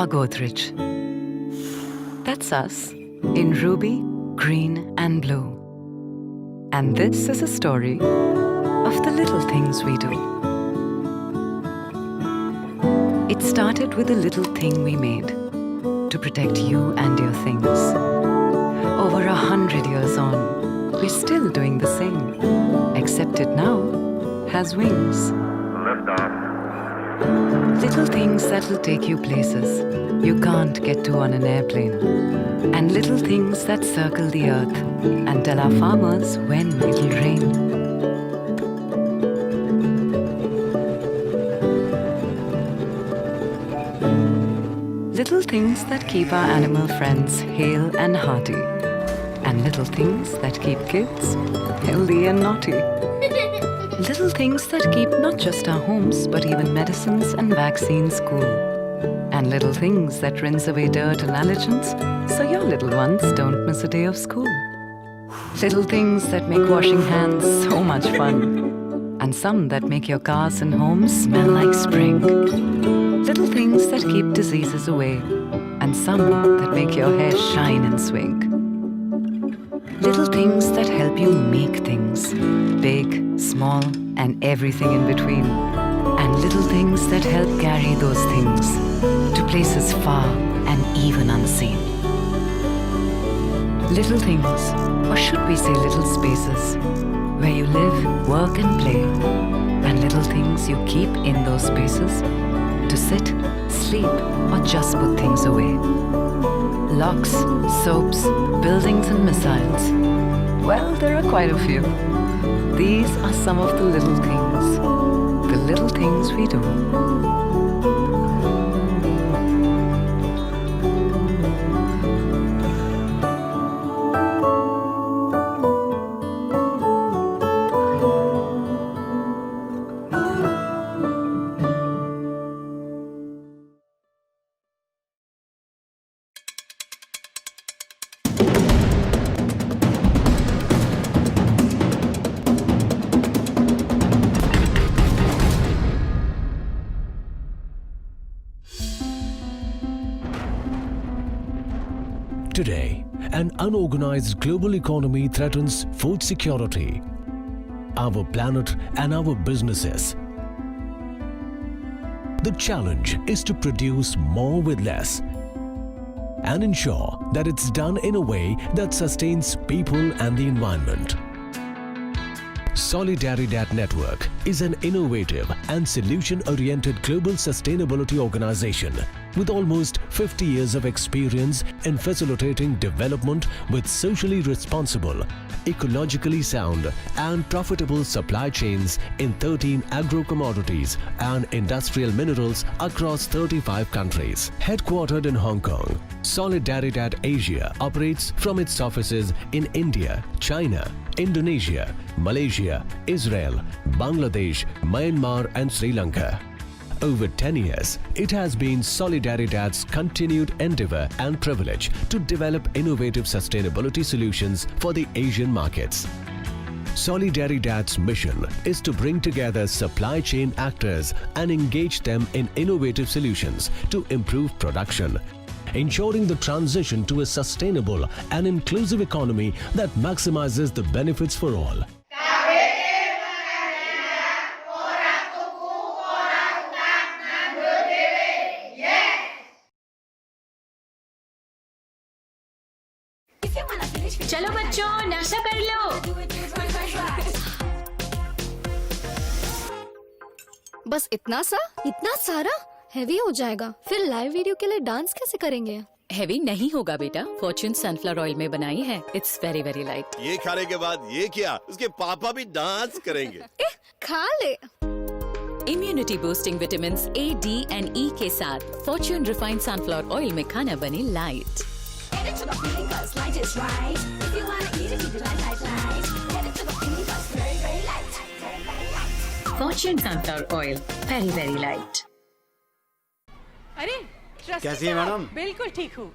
our Godrej. That's us in ruby, green and blue. And this is a story of the little things we do. It started with a little thing we made to protect you and your things. Over 100 years on, we're still doing the same, except it now has wings. Lift off. Little things that will take you places you can't get to on an airplane. And little things that circle the earth and tell our farmers when it'll rain. Little things that keep our animal friends hale and hearty. And little things that keep kids healthy and naughty. Little things that keep not just our homes, but even medicines and vaccines cool. And little things that rinse away dirt and allergens, so your little ones don't miss a day of school. Little things that make washing hands so much fun. And some that make your cars and homes smell like spring. Little things that keep diseases away. And some that make your hair shine and swing. Little things that help you make things. Big, small, and everything in between. And little things that help carry those things to places far and even unseen. Little things, or should we say little spaces, where you live, work and play. And little things you keep in those spaces to sit, sleep, or just put things away. Locks, soaps, buildings and missiles. Well, there are quite a few. These are some of the little things we do. Today, an unorganized global economy threatens food security, our planet and our businesses. The challenge is to produce more with less and ensure that it's done in a way that sustains people and the environment. Solidaridad Network is an innovative and solution-oriented global sustainability organization with almost 50 years of experience in facilitating development with socially responsible, ecologically sound and profitable supply chains in 13 agro-commodities and industrial minerals across 35 countries. Headquartered in Hong Kong, Solidaridad Asia operates from its offices in India, China, Indonesia, Malaysia, Israel, Bangladesh, Myanmar and Sri Lanka. Over 10 years, it has been Solidaridad's continued endeavor and privilege to develop innovative sustainability solutions for the Asian markets. Solidaridad's mission is to bring together supply chain actors and engage them in innovative solutions to improve production, ensuring the transition to a sustainable and inclusive economy that maximizes the benefits for all. चलो बच्चों नाश्ता कर लो। बस इतना सारा heavy हो जाएगा। फिर लाइव वीडियो के लिए डांस कैसे करेंगे? हेवी नहीं होगा बेटा, फॉर्च्यून सनफ्लावर ऑयल में बनाई है। It's very very light. ये खाने के बाद ये क्या, उसके पापा भी डांस करेंगे। खा ले। Immunity boosting vitamin A, D and E के साथ फॉर्च्यून रिफाइंड सनफ्लावर ऑयल में खाना बने light. Fortune sunflower oil very very light. अरे कैसी है मैडम? बिल्कुल ठीक हूँ।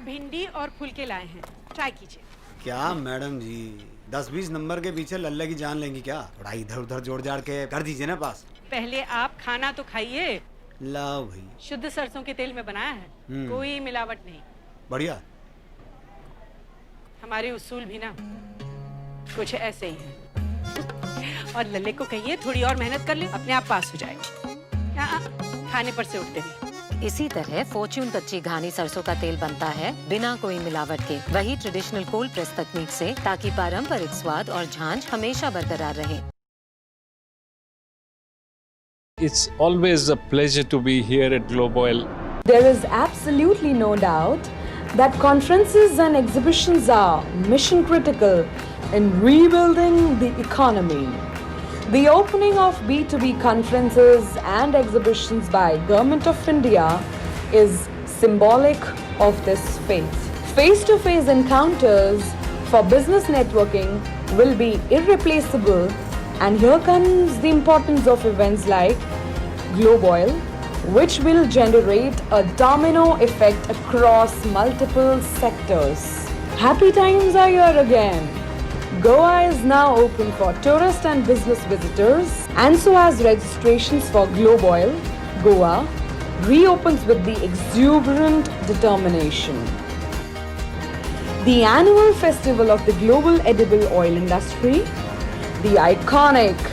भिंडी और फुलके लाए हैं, ट्राई कीजिए। क्या मैडम जी, 10-20 नंबर के पीछे लल्ले की जान लेंगी क्या? थोड़ा इधर उधर जोड़ जाड़ के कर दीजिए ना पास। पहले आप खाना तो खाइए, लाओ भाई। शुद्ध सरसों के तेल में बनाया है, कोई मिलावट नहीं। बढ़िया। हमारे उसूल भी ना कुछ ऐसे ही हैं। और लल्ले को कहिए थोड़ी और मेहनत कर ले, अपने आप पास हो जाएगा। खाने पर से उठते नहीं। इसी तरह फॉर्च्यून कच्ची घानी सरसों का तेल बनता है बिना कोई मिलावट के, वही ट्रेडिशनल कोल्ड प्रेस तकनीक से, ताकि पारंपरिक स्वाद और झांझ हमेशा बरकरार रहे। It's always a pleasure to be here at GLOBOIL. There is absolutely no doubt that conferences and exhibitions are mission critical in rebuilding the economy. The opening of B2B conferences and exhibitions by Government of India is symbolic of this faith. Face-to-face encounters for business networking will be irreplaceable, and here comes the importance of events like GLOBOIL, which will generate a domino effect across multiple sectors. Happy times are here again. Goa is now open for tourist and business visitors, and so as registrations for GLOBOIL, Goa reopens with the exuberant determination. The annual festival of the global edible oil industry, the iconic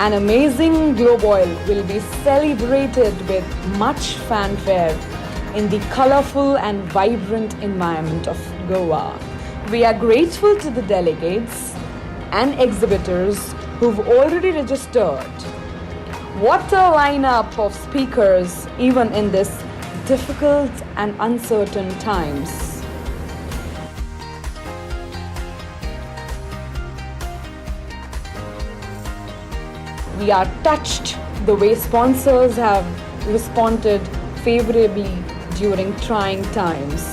and amazing GLOBOIL, will be celebrated with much fanfare in the colorful and vibrant environment of Goa. We are grateful to the delegates and exhibitors who've already registered. What a lineup of speakers, even in this difficult and uncertain times. We are touched the way sponsors have responded favorably during trying times.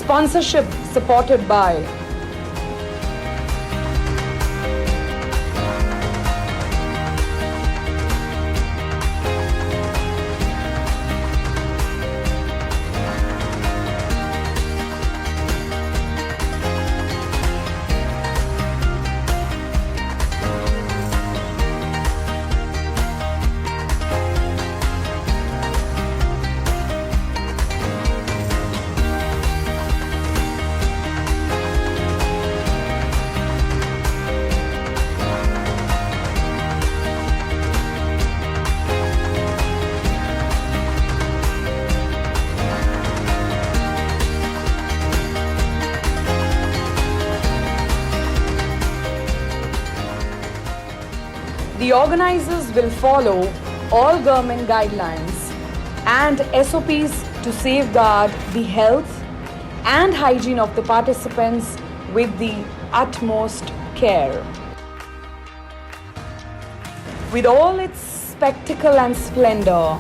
Sponsorship supported by The organizers will follow all government guidelines and SOPs to safeguard the health and hygiene of the participants with the utmost care. With all its spectacle and splendor,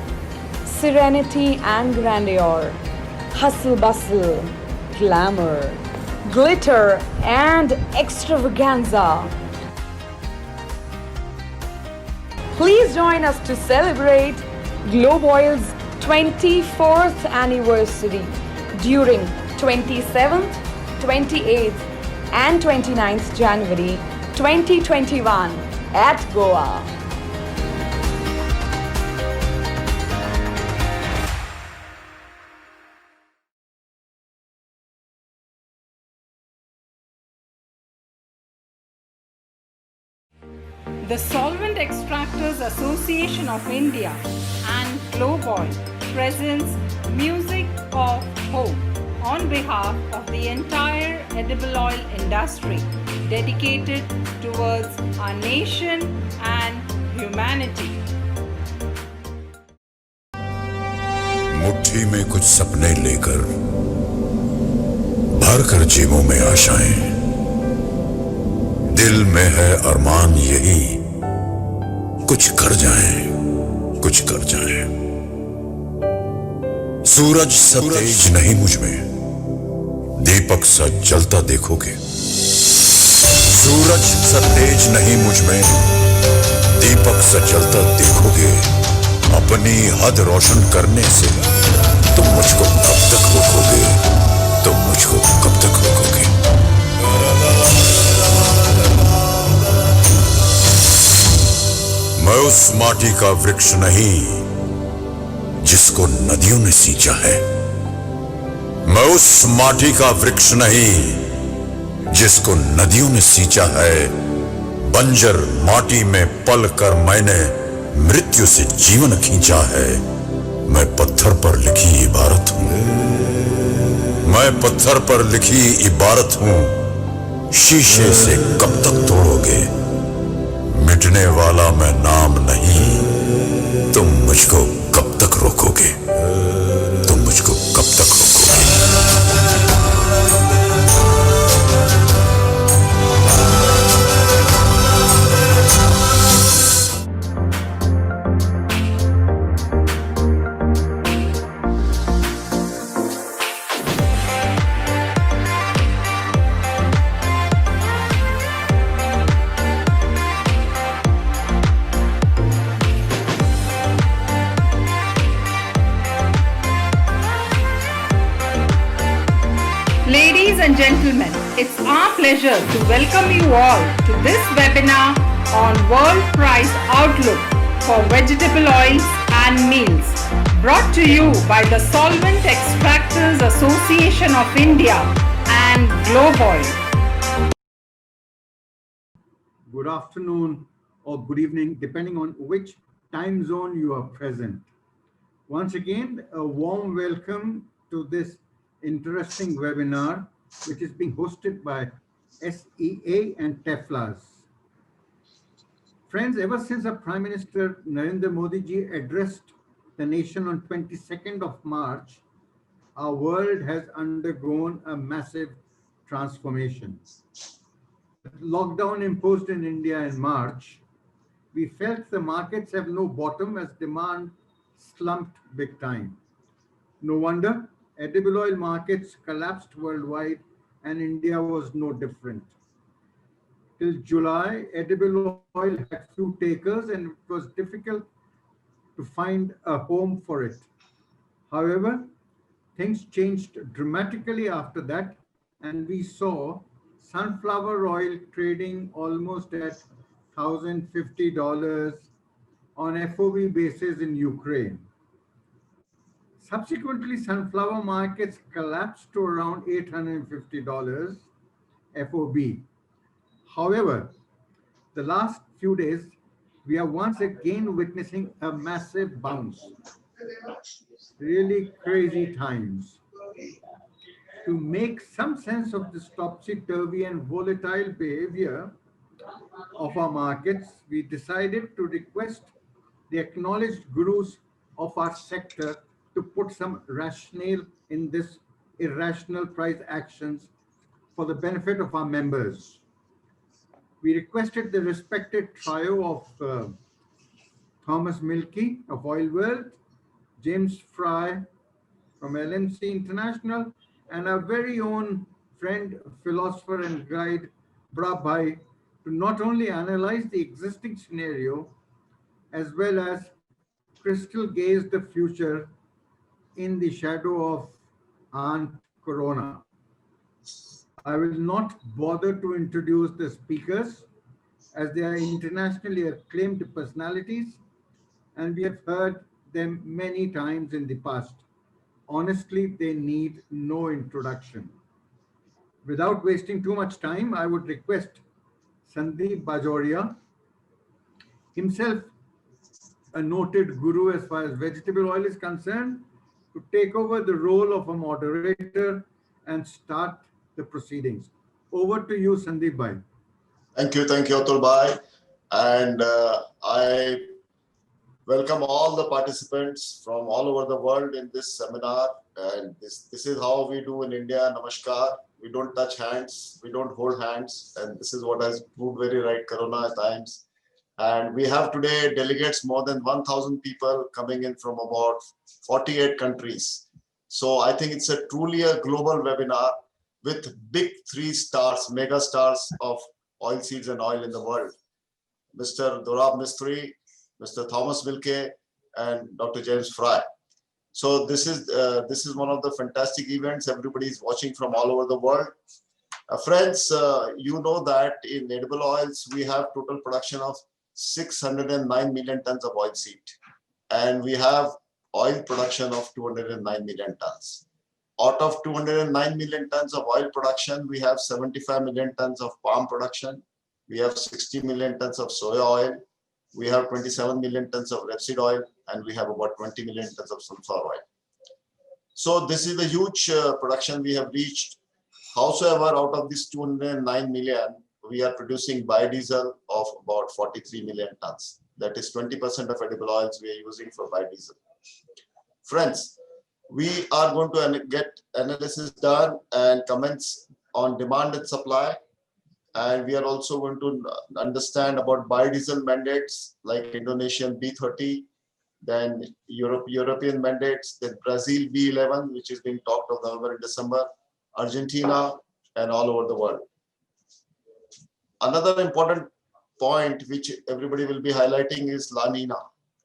serenity and grandeur, hustle bustle, glamour, glitter and extravaganza, please join us to celebrate GLOBOIL's 24th anniversary during 27th, 28th and 29th January 2021 at Goa. The Solvent Extractors Association of India and GLOBOIL presents Music of Hope on behalf of the entire edible oil industry, dedicated towards our nation and humanity. मुट्ठी में कुछ सपने लेकर भर कर जेबों में आशाएं, दिल में है अरमान यही कुछ कर जाएं, कुछ कर जाएं। सूरज सा तेज नहीं मुझ में, दीपक सा जलता देखोगे। सूरज सा तेज नहीं मुझ में, दीपक सा जलता देखोगे। अपनी हद रोशन करने से तुम मुझको कब तक रोकोगे, तुम मुझको कब तक रोकोगे। मैं उस माटी का वृक्ष नहीं जिसको नदियों ने सींचा है। मैं उस माटी का वृक्ष नहीं जिसको नदियों ने सींचा है। बंजर माटी में पल कर मैंने मृत्यु से जीवन खींचा है। मैं पत्थर पर लिखी इबारत हूं। मैं पत्थर पर लिखी इबारत हूं। शीशे से कब तक तोड़ोगे? मिटने वाला मैं नाम नहीं। तुम मुझको कब तक रोकोगे? तुम मुझको कब तक रोकोगे? Ladies and gentlemen, it's our pleasure to welcome you all to this webinar on World Price Outlook for Vegetable Oils and Meals, brought to you by the Solvent Extractors Association of India and GLOBOIL. Good afternoon or good evening, depending on which time zone you are present. Once again, a warm welcome to this interesting webinar, which is being hosted by SEA and TEFLAS. Friends, ever since our Prime Minister Narendra Modi ji addressed the nation on 22nd of March, our world has undergone a massive transformation. Lockdown imposed in India in March, we felt the markets have no bottom as demand slumped big time. No wonder edible oil markets collapsed worldwide and India was no different. Till July, edible oil had few takers and it was difficult to find a home for it. However, things changed dramatically after that and we saw sunflower oil trading almost at $1,050 on FOB basis in Ukraine. Subsequently, sunflower markets collapsed to around $850 FOB. However, the last few days, we are once again witnessing a massive bounce. Really crazy times. To make some sense of this topsy-turvy and volatile behavior of our markets, we decided to request the acknowledged gurus of our sector to put some rationale in this irrational price actions for the benefit of our members. We requested the respected trio of Thomas Mielke of Oil World, James Fry from LMC International, and our very own friend, philosopher and guide, Dorab, to not only analyze the existing scenario, as well as crystal gaze the future in the shadow of Aunt Corona. I will not bother to introduce the speakers as they are internationally acclaimed personalities and we have heard them many times in the past. Honestly, they need no introduction. Without wasting too much time, I would request Sandeep Bajoria, himself a noted guru as far as vegetable oil is concerned, to take over the role of a moderator and start the proceedings. Over to you, Sandeep Bhai. Thank you, Atul Bhai. And I welcome all the participants from all over the world in this seminar. And this is how we do in India. Namaskar. We don't touch hands, we don't hold hands. And this is what has proved very right, Corona times. And we have today delegates, more than 1,000 people coming in from about 48 countries. So I think it's truly a global webinar with big 3 stars, mega stars of oilseeds and oil in the world. Mr. Dorab Mistry, Mr. Thomas Mielke, and Dr. James Fry. So this is one of the fantastic events. Everybody is watching from all over the world. Friends, you know that in edible oils, we have total production of 609 million tons of oilseed. And we have oil production of 209 million tons. Out of 209 million tons of oil production, we have 75 million tons of palm production. We have 60 million tons of soya oil. We have 27 million tons of rapeseed oil, and we have about 20 million tons of sunflower oil. So this is the huge production we have reached. Howsoever, out of this 209 million, we are producing biodiesel of about 43 million tons. That is 20% of edible oils we are using for biodiesel. Friends, we are going to get analysis done and comments on demand and supply. And we are also going to understand about biodiesel mandates like Indonesian B30, then European mandates, then Brazil B11, which is being talked of November and December, Argentina, and all over the world. Another important point which everybody will be highlighting is La Nina,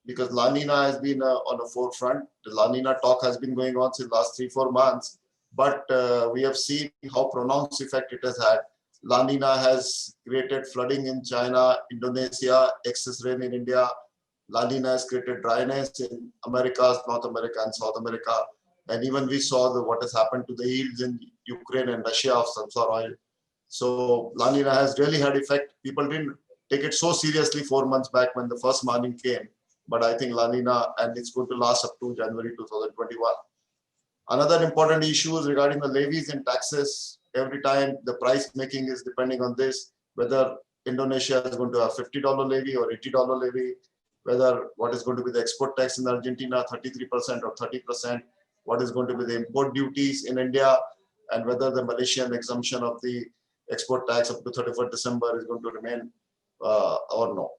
because La Nina has been on the forefront. The La Nina talk has been going on since the last 3-4 months, but we have seen how pronounced effect it has had. La Nina has created flooding in China, Indonesia, excess rain in India. La Nina has created dryness in Americas, North America, and South America. And even we saw what has happened to the yields in Ukraine and Russia of sunflower oil. So La Nina has really had effect. People didn't take it so seriously 4 months back when the first warning came. But I think La Nina, and it's going to last up to January 2021. Another important issue is regarding the levies and taxes. Every time the price making is depending on this, whether Indonesia is going to have $50 levy or $80 levy, whether what is going to be the export tax in Argentina, 33% or 30%, what is going to be the import duties in India, and whether the Malaysian exemption of the export tax up to 31st December is going to remain or no.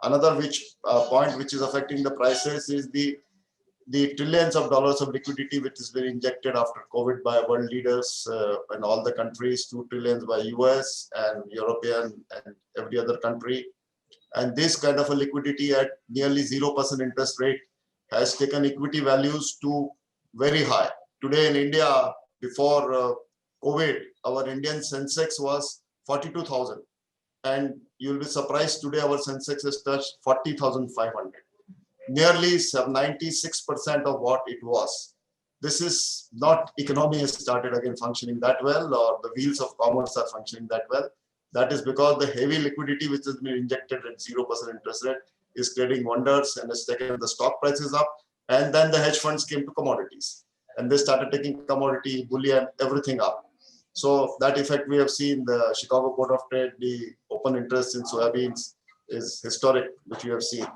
Another point which is affecting the prices is the trillions of dollars of liquidity which has been injected after COVID by world leaders and all the countries, 2 trillions by US and European and every other country. And this kind of a liquidity at nearly 0% interest rate has taken equity values to very high. Today in India, before COVID, our Indian Sensex was 42,000. And you'll be surprised today our Sensex has touched 40,500. Nearly 96% of what it was. This is not economy has started again functioning that well, or the wheels of commerce are functioning that well. That is because the heavy liquidity which has been injected at 0% interest rate is creating wonders and has taken the stock prices up. And then the hedge funds came to commodities and they started taking commodity, bullion, everything up. So that effect we have seen, the Chicago Board of Trade, the open interest in soybeans is historic, which we have seen.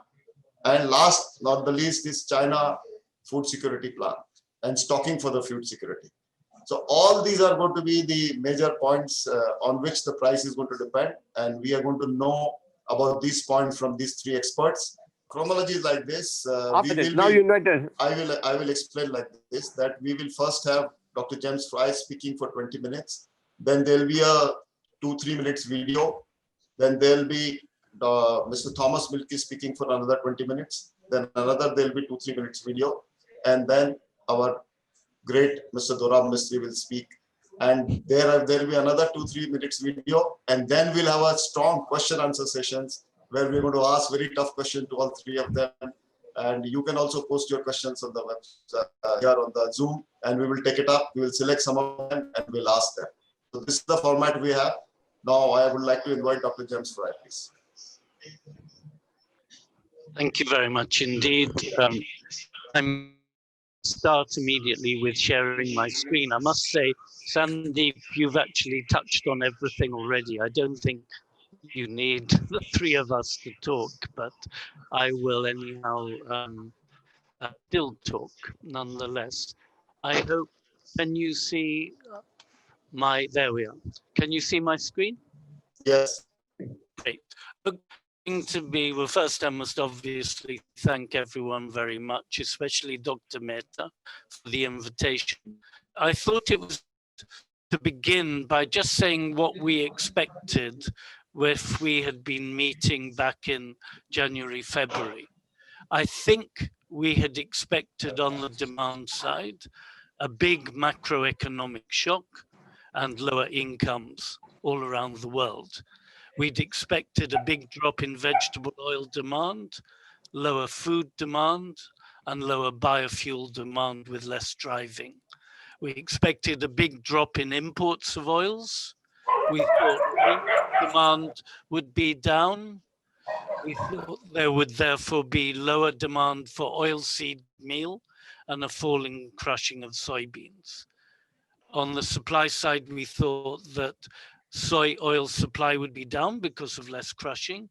And last, not the least, is China food security plan and stocking for the food security. So all these are going to be the major points on which the price is going to depend. And we are going to know about these points from these 3 experts. Chronology is like this. I will explain like this, that we will first have Dr. James Fry speaking for 20 minutes. Then there'll be a 2-3 minutes video. Then there'll be Mr. Thomas Mielke speaking for another 20 minutes. Then there'll be 2-3 minutes video. And then our great Mr. Dorab Mistry will speak. And there'll be another 2-3 minutes video. And then we'll have a strong question answer sessions where we're going to ask very tough questions to all 3 of them. And you can also post your questions on the website here on the Zoom, and we will take it up. We will select some of them and we'll ask them. So this is the format we have. Now I would like to invite Dr. James Fry, please. Thank you very much indeed. I'm start immediately with sharing my screen. I must say, Sandeep, you've actually touched on everything already. I don't think you need the 3 of us to talk, but I will anyhow still talk nonetheless. I hope, can you see there we are. Can you see my screen? Yes. Great. Well, first I must obviously thank everyone very much, especially Dr. Mehta for the invitation. I thought it was to begin by just saying what we expected if we had been meeting back in January, February. I think we had expected on the demand side a big macroeconomic shock and lower incomes all around the world. We'd expected a big drop in vegetable oil demand, lower food demand, and lower biofuel demand with less driving. We expected a big drop in imports of oils. We thought meat demand would be down. We thought there would therefore be lower demand for oilseed meal and a falling crushing of soybeans. On the supply side, we thought that soy oil supply would be down because of less crushing.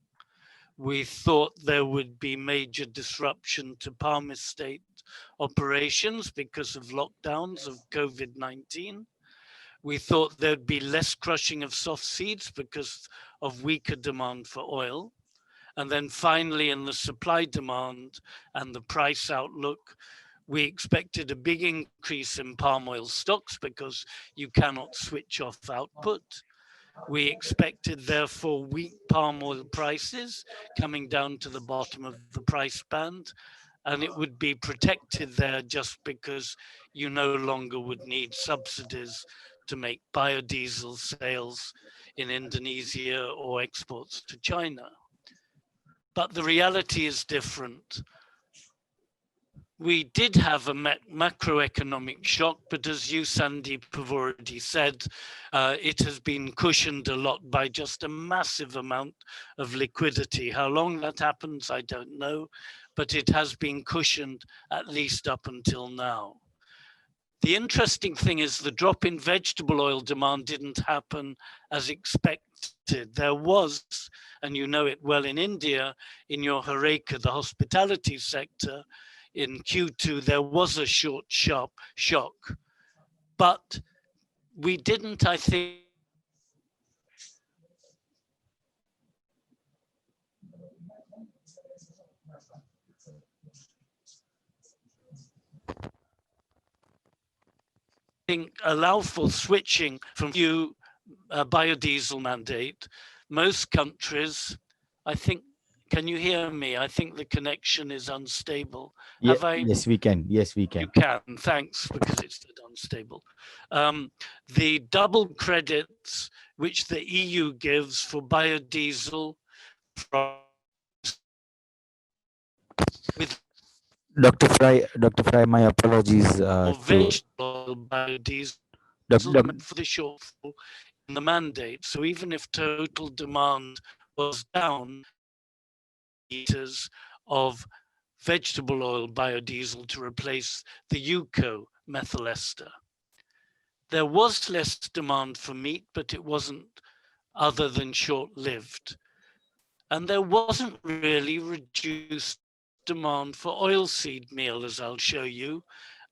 We thought there would be major disruption to palm estate operations because of lockdowns of COVID-19. We thought there'd be less crushing of soft seeds because of weaker demand for oil. And then finally, in the supply demand and the price outlook, we expected a big increase in palm oil stocks because you cannot switch off output. We expected, therefore, weak palm oil prices coming down to the bottom of the price band, and it would be protected there just because you no longer would need subsidies to make biodiesel sales in Indonesia or exports to China. But the reality is different. We did have a macroeconomic shock, but as you, Sandeep, have already said, it has been cushioned a lot by just a massive amount of liquidity. How long that happens, I don't know, but it has been cushioned at least up until now. The interesting thing is the drop in vegetable oil demand didn't happen as expected. There was, and you know it well in India, in your Horeca, the hospitality sector, in Q2, there was a short, sharp shock. But we didn't, I think, allow for switching from new biodiesel mandate. Most countries, I think, can you hear me? I think the connection is unstable. Yes, we can. Yes, we can. You can, thanks, because it's unstable. The double credits which the EU gives for biodiesel from with Dr. Fry, my apologies. vegetable biodiesel for the shortfall in the mandate. So even if total demand was down, liters of vegetable oil biodiesel to replace the UCO methyl ester. There was less demand for meat, but it wasn't other than short-lived. And there wasn't really reduced demand for oilseed meal, as I'll show you.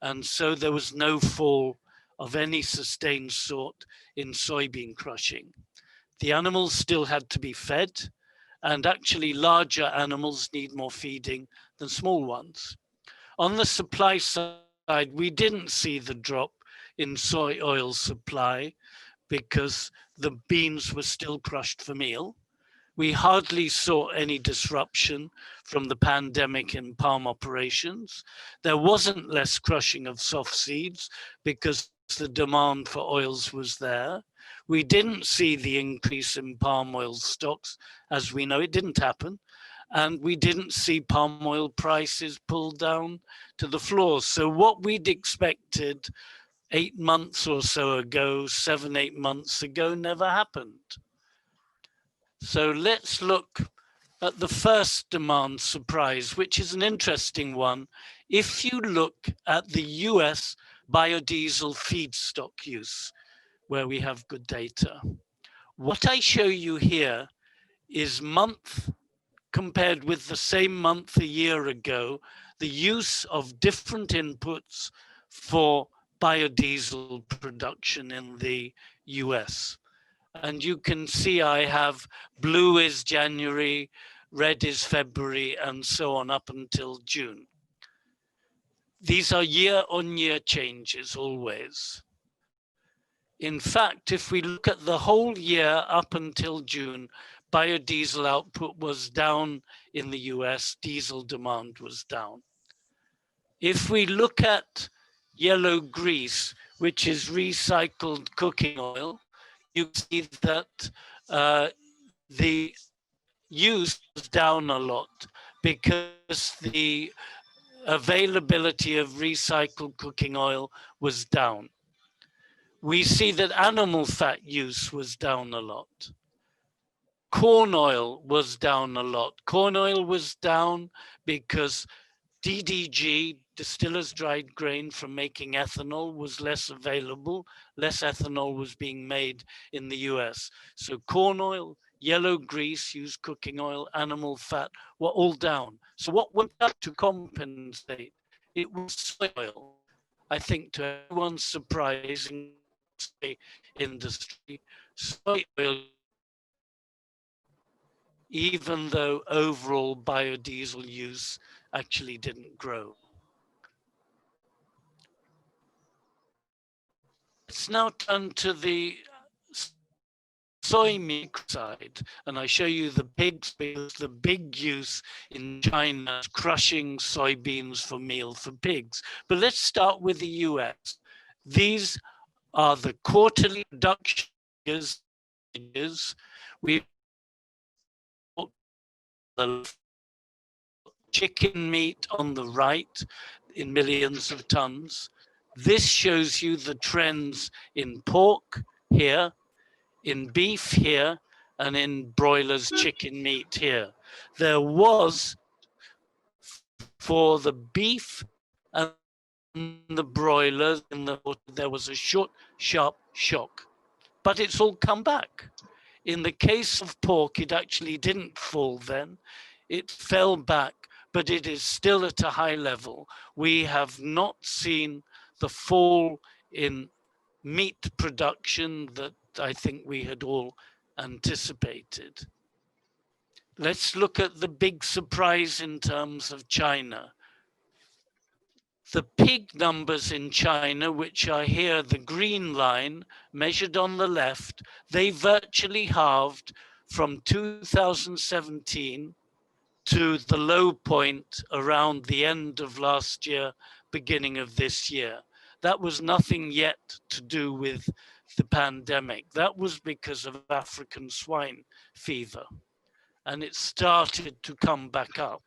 And so there was no fall of any sustained sort in soybean crushing. The animals still had to be fed, and actually larger animals need more feeding than small ones. On the supply side, we didn't see the drop in soy oil supply because the beans were still crushed for meal. We hardly saw any disruption from the pandemic in palm operations. There wasn't less crushing of soft seeds because the demand for oils was there. We didn't see the increase in palm oil stocks, as we know it didn't happen. And we didn't see palm oil prices pull down to the floor. So what we'd expected 8 months or so ago, 7, 8 months ago, never happened. So let's look at the first demand surprise, which is an interesting one. If you look at the US biodiesel feedstock use, where we have good data, what I show you here is month compared with the same month a year ago, the use of different inputs for biodiesel production in the US. And you can see I have blue is January, red is February, and so on up until June. These are year-on-year changes always. In fact, if we look at the whole year up until June, biodiesel output was down in the US, diesel demand was down. If we look at yellow grease, which is recycled cooking oil, you see that the use was down a lot because the availability of recycled cooking oil was down. We see that animal fat use was down a lot. Corn oil was down a lot. Corn oil was down because DDG, distillers dried grain from making ethanol, was less available. Less ethanol was being made in the US. So corn oil, yellow grease, used cooking oil, animal fat were all down. So what went up to compensate? It was soy oil. I think to everyone's surprise in the industry, soy oil, even though overall biodiesel use actually didn't grow. Let's now turn to the soy milk side, and I show you the pigs because the big use in China is crushing soybeans for meal for pigs. But let's start with the US. These are the quarterly production figures. We the chicken meat on the right in millions of tons. This shows you the trends in pork here, in beef here, and in broilers chicken meat here. There was, for the beef and the broilers, there was a short, sharp shock, but it's all come back. In the case of pork, it actually didn't fall then. It fell back, but it is still at a high level. We have not seen the fall in meat production that I think we had all anticipated. Let's look at the big surprise in terms of China. The pig numbers in China, which are here, the green line, measured on the left, they virtually halved from 2017 to the low point around the end of last year, beginning of this year. That was nothing yet to do with the pandemic. That was because of African swine fever. And it started to come back up.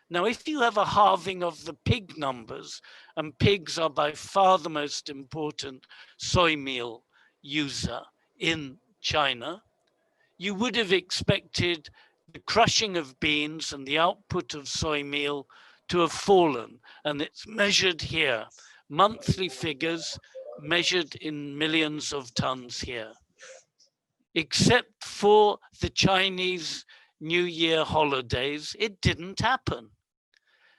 Now, if you have a halving of the pig numbers, and pigs are by far the most important soy meal user in China, you would have expected the crushing of beans and the output of soy meal to have fallen. And it's measured here, monthly figures measured in millions of tons here. Except for the Chinese New Year holidays, it didn't happen.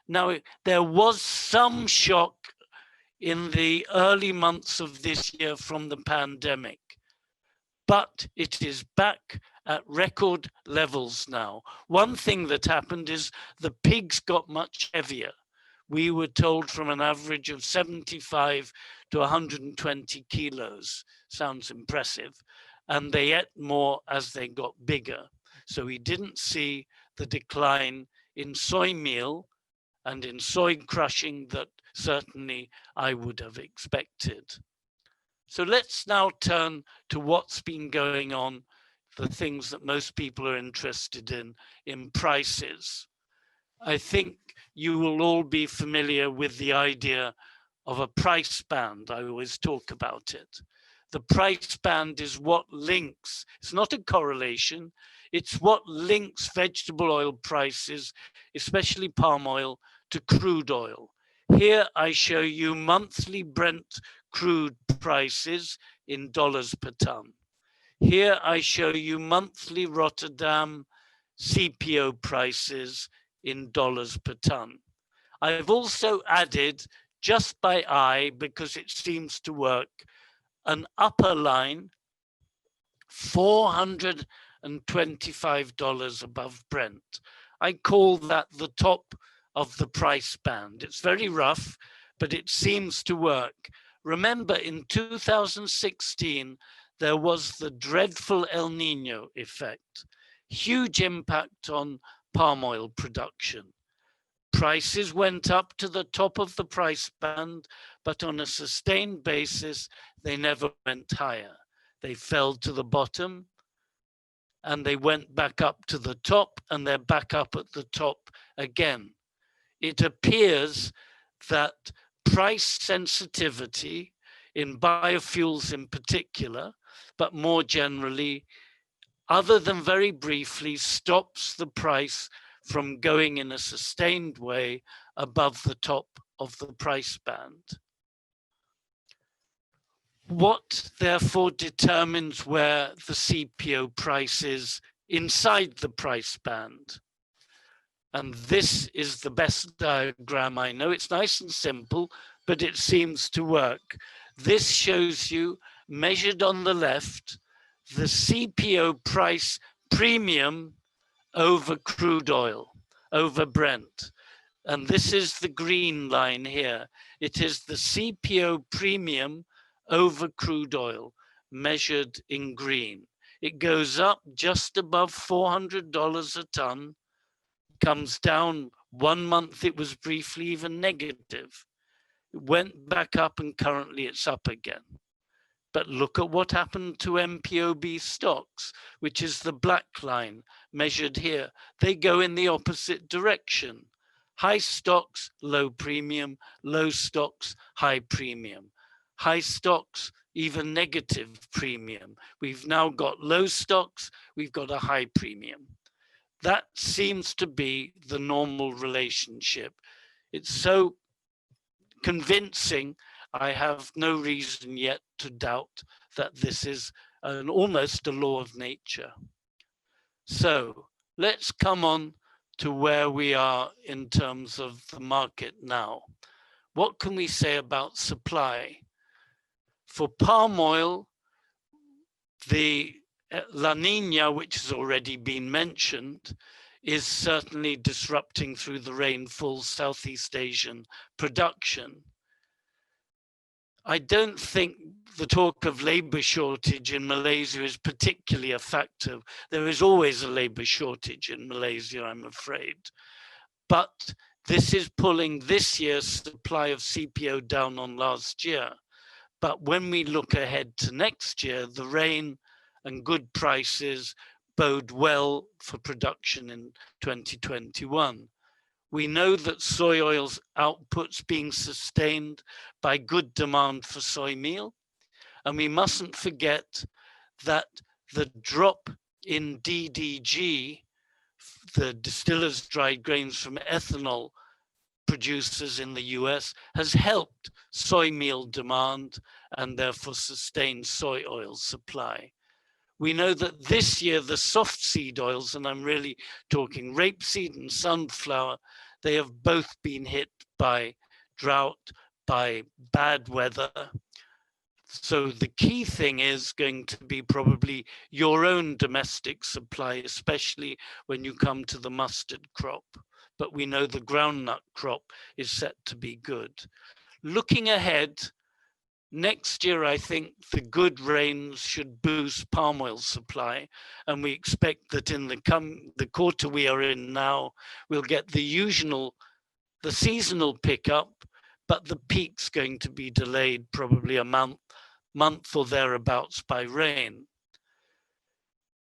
Now, there was some shock in the early months of this year from the pandemic, but it is back at record levels now. One thing that happened is the pigs got much heavier. We were told from an average of 75 to 120 kilos. Sounds impressive. And they ate more as they got bigger. So we didn't see the decline in soy meal and in soy crushing that certainly I would have expected. So let's now turn to what's been going on, the things that most people are interested in prices. I think you will all be familiar with the idea of a price band. I always talk about it. The price band is what links, it's not a correlation, it's what links vegetable oil prices, especially palm oil, to crude oil. Here I show you monthly Brent crude prices in dollars per ton. Here I show you monthly Rotterdam CPO prices in dollars per ton. I've also added, just by eye, because it seems to work, an upper line, $425 above Brent. I call that the top of the price band. It's very rough, but it seems to work. Remember, in 2016, there was the dreadful El Nino effect, huge impact on palm oil production. Prices went up to the top of the price band, but on a sustained basis, they never went higher. They fell to the bottom and they went back up to the top, and they're back up at the top again. it appears that price sensitivity in biofuels in particular, but more generally, other than very briefly, stops the price from going in a sustained way above the top of the price band. What therefore determines where the CPO price is inside the price band? And this is the best diagram I know. It's nice and simple, but it seems to work. This shows you, measured on the left, the CPO price premium over crude oil, over Brent. And this is the green line here. It is the CPO premium over crude oil, measured in green. It goes up just above $400 a ton, comes down 1 month, it was briefly even negative. It went back up and currently it's up again. But look at what happened to MPOB stocks, which is the black line measured here. They go in the opposite direction. High stocks, low premium, low stocks, high premium. High stocks, even negative premium. We've now got low stocks, we've got a high premium. That seems to be the normal relationship. It's so convincing, I have no reason yet to doubt that this is almost a law of nature. So let's come on to where we are in terms of the market now. What can we say about supply? For palm oil, the La Nina, which has already been mentioned, is certainly disrupting through the rainfall Southeast Asian production. I don't think the talk of labor shortage in Malaysia is particularly a factor. There is always a labor shortage in Malaysia, I'm afraid. But this is pulling this year's supply of CPO down on last year. But when we look ahead to next year, the rain and good prices bode well for production in 2021. We know that soy oil's output's being sustained by good demand for soy meal. And we mustn't forget that the drop in DDG, the distillers' dried grains from ethanol producers in the US, has helped soy meal demand and therefore sustained soy oil supply. We know that this year, the soft seed oils, and I'm really talking rapeseed and sunflower, they have both been hit by drought, by bad weather. So the key thing is going to be probably your own domestic supply, especially when you come to the mustard crop. But we know the groundnut crop is set to be good. Looking ahead, next year, I think the good rains should boost palm oil supply, and we expect that in the quarter we are in now, we'll get the seasonal pickup, but the peak's going to be delayed probably a month or thereabouts by rain.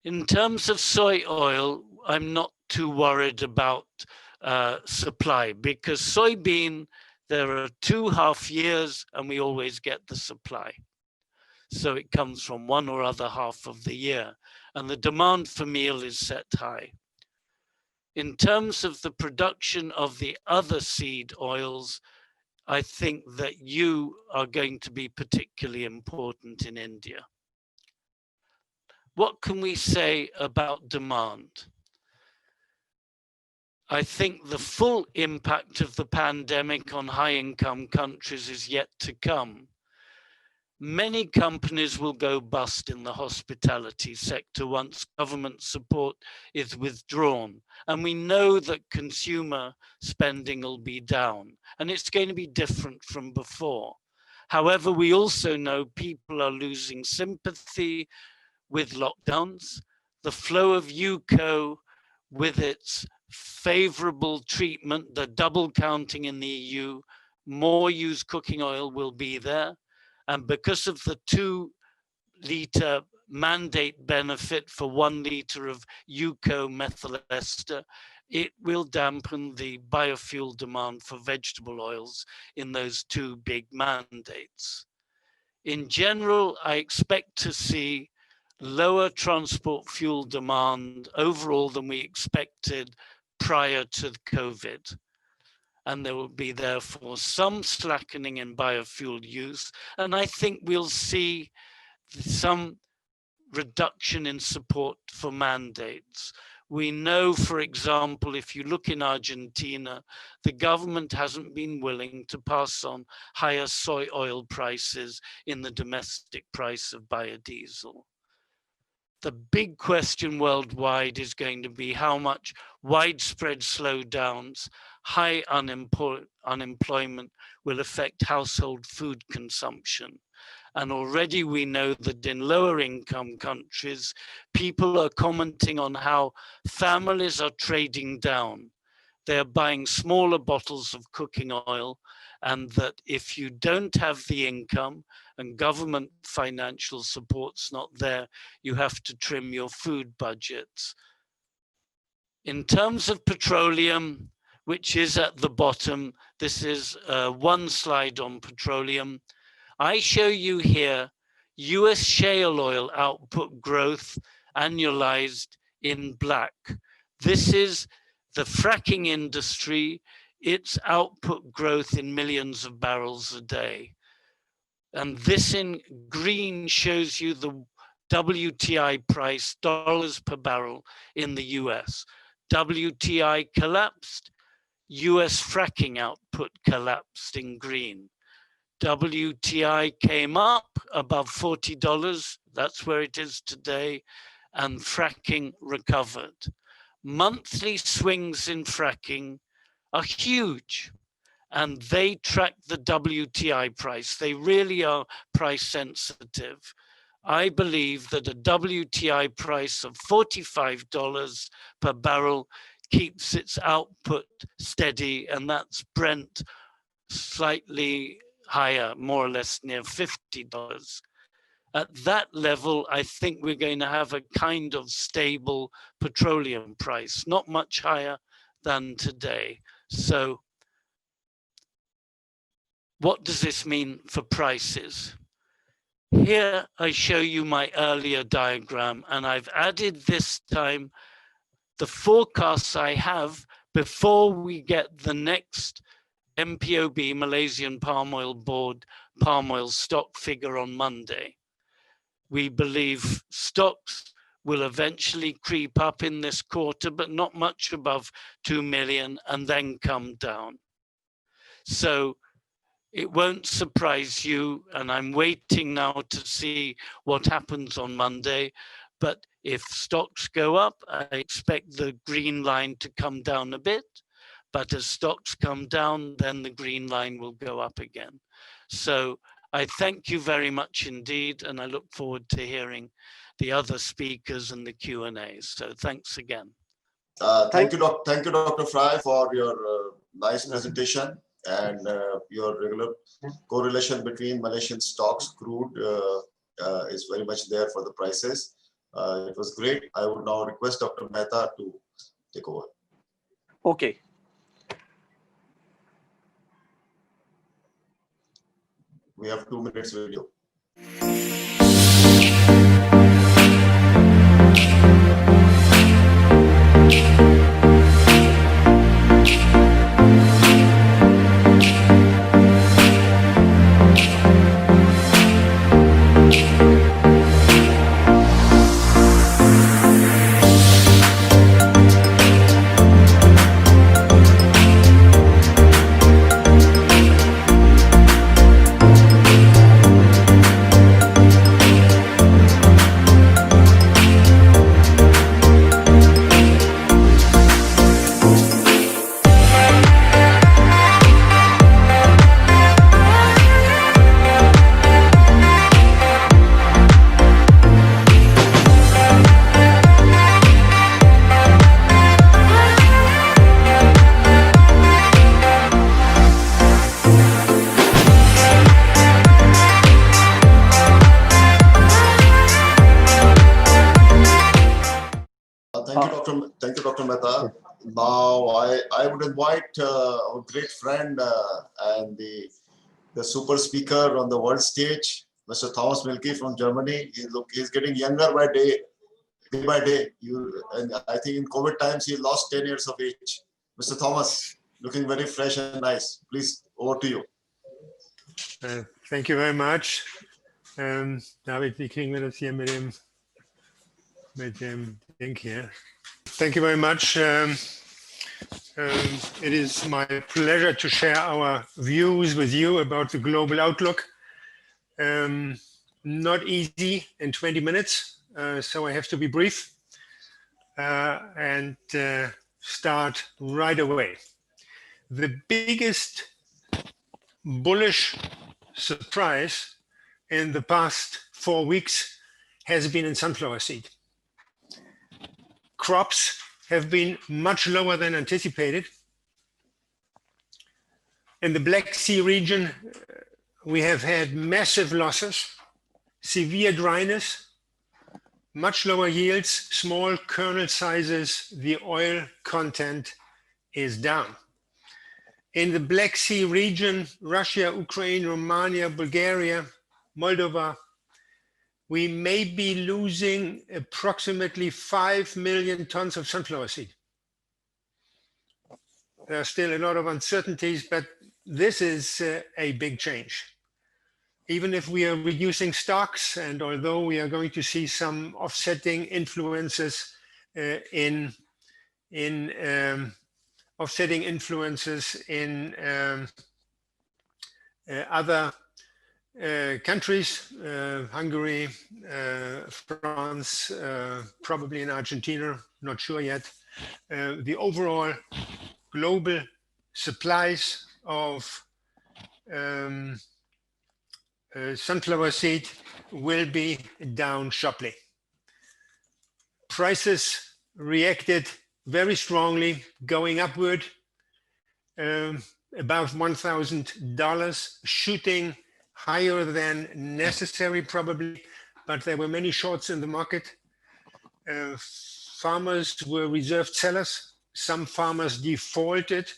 In terms of soy oil, I'm not too worried about supply, because soybean, there are 2.5 years and we always get the supply. So it comes from one or other half of the year, and the demand for meal is set high. In terms of the production of the other seed oils, I think that you are going to be particularly important in India. What can we say about demand? I think the full impact of the pandemic on high-income countries is yet to come. Many companies will go bust in the hospitality sector once government support is withdrawn. And we know that consumer spending will be down, and it's going to be different from before. However, we also know people are losing sympathy with lockdowns. The flow of UCO with its favorable treatment, the double counting in the EU, more used cooking oil will be there. And because of the 2-litre mandate benefit for 1 litre of UCO methyl ester, it will dampen the biofuel demand for vegetable oils in those two big mandates. In general, I expect to see lower transport fuel demand overall than we expected prior to COVID. And there will be therefore some slackening in biofuel use. And I think we'll see some reduction in support for mandates. We know, for example, if you look in Argentina, the government hasn't been willing to pass on higher soy oil prices in the domestic price of biodiesel. The big question worldwide is going to be how much widespread slowdowns, high unemployment will affect household food consumption. And already we know that in lower income countries, people are commenting on how families are trading down. They're buying smaller bottles of cooking oil, and that if you don't have the income and government financial support's not there, you have to trim your food budgets. In terms of petroleum, which is at the bottom, this is one slide on petroleum. I show you here US shale oil output growth annualized in black. This is the fracking industry, its output growth in millions of barrels a day. And this in green shows you the WTI price, dollars per barrel in the US. WTI collapsed, US fracking output collapsed in green. WTI came up above $40, that's where it is today, and fracking recovered. Monthly swings in fracking are huge, and they track the WTI price. They really are price sensitive. I believe that a WTI price of $45 per barrel keeps its output steady, and that's Brent slightly higher, more or less near $50. At that level, I think we're going to have a kind of stable petroleum price, not much higher than today. So what does this mean for prices? Here I show you my earlier diagram, and I've added this time the forecasts I have before we get the next MPOB, Malaysian Palm Oil Board, palm oil stock figure on Monday. We believe stocks will eventually creep up in this quarter, but not much above 2 million, and then come down. So it won't surprise you, and I'm waiting now to see what happens on Monday. But if stocks go up, I expect the green line to come down a bit. But as stocks come down, then the green line will go up again. So I thank you very much indeed, and I look forward to hearing the other speakers and the Q&As. So thanks again. Thank you, Dr. Fry, for your nice presentation and your regular correlation between Malaysian stocks, crude is very much there for the prices. It was great. I would now request Dr. Mehta to take over. Okay. We have 2 minutes video. Thank you, Dr. Mehta. Now, I would invite our great friend and the super speaker on the world stage, Mr. Thomas Mielke from Germany. He's getting younger day by day. And I think in COVID times, he lost 10 years of age. Mr. Thomas, looking very fresh and nice. Please, over to you. Thank you very much. David, wie kriegen wir das hier mit dem Ding hier? Thank you very much. It is my pleasure to share our views with you about the global outlook. Not easy in 20 minutes, so I have to be brief and start right away. The biggest bullish surprise in the past 4 weeks has been in sunflower seed. Crops have been much lower than anticipated. In the Black Sea region, we have had massive losses, severe dryness, much lower yields, small kernel sizes, the oil content is down. In the Black Sea region, Russia, Ukraine, Romania, Bulgaria, Moldova, we may be losing approximately 5 million tons of sunflower seed. There are still a lot of uncertainties, but this is a big change. Even if we are reducing stocks, and although we are going to see some offsetting influences in other countries, Hungary, France, probably in Argentina, not sure yet. The overall global supplies of sunflower seed will be down sharply. Prices reacted very strongly, going upward, above $1,000, shooting higher than necessary probably, but there were many shorts in the market. Farmers were reserved sellers. Some farmers defaulted.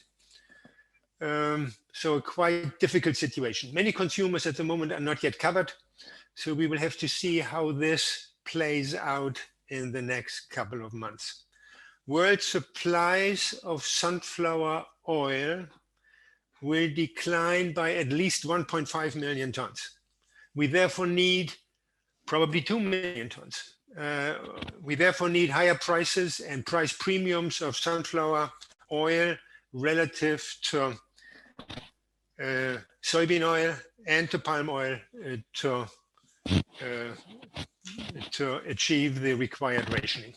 So a quite difficult situation. Many consumers at the moment are not yet covered. So we will have to see how this plays out in the next couple of months. World supplies of sunflower oil will decline by at least 1.5 million tons. We therefore need probably 2 million tons. We therefore need higher prices and price premiums of sunflower oil relative to soybean oil and to palm oil to achieve the required rationing.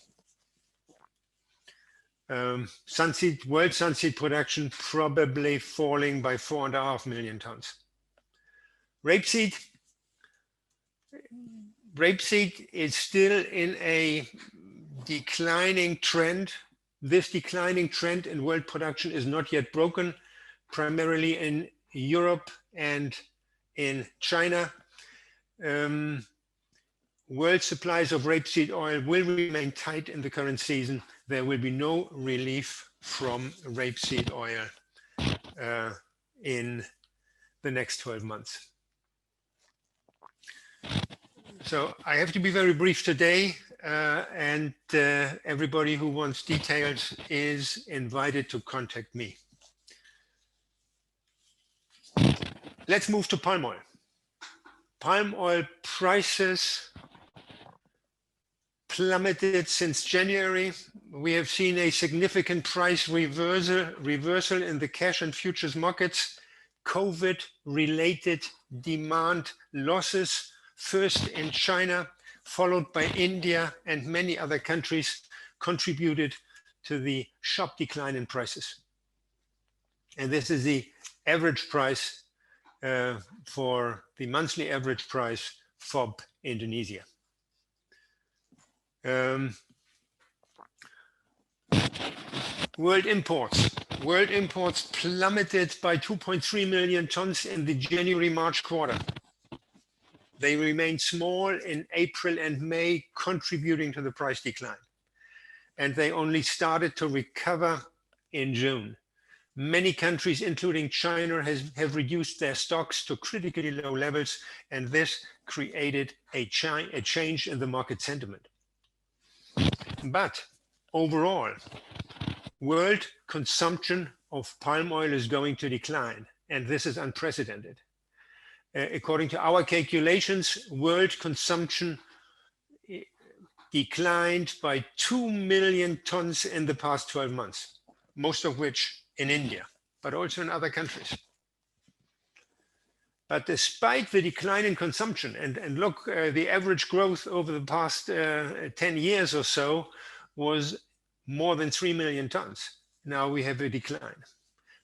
World sunseed production probably falling by 4.5 million tons. Rapeseed is still in a declining trend. This declining trend in world production is not yet broken, primarily in Europe and in China. World supplies of rapeseed oil will remain tight in the current season. There will be no relief from rapeseed oil in the next 12 months. So I have to be very brief today, and everybody who wants details is invited to contact me. Let's move to palm oil. Palm oil prices plummeted since January. We have seen a significant price reversal in the cash and futures markets. COVID-related demand losses, first in China, followed by India and many other countries, contributed to the sharp decline in prices. And this is the average price for the monthly average price FOB Indonesia. World imports plummeted by 2.3 million tons in the January-March quarter. They remained small in April and May, contributing to the price decline. And they only started to recover in June. Many countries, including China, have reduced their stocks to critically low levels, and this created a change in the market sentiment. But overall, world consumption of palm oil is going to decline, and this is unprecedented. According to our calculations, world consumption declined by 2 million tons in the past 12 months, most of which in India, but also in other countries. But despite the decline in consumption, and look, the average growth over the past 10 years or so was more than 3 million tons. Now we have a decline.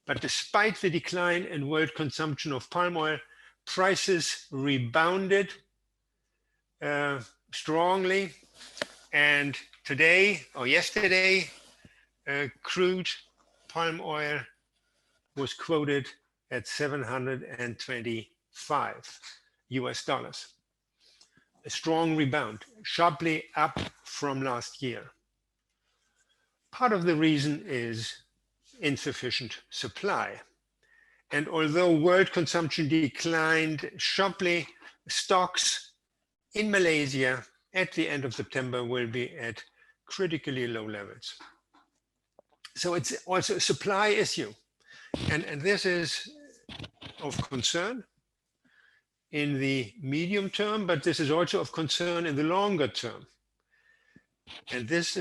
But despite the decline in world consumption of palm oil, prices rebounded strongly. And today or yesterday, crude palm oil was quoted at $725 US. A strong rebound, sharply up from last year. Part of the reason is insufficient supply. And although world consumption declined sharply, stocks in Malaysia at the end of September will be at critically low levels. So it's also a supply issue. And this is of concern in the medium term, but this is also of concern in the longer term. And this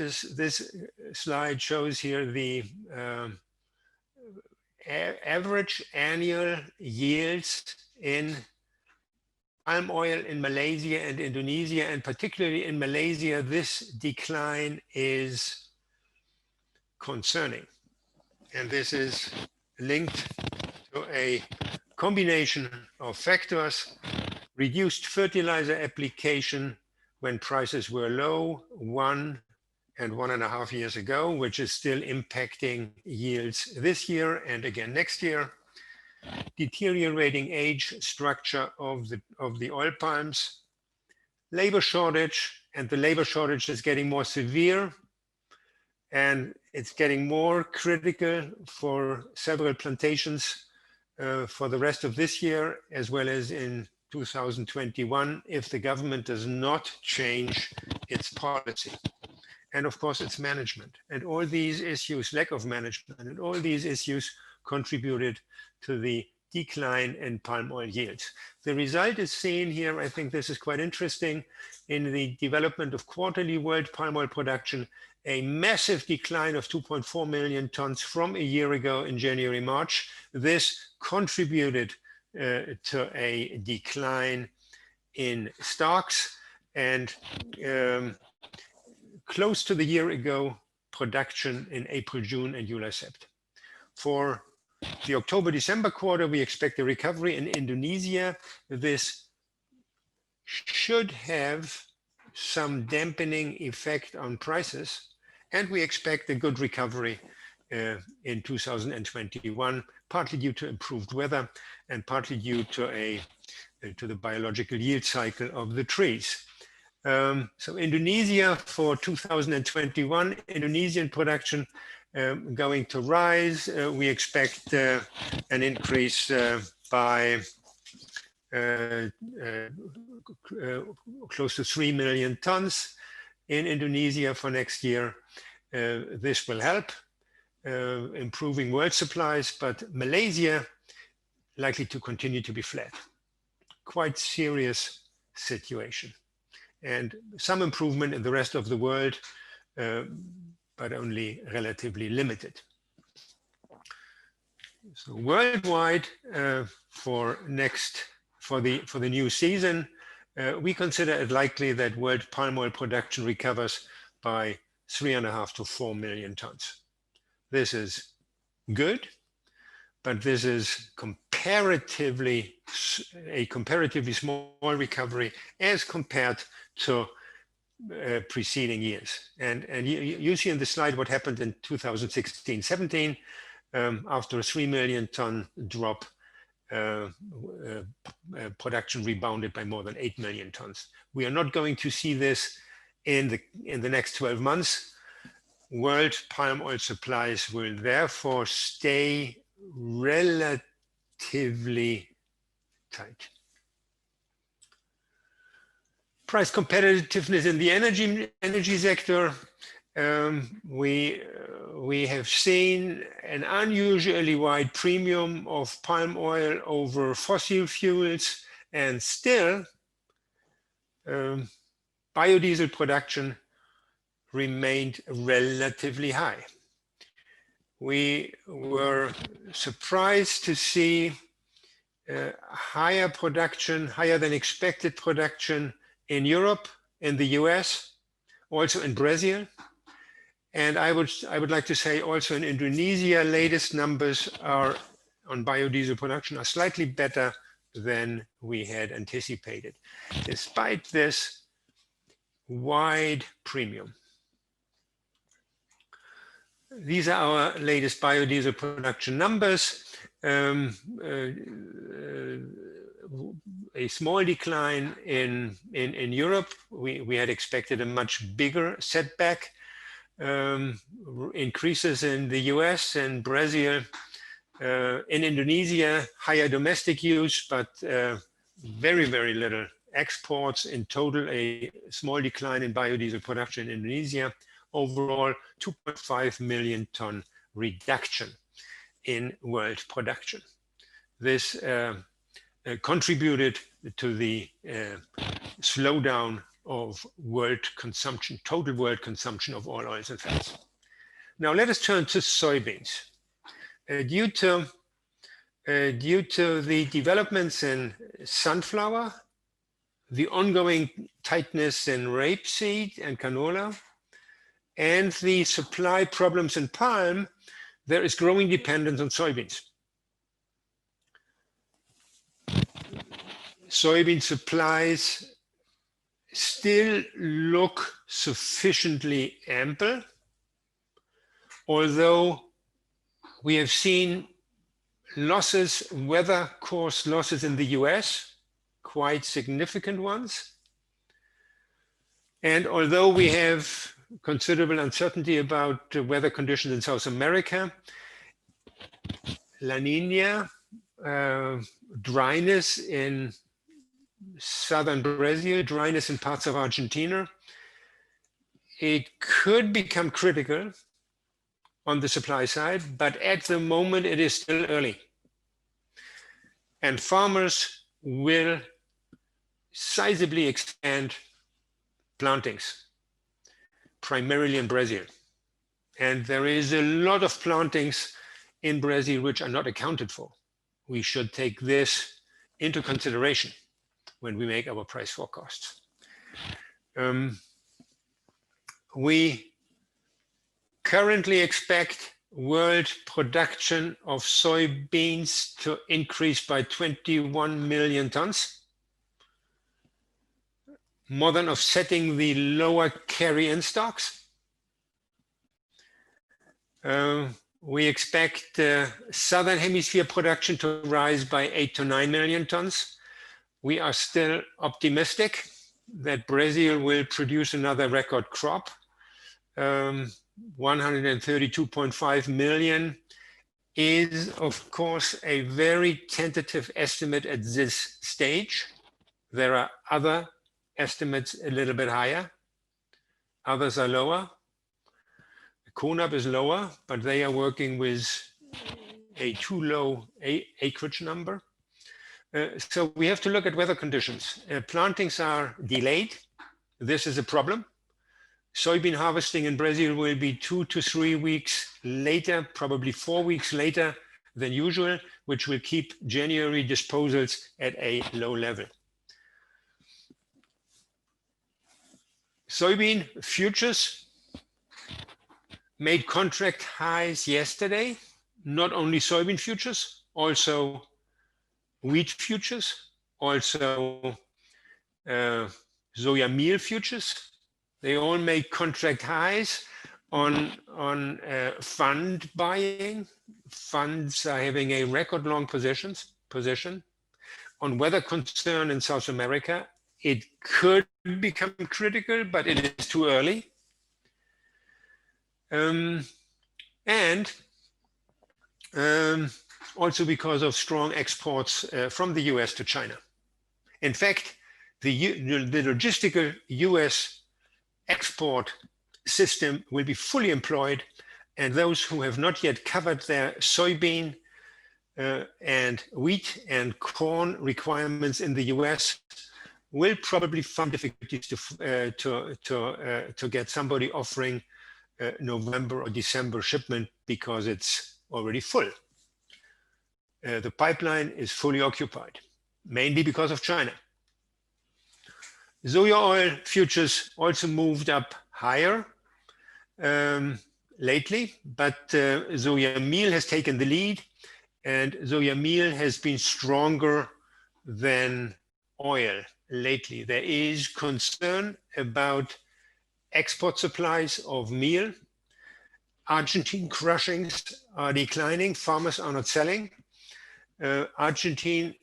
slide shows here the average annual yields in palm oil in Malaysia and Indonesia, and particularly in Malaysia, this decline is concerning. And this is linked to a combination of factors: reduced fertilizer application when prices were low 1 and 1.5 years ago, which is still impacting yields this year and again next year. Deteriorating age structure of the oil palms, labor shortage, and the labor shortage is getting more severe, and it's getting more critical for several plantations for the rest of this year, as well as in 2021, if the government does not change its policy. And of course, its management. And all these issues, lack of management, and all these issues contributed to the decline in palm oil yields. The result is seen here. I think this is quite interesting. In the development of quarterly world palm oil production, a massive decline of 2.4 million tons from a year ago in January, March. This contributed to a decline in stocks, and close to the year ago production in April, June, and July, September. For the October-December quarter, we expect a recovery in Indonesia. This should have some dampening effect on prices, and we expect a good recovery in 2021, partly due to improved weather and partly due to the biological yield cycle of the trees. So Indonesia for 2021, Indonesian production going to rise. We expect an increase by close to 3 million tons in Indonesia for next year. This will help improving world supplies, but Malaysia likely to continue to be flat. Quite serious situation. And some improvement in the rest of the world, but only relatively limited. So worldwide, for the new season, we consider it likely that world palm oil production recovers by 3.5 to 4 million tons. This is good, but this is a comparatively small recovery as compared to preceding years. And you see in the slide what happened in 2016-17 after a 3 million ton drop. Production rebounded by more than 8 million tons. We are not going to see this in the next 12 months. world palm oil supplies will therefore stay relatively tight. Price competitiveness in the energy sector. We have seen an unusually wide premium of palm oil over fossil fuels, and still biodiesel production remained relatively high. We were surprised to see higher than expected production in Europe, in the US, also in Brazil. And I would like to say also in Indonesia, latest numbers are on biodiesel production are slightly better than we had anticipated, despite this wide premium. These are our latest biodiesel production numbers. A small decline in Europe. We had expected a much bigger setback. Increases in the US and Brazil. In Indonesia, higher domestic use, but very, very little exports. In total, a small decline in biodiesel production in Indonesia. Overall, 2.5 million ton reduction in world production. This contributed to the slowdown of world consumption, total world consumption of all oils and fats. Now let us turn to soybeans. Due to the developments in sunflower, the ongoing tightness in rapeseed and canola, and the supply problems in palm, there is growing dependence on soybeans. Soybean supplies still look sufficiently ample, although we have seen losses, weather caused losses in the US, quite significant ones. And although we have considerable uncertainty about weather conditions in South America, La Nina, dryness in southern Brazil, dryness in parts of Argentina, it could become critical on the supply side, but at the moment it is still early. And farmers will sizably expand plantings, primarily in Brazil. And there is a lot of plantings in Brazil which are not accounted for. We should take this into consideration when we make our price forecasts. We currently expect world production of soybeans to increase by 21 million tons, more than offsetting the lower carry-in stocks. We expect Southern Hemisphere production to rise by 8 to 9 million tons. We are still optimistic that Brazil will produce another record crop. 132.5 million is, of course, a very tentative estimate at this stage. There are other estimates a little bit higher. Others are lower. CONAB is lower, but they are working with a too low acreage number. So we have to look at weather conditions. Plantings are delayed. This is a problem. Soybean harvesting in Brazil will be 2 to 3 weeks later, probably 4 weeks later than usual, which will keep January disposals at a low level. Soybean futures made contract highs yesterday, not only soybean futures, also wheat futures, also soya meal futures. They all make contract highs on fund buying. Funds are having a record long position. On weather concern in South America, it could become critical, but it is too early. and also because of strong exports from the US to China. In fact, the logistical US export system will be fully employed, and those who have not yet covered their soybean and wheat and corn requirements in the US will probably find difficulties to get somebody offering November or December shipment because it's already full. The pipeline is fully occupied, mainly because of China. Soya oil futures also moved up higher lately, but soya meal has taken the lead, and soya meal has been stronger than oil lately. There is concern about export supplies of meal. Argentine crushings are declining, farmers are not selling. Argentine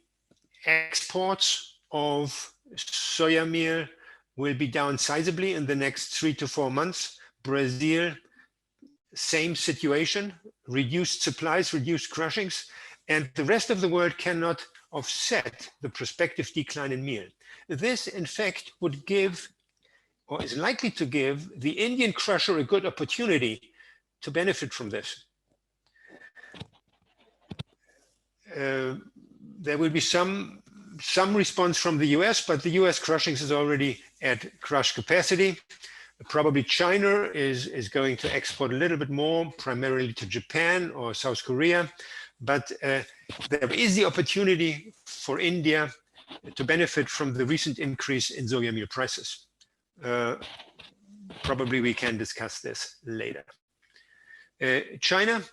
exports of soya meal will be down sizably in the next 3 to 4 months. Brazil, same situation, reduced supplies, reduced crushings, and the rest of the world cannot offset the prospective decline in meal. This, in fact, would give, or is likely to give, the Indian crusher a good opportunity to benefit from this. There will be some response from the US, but the US crushings is already at crush capacity. Probably China is going to export a little bit more, primarily to Japan or South Korea. But there is the opportunity for India to benefit from the recent increase in soya meal prices. Probably we can discuss this later. Chinese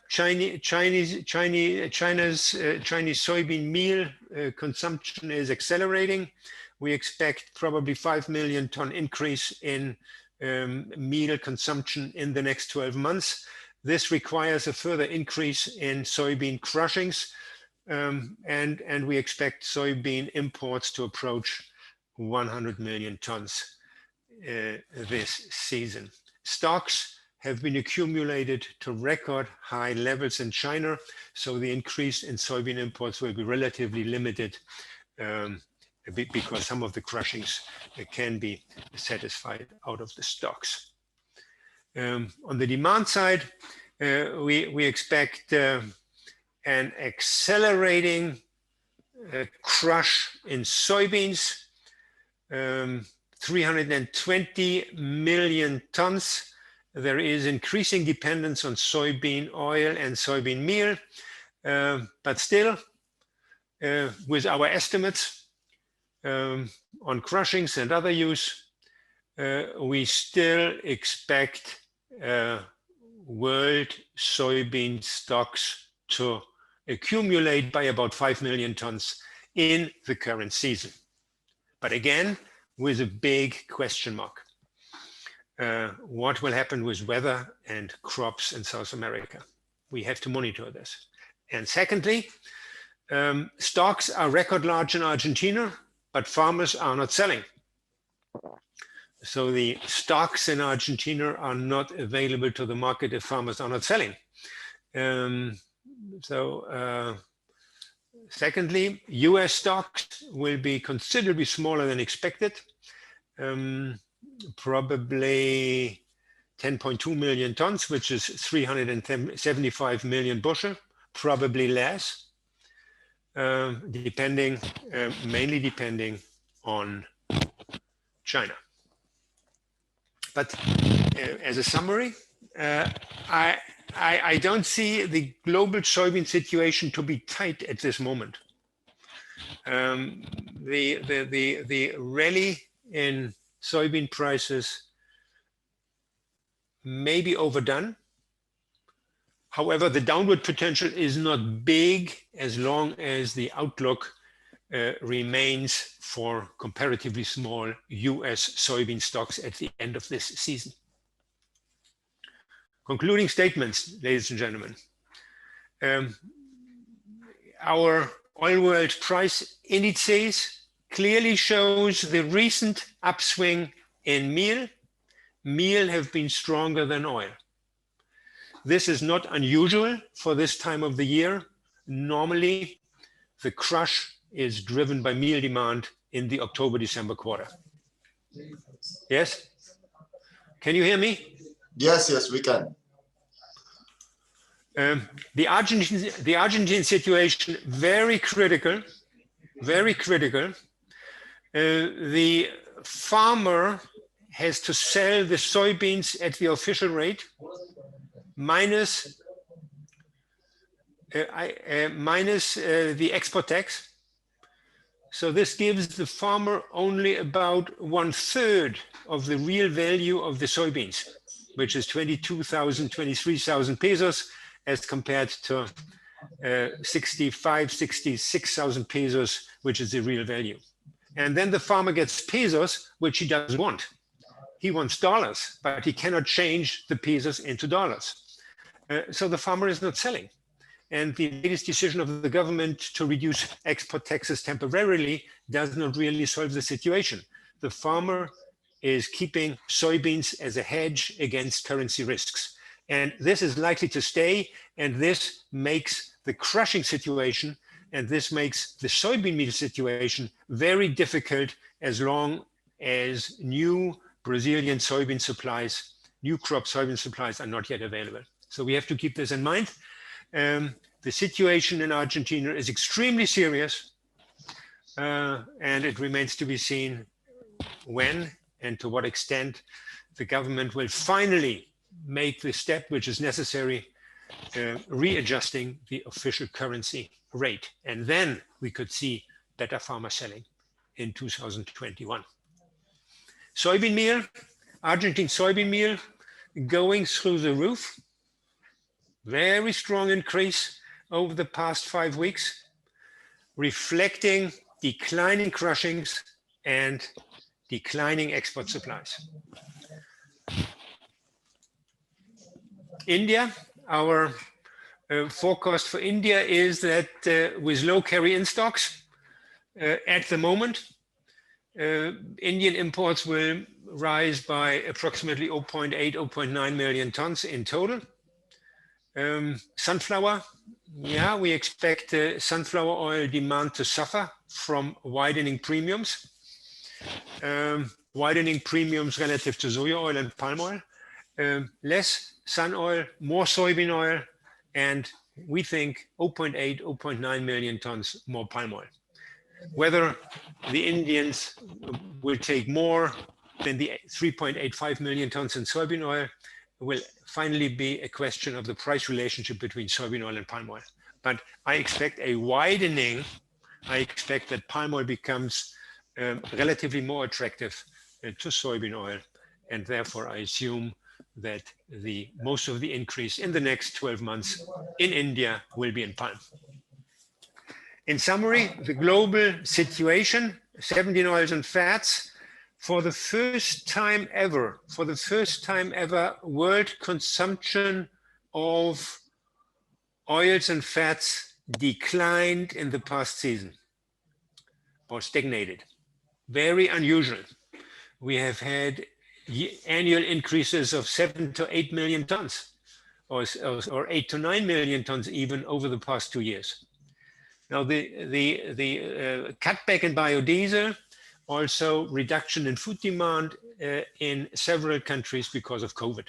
soybean meal consumption is accelerating. We expect probably 5 million ton increase in meal consumption in the next 12 months. This requires a further increase in soybean crushings, and we expect soybean imports to approach 100 million tons this season. Stocks have been accumulated to record high levels in China, so the increase in soybean imports will be relatively limited because some of the crushings can be satisfied out of the stocks. On the demand side, we expect an accelerating crush in soybeans, 320 million tons. There is increasing dependence on soybean oil and soybean meal, but still, with our estimates on crushings and other use, we still expect world soybean stocks to accumulate by about 5 million tons in the current season. But again, with a big question mark. What will happen with weather and crops in South America? We have to monitor this. And secondly, stocks are record large in Argentina, but farmers are not selling. So the stocks in Argentina are not available to the market if farmers are not selling. Secondly, US stocks will be considerably smaller than expected. Probably 10.2 million tons, which is 375 million bushel, probably less, mainly depending on China. But as a summary, I don't see the global soybean situation to be tight at this moment. The rally in soybean prices may be overdone. However, the downward potential is not big as long as the outlook remains for comparatively small US soybean stocks at the end of this season. Concluding statements, ladies and gentlemen. Our oil world price indices clearly shows the recent upswing in meal. Meal have been stronger than oil. This is not unusual for this time of the year. Normally, the crush is driven by meal demand in the October-December quarter. Yes? Can you hear me? Yes, yes, we can. The Argentine situation, very critical, very critical. The farmer has to sell the soybeans at the official rate minus the export tax. So this gives the farmer only about 1/3 of the real value of the soybeans, which is 22,000, 23,000 pesos, as compared to 65, 66,000 pesos, which is the real value. And then the farmer gets pesos, which he doesn't want. He wants dollars, but he cannot change the pesos into dollars. So the farmer is not selling. And the latest decision of the government to reduce export taxes temporarily does not really solve the situation. The farmer is keeping soybeans as a hedge against currency risks. And this is likely to stay, and this makes the crushing situation, and this makes the soybean meal situation very difficult as long as new Brazilian soybean supplies, new crop soybean supplies are not yet available. So we have to keep this in mind. The situation in Argentina is extremely serious, and it remains to be seen when and to what extent the government will finally make the step which is necessary, readjusting the official currency rate. And then we could see better farmer selling in 2021. Soybean meal, Argentine soybean meal going through the roof. Very strong increase over the past 5 weeks, reflecting declining crushings and declining export supplies. India, our forecast for India is that with low carry-in stocks at the moment, Indian imports will rise by approximately 0.8, 0.9 million tons in total. Sunflower, yeah, we expect sunflower oil demand to suffer from widening premiums. Widening premiums relative to soya oil and palm oil. Less sun oil, more soybean oil, and we think 0.8, 0.9 million tons more palm oil. Whether the Indians will take more than the 3.85 million tons in soybean oil will finally be a question of the price relationship between soybean oil and palm oil. But I expect a widening. I expect that palm oil becomes relatively more attractive to soybean oil, and therefore I assume that most of the increase in the next 12 months in India will be in palm. In summary, the global situation, 17 oils and fats, for the first time ever, world consumption of oils and fats declined in the past season or stagnated. Very unusual. We have had annual increases of 7 to 8 million tons, or 8 to 9 million tons even over the past 2 years. Now the cutback in biodiesel, also reduction in food demand in several countries because of COVID.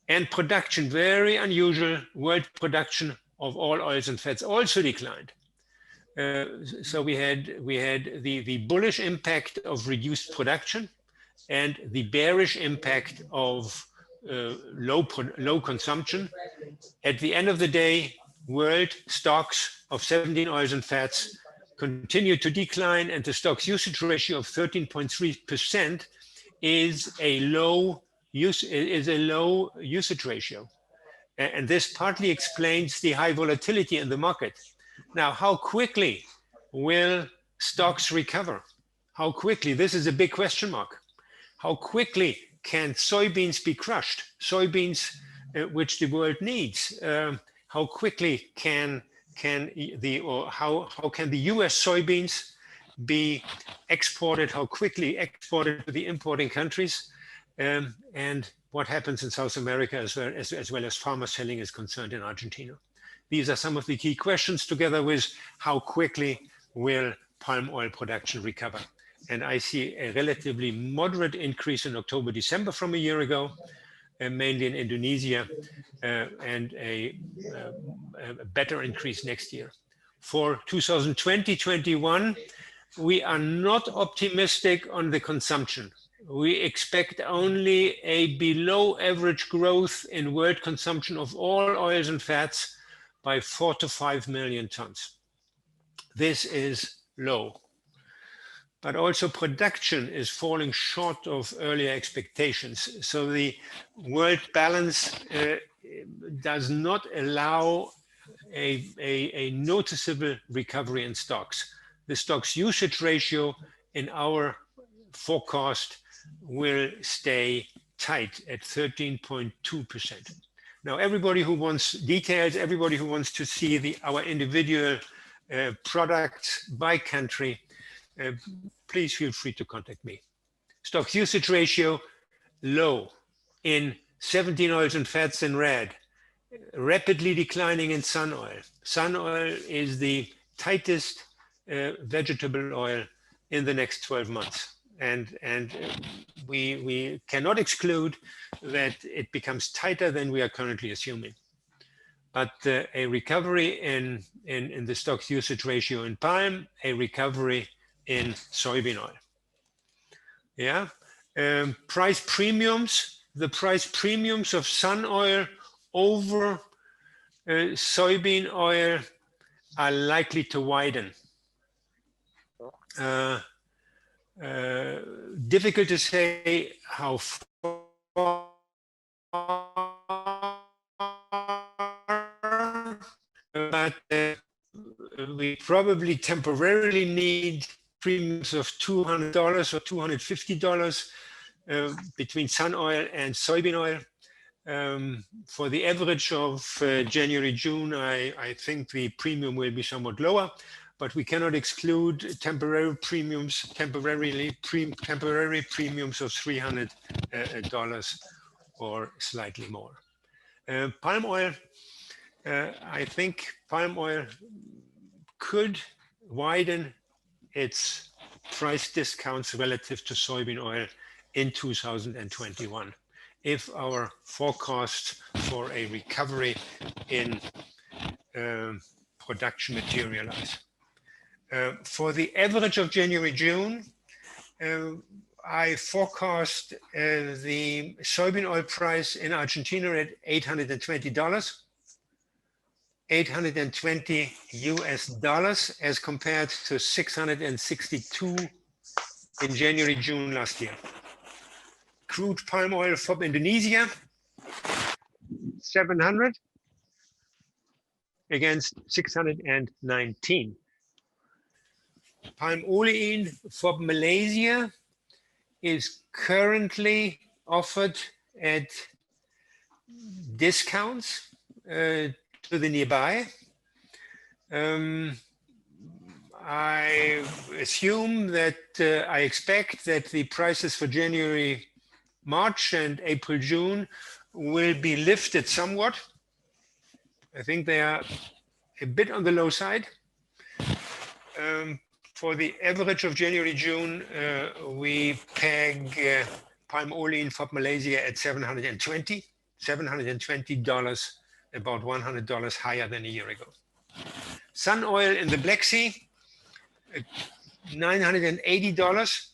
And production, very unusual, world production of all oils and fats also declined. So we had the bullish impact of reduced production and the bearish impact of low consumption. At the end of the day, world stocks of 17 oils and fats continue to decline, and the stocks usage ratio of 13.3% is a low usage ratio. And this partly explains the high volatility in the market. Now, how quickly will stocks recover? How quickly? This is a big question mark. How quickly can soybeans be crushed? Soybeans, which the world needs. How quickly how can the US soybeans be exported? How quickly exported to the importing countries? and what happens in South America as well as farmer selling is concerned in Argentina. These are some of the key questions, together with how quickly will palm oil production recover. And I see a relatively moderate increase in October, December from a year ago, mainly in Indonesia, and a better increase next year. For 2020-21, we are not optimistic on the consumption. We expect only a below average growth in world consumption of all oils and fats by 4 to 5 million tons. This is low. But also production is falling short of earlier expectations. So the world balance does not allow a noticeable recovery in stocks. The stocks usage ratio in our forecast will stay tight at 13.2%. Now, everybody who wants details, everybody who wants to see our individual products by country, please feel free to contact me. Stocks usage ratio, low in 17 oils and fats in red, rapidly declining in sun oil. Sun oil is the tightest vegetable oil in the next 12 months. And we cannot exclude that it becomes tighter than we are currently assuming. But a recovery in the stocks usage ratio in palm, a recovery in soybean oil. Yeah, price premiums, the price premiums of sun oil over soybean oil are likely to widen. Difficult to say how far, but we probably temporarily need premiums of $200 or $250 between sun oil and soybean oil. For the average of January, June, I think the premium will be somewhat lower, but we cannot exclude temporary premiums of $300 or slightly more. Palm oil, I think palm oil could widen its price discounts relative to soybean oil in 2021 if our forecasts for a recovery in production materialize. For the average of January-June, I forecast the soybean oil price in Argentina at $820. $820 US as compared to 662 in January, June last year. Crude palm oil from Indonesia, 700 against 619. Palm olein from Malaysia is currently offered at discounts to the nearby. I assume that I expect that the prices for January, March and April, June will be lifted somewhat. I think they are a bit on the low side. For the average of January, June, we peg palm olein from Malaysia at $720, about $100 higher than a year ago. Sun oil in the Black Sea, $980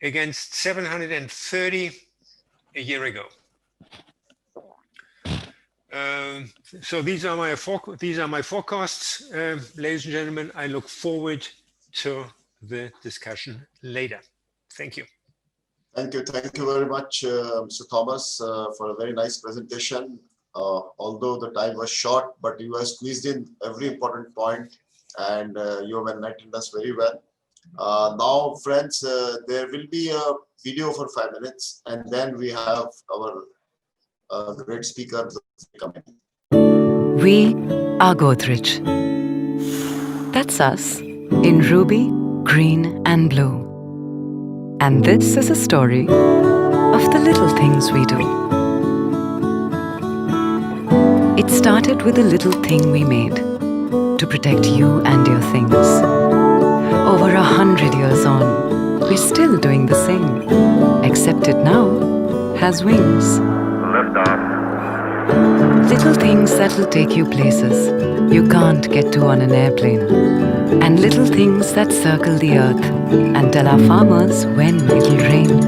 against $730 a year ago. So these are my forecasts, ladies and gentlemen. I look forward to the discussion later. Thank you. Thank you very much, Mr. Thomas, for a very nice presentation. Although the time was short, but you have squeezed in every important point, and you have enlightened us very well. Now, friends, there will be a video for 5 minutes, and then we have our great speaker coming. We are Godrej. That's us in ruby, green and blue. And this is a story of the little things we do. It started with a little thing we made to protect you and your things. Over 100 years on, we're still doing the same, except it now has wings. Little things that'll take you places you can't get to on an airplane. And little things that circle the earth and tell our farmers when it'll rain.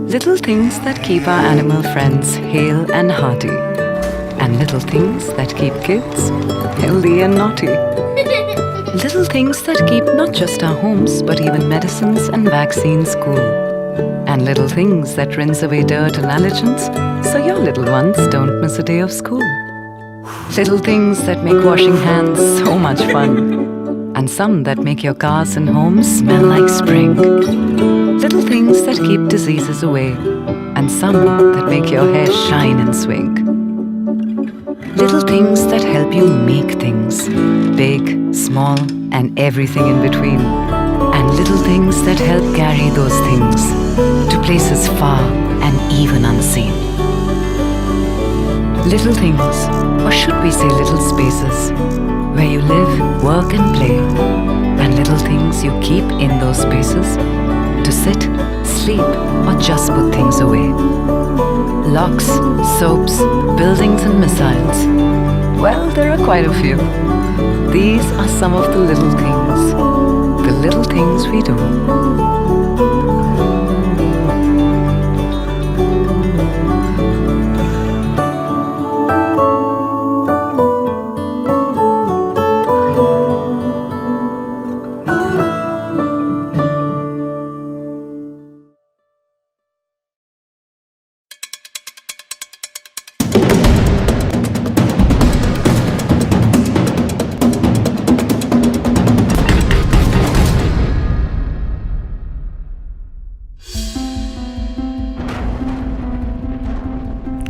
Little things that keep our animal friends hale and hearty. And little things that keep kids healthy and naughty. Little things that keep not just our homes, but even medicines and vaccines cool. And little things that rinse away dirt and allergens, so your little ones don't miss a day of school. Little things that make washing hands so much fun. And some that make your cars and homes smell like spring. Little things that keep diseases away. And some that make your hair shine and swing. Little things that help you make things, big, small, and everything in between. And little things that help carry those things to places far and even unseen. Little things, or should we say little spaces, where you live, work and play. And little things you keep in those spaces to sit, sleep, or just put things away. Locks, soaps, buildings and missiles. Well, there are quite a few. These are some of the little things we do.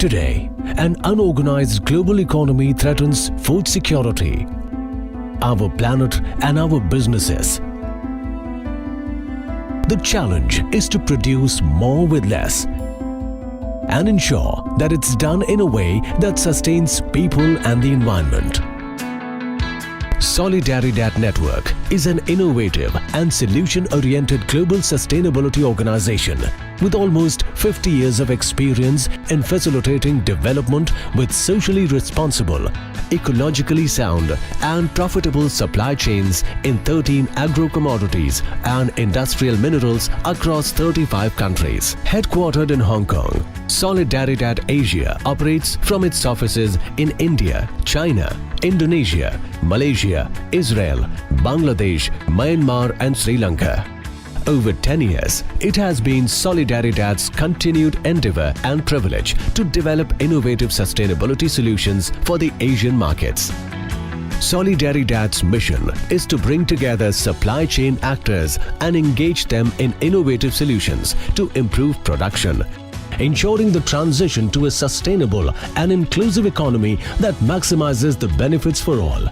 Today, an unorganized global economy threatens food security, our planet and our businesses. The challenge is to produce more with less and ensure that it's done in a way that sustains people and the environment. Solidaridad Network is an innovative and solution-oriented global sustainability organization with almost 50 years of experience in facilitating development with socially responsible, ecologically sound and profitable supply chains in 13 agro-commodities and industrial minerals across 35 countries. Headquartered in Hong Kong, Solidaridad Asia operates from its offices in India, China, Indonesia, Malaysia, Israel, Bangladesh, Myanmar and Sri Lanka. Over 10 years, it has been Solidaridad's continued endeavor and privilege to develop innovative sustainability solutions for the Asian markets. Solidaridad's mission is to bring together supply chain actors and engage them in innovative solutions to improve production, ensuring the transition to a sustainable and inclusive economy that maximizes the benefits for all.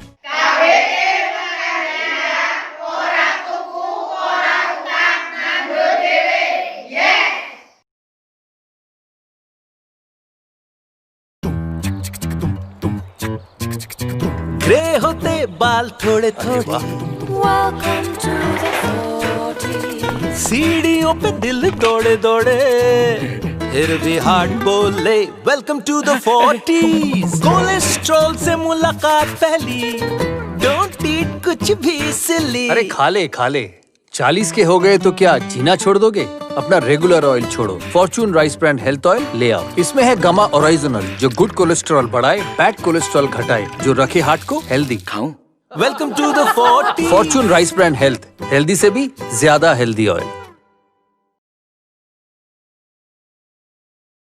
Grey होते बाल थोड़े थोड़े सीढ़ियों पे दिल दौड़े दौड़े फिर भी हार्ट बोले welcome to the 40s। Cholesterol से मुलाकात पहली, डोंट ईट कुछ भी सिली। अरे खा ले 40 के हो गए तो क्या जीना छोड़ दोगे? अपना रेगुलर ऑयल छोड़ो, Fortune rice bran health oil ले आओ। इसमें है गामा ओरिजिनल जो गुड कोलेस्ट्रॉल बढ़ाए, बैड कोलेस्ट्रॉल घटाए, जो रखे हार्ट को हेल्दी। खाऊं? Welcome to the 40s। Fortune rice bran health, healthy से भी ज्यादा हेल्दी ऑयल।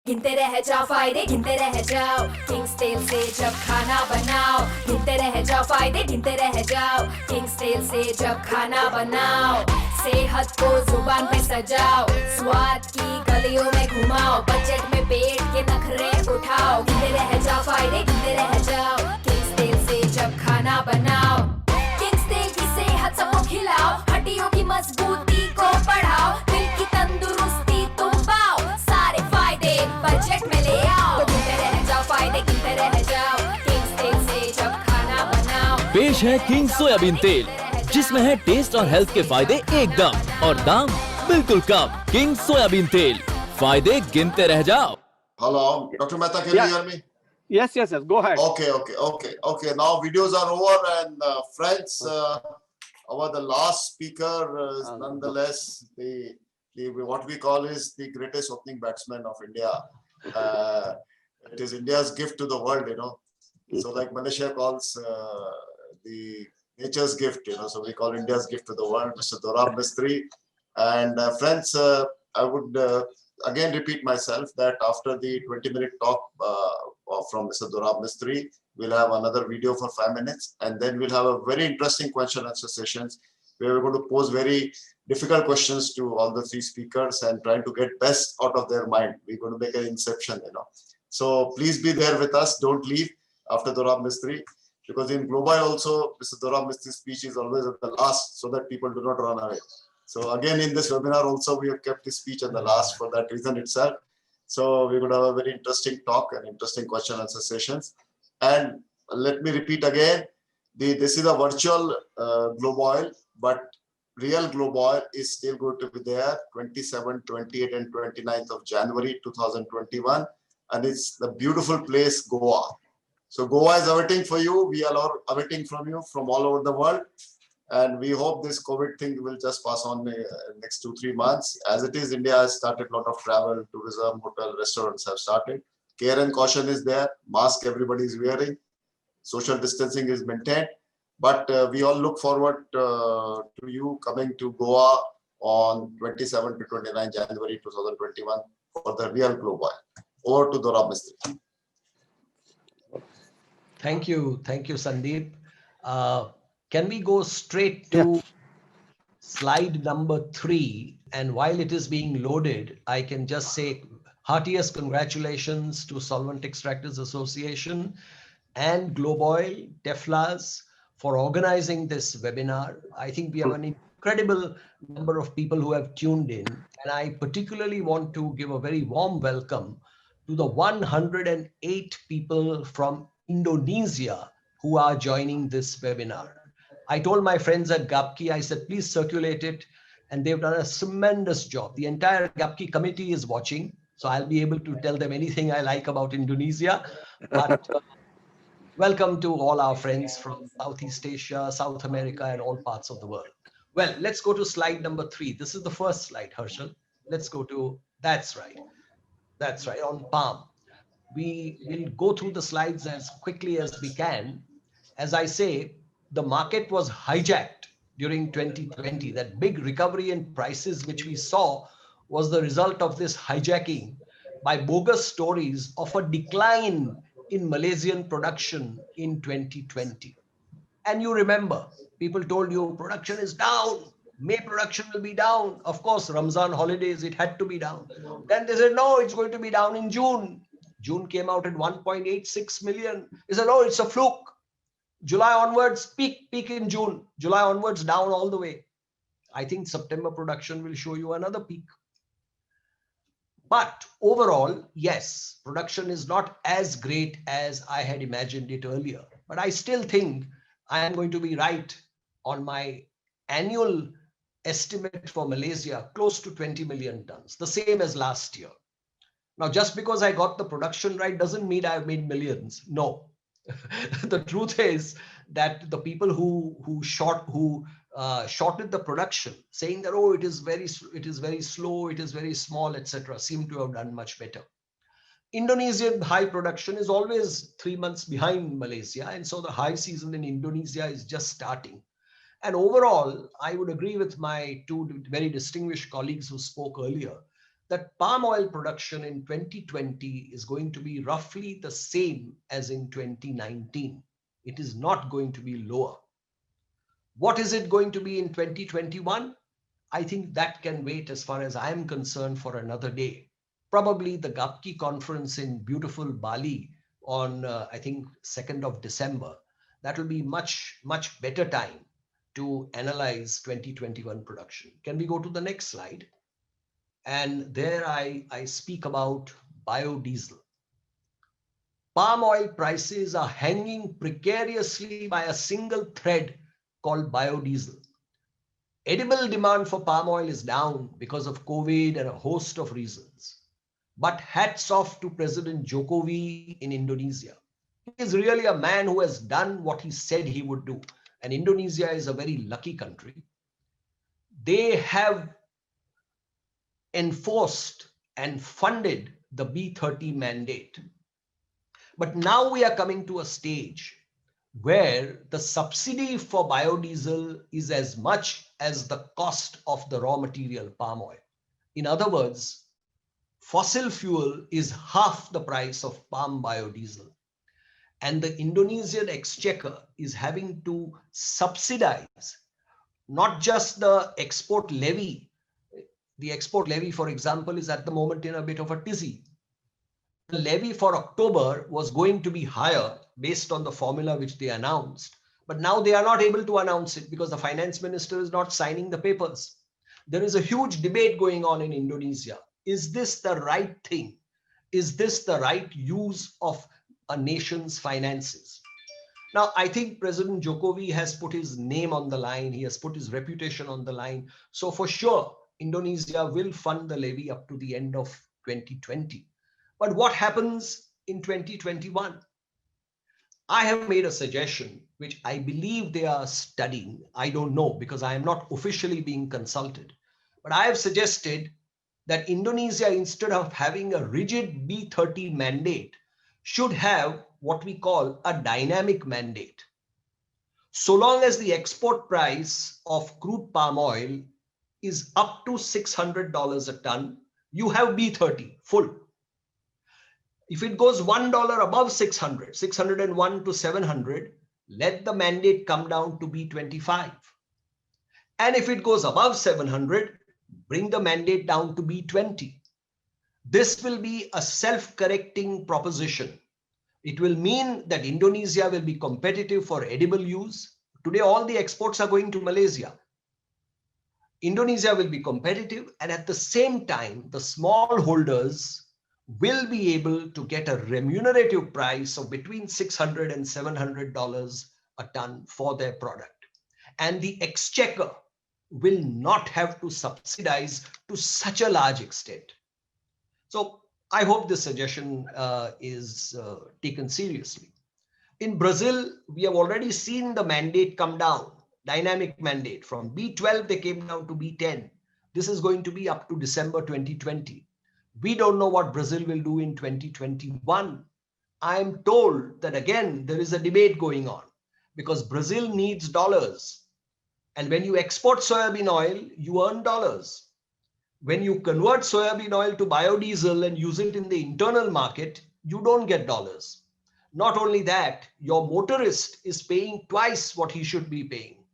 गिनते रह जाओ फायदे, गिनते रह जाओ किंग्स तेल से जब खाना बनाओ। गिनते रह जाओ फायदे, गिनते रह जाओ किंग्स तेल से जब खाना बनाओ। सेहत को जुबान पे सजाओ, स्वाद की गलियों में घुमाओ, बजट में पेट के नखरे उठाओ। गिनते रह जाओ फायदे, गिनते रह जाओ किंग्स तेल से जब पेश है किंग सोयाबीन तेल, जिसमें है टेस्ट और हेल्थ के फायदे एकदम और दाम बिल्कुल कम। किंग सोयाबीन तेल, फायदे गिनते रह जाओ। Hello, Dr. Mehta, can you hear me? Yes. Go ahead. Okay. Now videos are over, and friends, the last speaker is nonetheless the what we call is the greatest opening batsman of India. It is India's gift to the world, So like Malaysia calls the nature's gift, So we call India's gift to the world, Mr. Dorab Mistry. And friends, I would again repeat myself that after the 20-minute talk from Mr. Dorab Mistry, we'll have another video for 5 minutes, and then we'll have a very interesting question and answer sessions where we're going to pose very difficult questions to all the three speakers and trying to get best out of their mind. We're going to make an inception, So please be there with us. Don't leave after Dorab Mistry, because in GLOBOIL also, Mr. Dorab Mistry's speech is always at the last so that people do not run away. So again, in this webinar also, we have kept his speech at the last for that reason itself. So we're going to have a very interesting talk and interesting question and answer sessions. And let me repeat again, this is a virtual GLOBOIL, but real GLOBOIL is still going to be there 27, 28 and 29th of January 2021. And it's the beautiful place, Goa. So Goa is awaiting for you. We are awaiting from you from all over the world. And we hope this COVID thing will just pass on next 2-3 months. As it is, India has started a lot of travel, tourism, hotel, restaurants have started. Care and caution is there. Mask everybody is wearing. Social distancing is maintained. But we all look forward to you coming to Goa on 27 to 29 January 2021 for the real GLOBOIL. Over to Dorab Mistry. Thank you, Sandeep. Can we go straight to slide number 3? And while it is being loaded, I can just say heartiest congratulations to Solvent Extractors Association and GLOBOIL, TEFLAS for organizing this webinar. I think we have an incredible number of people who have tuned in. And I particularly want to give a very warm welcome to the 108 people from Indonesia who are joining this webinar. I told my friends at GAPKI, I said, please circulate it. And they've done a tremendous job. The entire GAPKI committee is watching. So I'll be able to tell them anything I like about Indonesia. But welcome to all our friends from Southeast Asia, South America, and all parts of the world. Well, let's go to slide number 3. This is the first slide, Herschel. Let's go to, that's right, on Palm. We will go through the slides as quickly as we can. As I say, the market was hijacked during 2020. That big recovery in prices which we saw was the result of this hijacking by bogus stories of a decline in Malaysian production in 2020. And you remember, people told you production is down. May production will be down. Of course, Ramzan holidays, it had to be down. Then they said, no, it's going to be down in June. June came out at 1.86 million. They said, oh, it's a fluke. July onwards, peak in June. July onwards, down all the way. I think September production will show you another peak. But overall, yes, production is not as great as I had imagined it earlier. But I still think I am going to be right on my annual estimate for Malaysia, close to 20 million tons, the same as last year. Now, just because I got the production right doesn't mean I've made millions. No. The truth is that the people who shorted the production, saying that, oh, it is very slow, it is very small, etc., seem to have done much better. Indonesian high production is always 3 months behind Malaysia, and so the high season in Indonesia is just starting. And overall, I would agree with my two very distinguished colleagues who spoke earlier that palm oil production in 2020 is going to be roughly the same as in 2019. It is not going to be lower. What is it going to be in 2021? I think that can wait as far as I am concerned for another day. Probably the GAPKI conference in beautiful Bali on, I think, 2nd of December. That will be much, much better time to analyze 2021 production. Can we go to the next slide? And there I speak about biodiesel. palm oil prices are hanging precariously by a single thread called biodiesel. Edible demand for palm oil is down because of COVID and a host of reasons. But hats off to President Jokowi in Indonesia. He is really a man who has done what he said he would do. And Indonesia is a very lucky country. They have enforced and funded the B30 mandate. But now we are coming to a stage where the subsidy for biodiesel is as much as the cost of the raw material palm oil. In other words, fossil fuel is half the price of palm biodiesel. And the Indonesian exchequer is having to subsidize not just the export levy. The export levy, for example, is at the moment in a bit of a tizzy. The levy for October was going to be higher based on the formula which they announced. But now they are not able to announce it because the finance minister is not signing the papers. There is a huge debate going on in Indonesia. Is this the right thing? Is this the right use of a nation's finances? Now, I think President Jokowi has put his name on the line. He has put his reputation on the line. So for sure, Indonesia will fund the levy up to the end of 2020. But what happens in 2021? I have made a suggestion, which I believe they are studying. I don't know because I am not officially being consulted. But I have suggested that Indonesia, instead of having a rigid B30 mandate, should have what we call a dynamic mandate. So long as the export price of crude palm oil is up to $600 a ton, you have B30 full. If it goes $1 above 600, 601 to 700, let the mandate come down to B25. And if it goes above 700, bring the mandate down to B20. This will be a self-correcting proposition. It will mean that Indonesia will be competitive for edible use. Today, all the exports are going to Malaysia. Indonesia will be competitive, and at the same time, the smallholders will be able to get a remunerative price of between $600 and $700 a ton for their product. And the exchequer will not have to subsidize to such a large extent. So I hope this suggestion is taken seriously. In Brazil, we have already seen the mandate come down, dynamic mandate. From B12, they came down to B10. This is going to be up to December 2020. We don't know what Brazil will do in 2021. I'm told that again, there is a debate going on because Brazil needs dollars. And when you export soybean oil, you earn dollars. When you convert soybean oil to biodiesel and use it in the internal market, you don't get dollars. Not only that, your motorist is paying twice what he should be paying.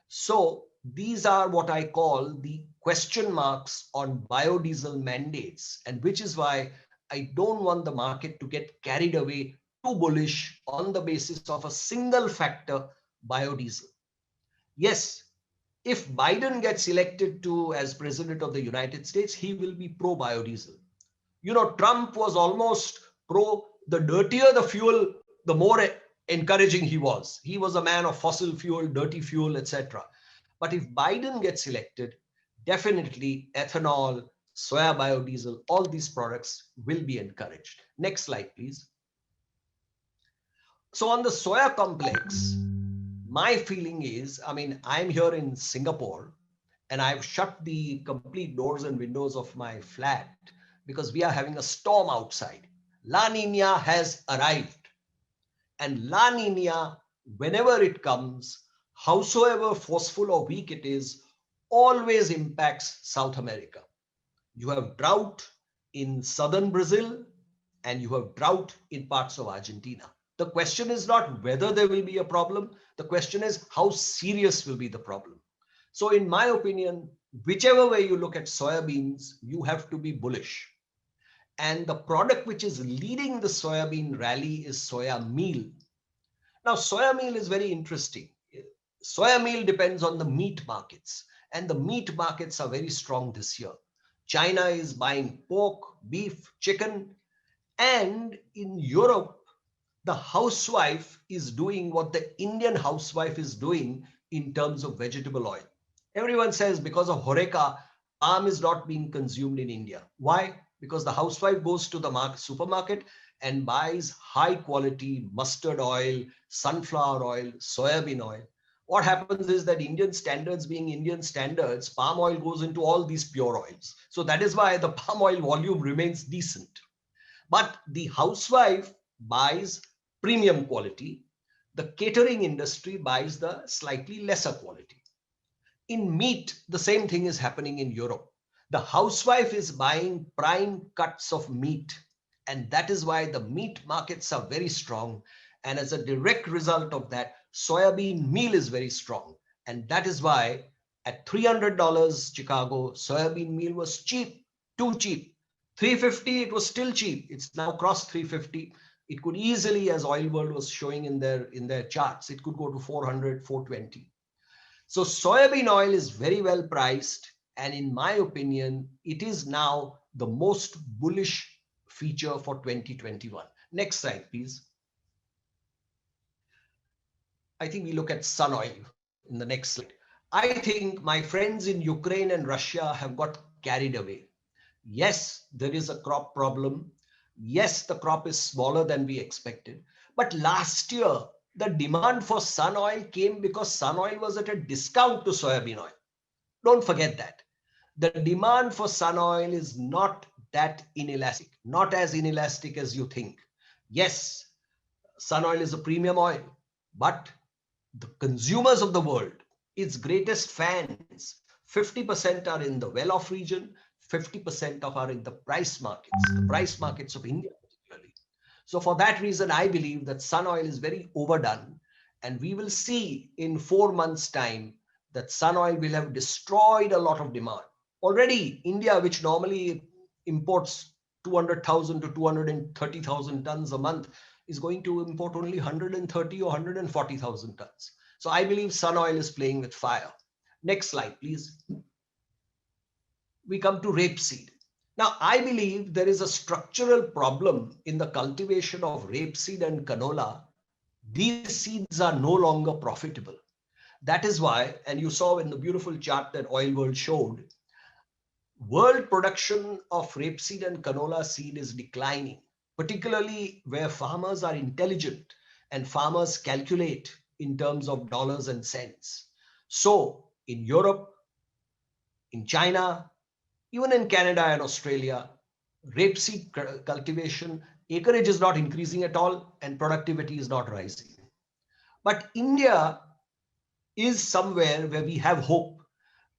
So these are what I call the question marks on biodiesel mandates, and which is why I don't want the market to get carried away too bullish on the basis of a single factor, biodiesel. Yes, if Biden gets elected as president of the United States, he will be pro biodiesel. You know, Trump was almost pro, the dirtier the fuel, the more encouraging he was. He was a man of fossil fuel, dirty fuel, etc. But if Biden gets elected, definitely ethanol, soya biodiesel, all these products will be encouraged. Next slide, please. So on the soya complex, my feeling is, I mean, I'm here in Singapore and I've shut the complete doors and windows of my flat because we are having a storm outside. La Nina has arrived. And La Nina, whenever it comes, howsoever forceful or weak it is, always impacts South America. You have drought in southern Brazil and you have drought in parts of Argentina. The question is not whether there will be a problem. The question is how serious will be the problem. So in my opinion, whichever way you look at soybeans, you have to be bullish. And the product which is leading the soybean rally is soya meal. Now, soya meal is very interesting. Soya meal depends on the meat markets, and the meat markets are very strong this year. China is buying pork, beef, chicken, and in Europe, the housewife is doing what the Indian housewife is doing in terms of vegetable oil. Everyone says because of Horeca, palm is not being consumed in India. Why? Because the housewife goes to the supermarket and buys high quality mustard oil, sunflower oil, soybean oil. What happens is that Indian standards being Indian standards, palm oil goes into all these pure oils. So that is why the palm oil volume remains decent. But the housewife buys premium quality. The catering industry buys the slightly lesser quality. In meat, the same thing is happening in Europe. The housewife is buying prime cuts of meat. And that is why the meat markets are very strong. And as a direct result of that, soybean meal is very strong. And that is why at $300 Chicago, soybean meal was cheap, too cheap. $350, it was still cheap. It's now crossed $350. It could easily, as Oil World was showing in their charts, it could go to $400, $420. So soybean oil is very well priced. And in my opinion, it is now the most bullish feature for 2021. Next slide, please. I think we look at sun oil in the next slide. I think my friends in Ukraine and Russia have got carried away. Yes, there is a crop problem. Yes, the crop is smaller than we expected. But last year, the demand for sun oil came because sun oil was at a discount to soybean oil. Don't forget that. The demand for sun oil is not that inelastic, not as inelastic as you think. Yes, sun oil is a premium oil, but the consumers of the world, its greatest fans, 50% are in the well-off region, 50% are in the price markets of India particularly. So for that reason, I believe that sun oil is very overdone, and we will see in 4 months' time that sun oil will have destroyed a lot of demand. Already, India, which normally imports 200,000 to 230,000 tons a month, is going to import only 130 or 140,000 tons. So I believe sun oil is playing with fire. Next slide, please. We come to rapeseed. Now, I believe there is a structural problem in the cultivation of rapeseed and canola. These seeds are no longer profitable. That is why, and you saw in the beautiful chart that Oil World showed, world production of rapeseed and canola seed is declining, particularly where farmers are intelligent and farmers calculate in terms of dollars and cents. So in Europe, in China, even in Canada and Australia, rapeseed cultivation, acreage is not increasing at all and productivity is not rising. But India is somewhere where we have hope,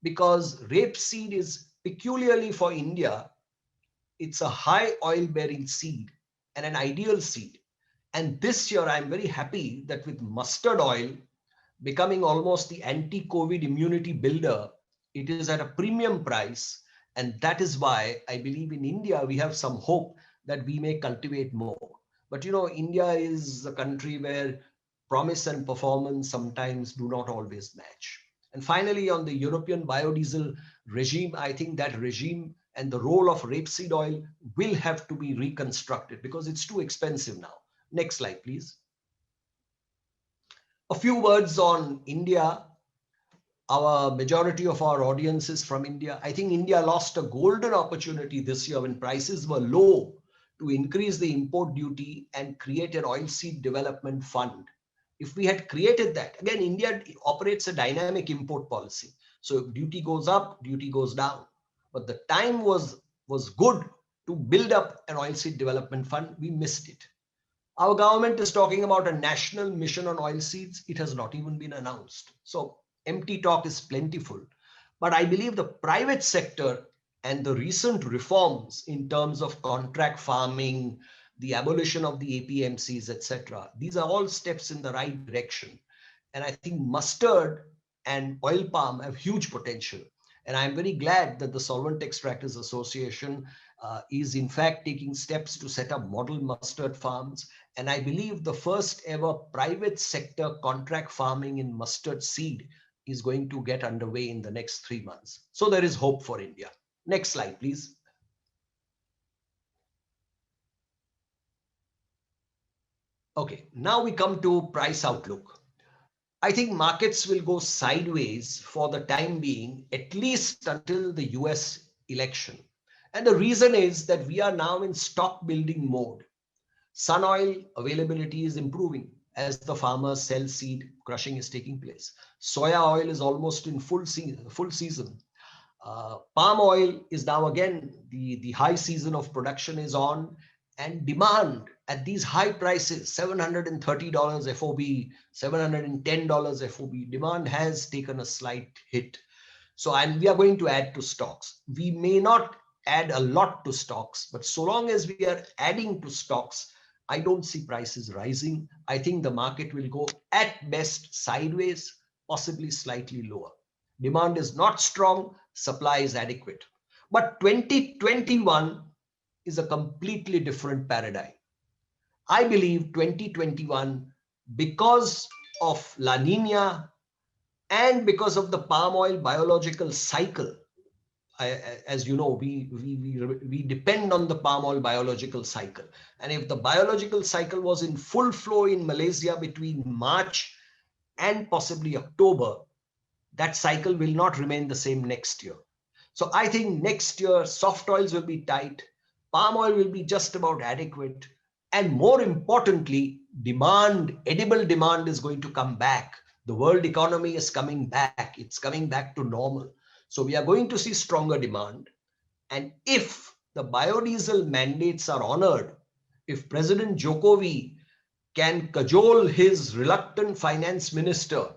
because rapeseed is peculiarly for India. It's a high oil bearing seed and an ideal seed. And this year, I'm very happy that with mustard oil becoming almost the anti-COVID immunity builder, it is at a premium price. And that is why I believe in India, we have some hope that we may cultivate more. But you know, India is a country where promise and performance sometimes do not always match. And finally, on the European biodiesel regime, I think that regime and the role of rapeseed oil will have to be reconstructed because it's too expensive now. Next slide, please. A few words on India. Our majority of our audience is from India. I think India lost a golden opportunity this year when prices were low to increase the import duty and create an oilseed development fund. If we had created that, again, India operates a dynamic import policy. So if duty goes up, duty goes down. But the time was good to build up an oilseed development fund. We missed it. Our government is talking about a national mission on oilseeds. It has not even been announced. So empty talk is plentiful. But I believe the private sector and the recent reforms in terms of contract farming, the abolition of the APMCs, etc. These are all steps in the right direction. And I think mustard and oil palm have huge potential. And I'm very glad that the Solvent Extractors Association is in fact taking steps to set up model mustard farms. And I believe the first ever private sector contract farming in mustard seed is going to get underway in the next 3 months. So there is hope for India. Next slide, please. Okay, now we come to price outlook. I think markets will go sideways for the time being, at least until the US election. And the reason is that we are now in stock building mode. Sun oil availability is improving as the farmers sell seed, crushing is taking place. Soya oil is almost in full season. Palm oil is now again, the high season of production is on, and demand at these high prices, $730 FOB, $710 FOB, demand has taken a slight hit. So, and we are going to add to stocks. We may not add a lot to stocks, but so long as we are adding to stocks, I don't see prices rising. I think the market will go at best sideways, possibly slightly lower. Demand is not strong, supply is adequate. But 2021 is a completely different paradigm. I believe 2021, because of La Nina and because of the palm oil biological cycle, as you know, we depend on the palm oil biological cycle. And if the biological cycle was in full flow in Malaysia between March and possibly October, that cycle will not remain the same next year. So I think next year, soft oils will be tight, palm oil will be just about adequate. And more importantly, demand, edible demand is going to come back. The world economy is coming back. It's coming back to normal. So we are going to see stronger demand. And if the biodiesel mandates are honored, if President Jokowi can cajole his reluctant finance minister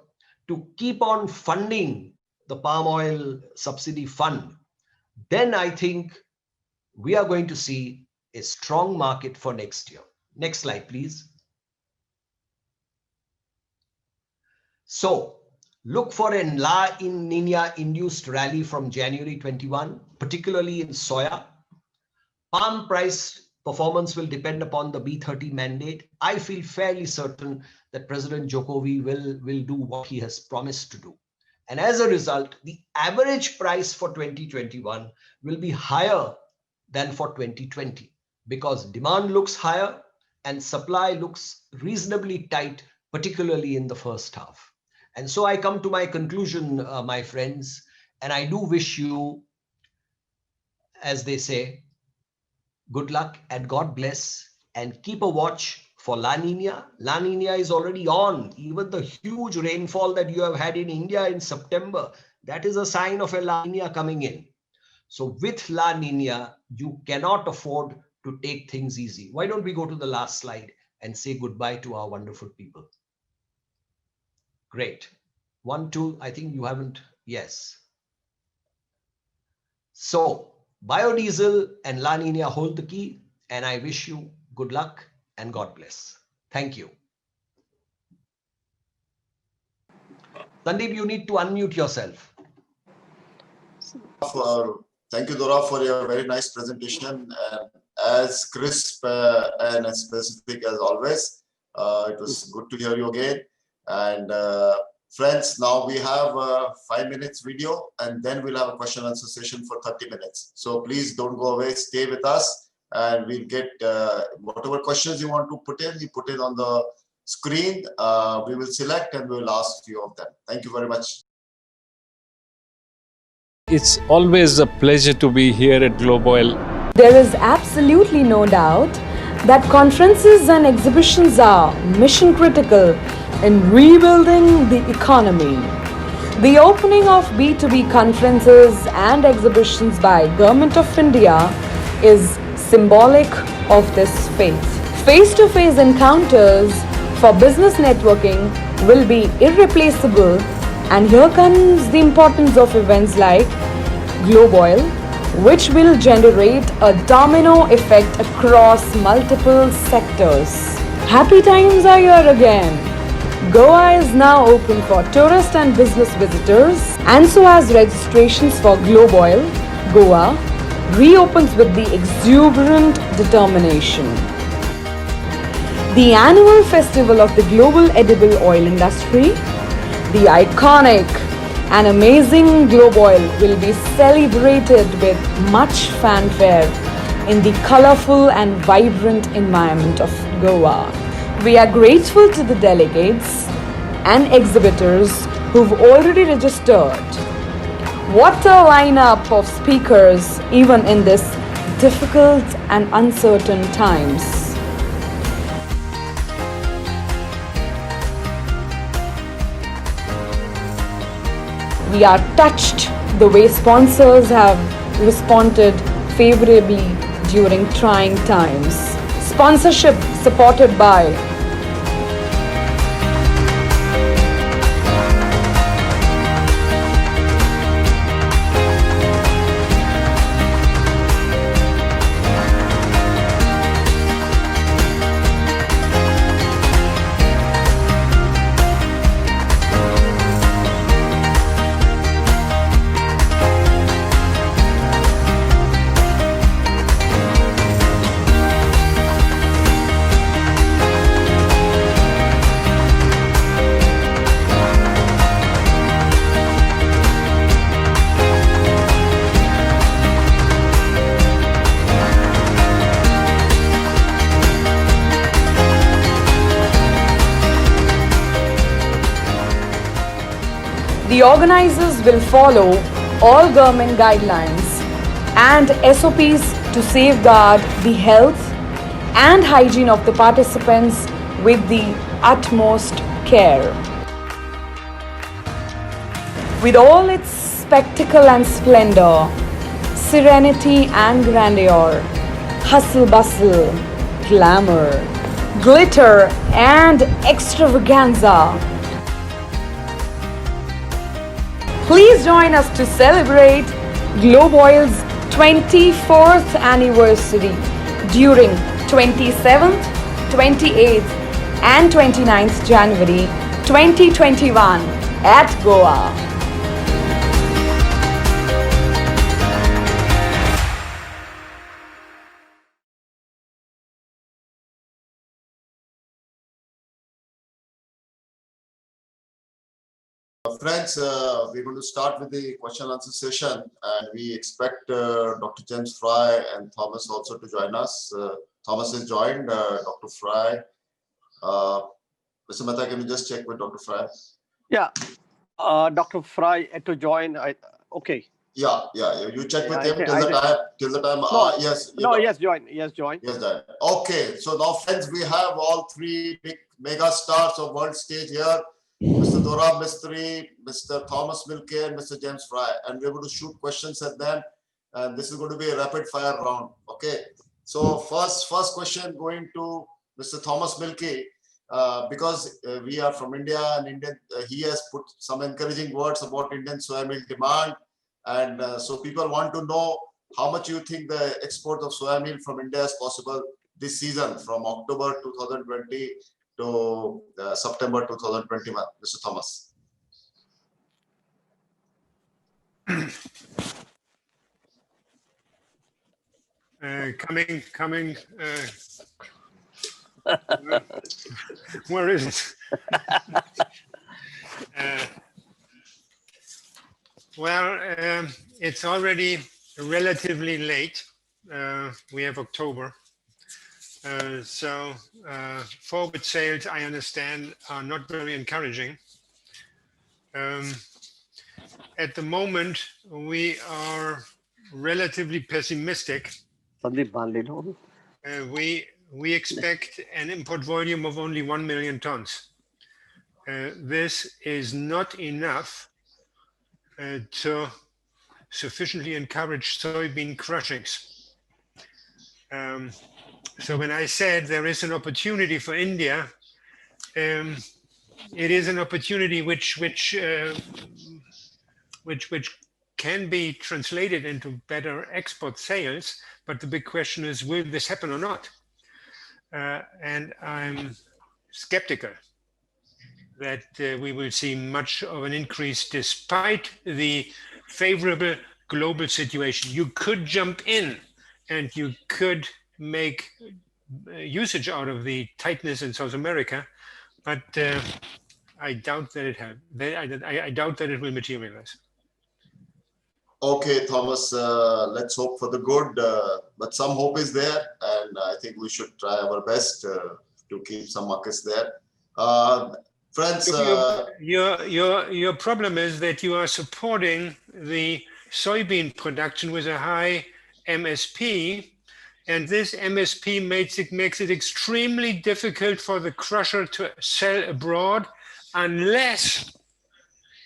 to keep on funding the palm oil subsidy fund, then I think we are going to see a strong market for next year. Next slide, please. So look for a La Nina induced rally from January 21, particularly in soya. Palm price performance will depend upon the B30 mandate. I feel fairly certain that President Jokowi will do what he has promised to do. And as a result, the average price for 2021 will be higher than for 2020 because demand looks higher and supply looks reasonably tight, particularly in the first half. And so I come to my conclusion, my friends, and I do wish you, as they say, good luck and God bless, and keep a watch for La Nina. La Nina is already on. Even the huge rainfall that you have had in India in September, that is a sign of a La Nina coming in. So with La Nina, you cannot afford to take things easy. Why don't we go to the last slide and say goodbye to our wonderful people? Great. 1, 2, I think you haven't. Yes. So biodiesel and La Nina hold the key, and I wish you good luck and God bless. Thank you. Sandeep, you need to unmute yourself. Thank you, Dorab, for your very nice presentation. As crisp and as specific as always. It was good to hear you again. And friends, now we have a 5 minutes video, and then we'll have a question and answer session for 30 minutes. So please don't go away, stay with us, and we'll get whatever questions you want to put in, you put it on the screen. We will select and we'll ask few of them. Thank you very much. It's always a pleasure to be here at GLOBOIL. There is absolutely no doubt that conferences and exhibitions are mission critical in rebuilding the economy. The opening of B2B conferences and exhibitions by Government of India is symbolic of this faith. Face-to-face encounters for business networking will be irreplaceable, and here comes the importance of events like GLOBOIL, which will generate a domino effect across multiple sectors. Happy times are here again. Goa is now open for tourist and business visitors, and so as registrations for GLOBOIL, Goa reopens with the exuberant determination. The annual festival of the global edible oil industry, the iconic and amazing GLOBOIL, will be celebrated with much fanfare in the colorful and vibrant environment of Goa. We are grateful to the delegates and exhibitors who've already registered. What a lineup of speakers even in this difficult and uncertain times. We are touched the way sponsors have responded favorably during trying times. Sponsorship supported by the organizers will follow all government guidelines and SOPs to safeguard the health and hygiene of the participants with the utmost care. With all its spectacle and splendor, serenity and grandeur, hustle bustle, glamour, glitter and extravaganza, please join us to celebrate GLOBOIL's 24th anniversary during 27th, 28th and 29th January 2021 at Goa. Friends, we're going to start with the question and answer session, and we expect Dr. James Fry and Thomas also to join us. Thomas has joined, Dr. Fry. Mr. Mehta, can you just check with Dr. Fry? Yeah, Dr. Fry had to join. Okay. Yeah. You check with him till the time. No, yes. Yes, join. Yes, join. Yes, join. Okay. So now, friends, we have all three big mega stars of world stage here. Mr. Dorab, Mistry, Mr. Thomas Mielke, and Mr. James Fry. And we're going to shoot questions at them. And this is going to be a rapid fire round. Okay. So first question going to Mr. Thomas Mielke, because we are from India, and he has put some encouraging words about Indian soya milk demand. And so people want to know how much you think the export of soya milk from India is possible this season from October 2020 to September 2021, Mr. Thomas. Coming. Where is it? It's already relatively late. We have October. So forward sales, I understand, are not very encouraging. At the moment, we are relatively pessimistic. We expect an import volume of only 1 million tons. This is not enough to sufficiently encourage soybean crushings. So when I said there is an opportunity for India, it is an opportunity which can be translated into better export sales. But the big question is, will this happen or not? And I'm skeptical that we will see much of an increase despite the favorable global situation. You could jump in and you could make usage out of the tightness in South America, but I doubt that I doubt that it will materialize. Okay, Thomas, let's hope for the good, but some hope is there, and I think we should try our best to keep some markets there. Friends, your problem is that you are supporting the soybean production with a high MSP, and this MSP makes it extremely difficult for the crusher to sell abroad unless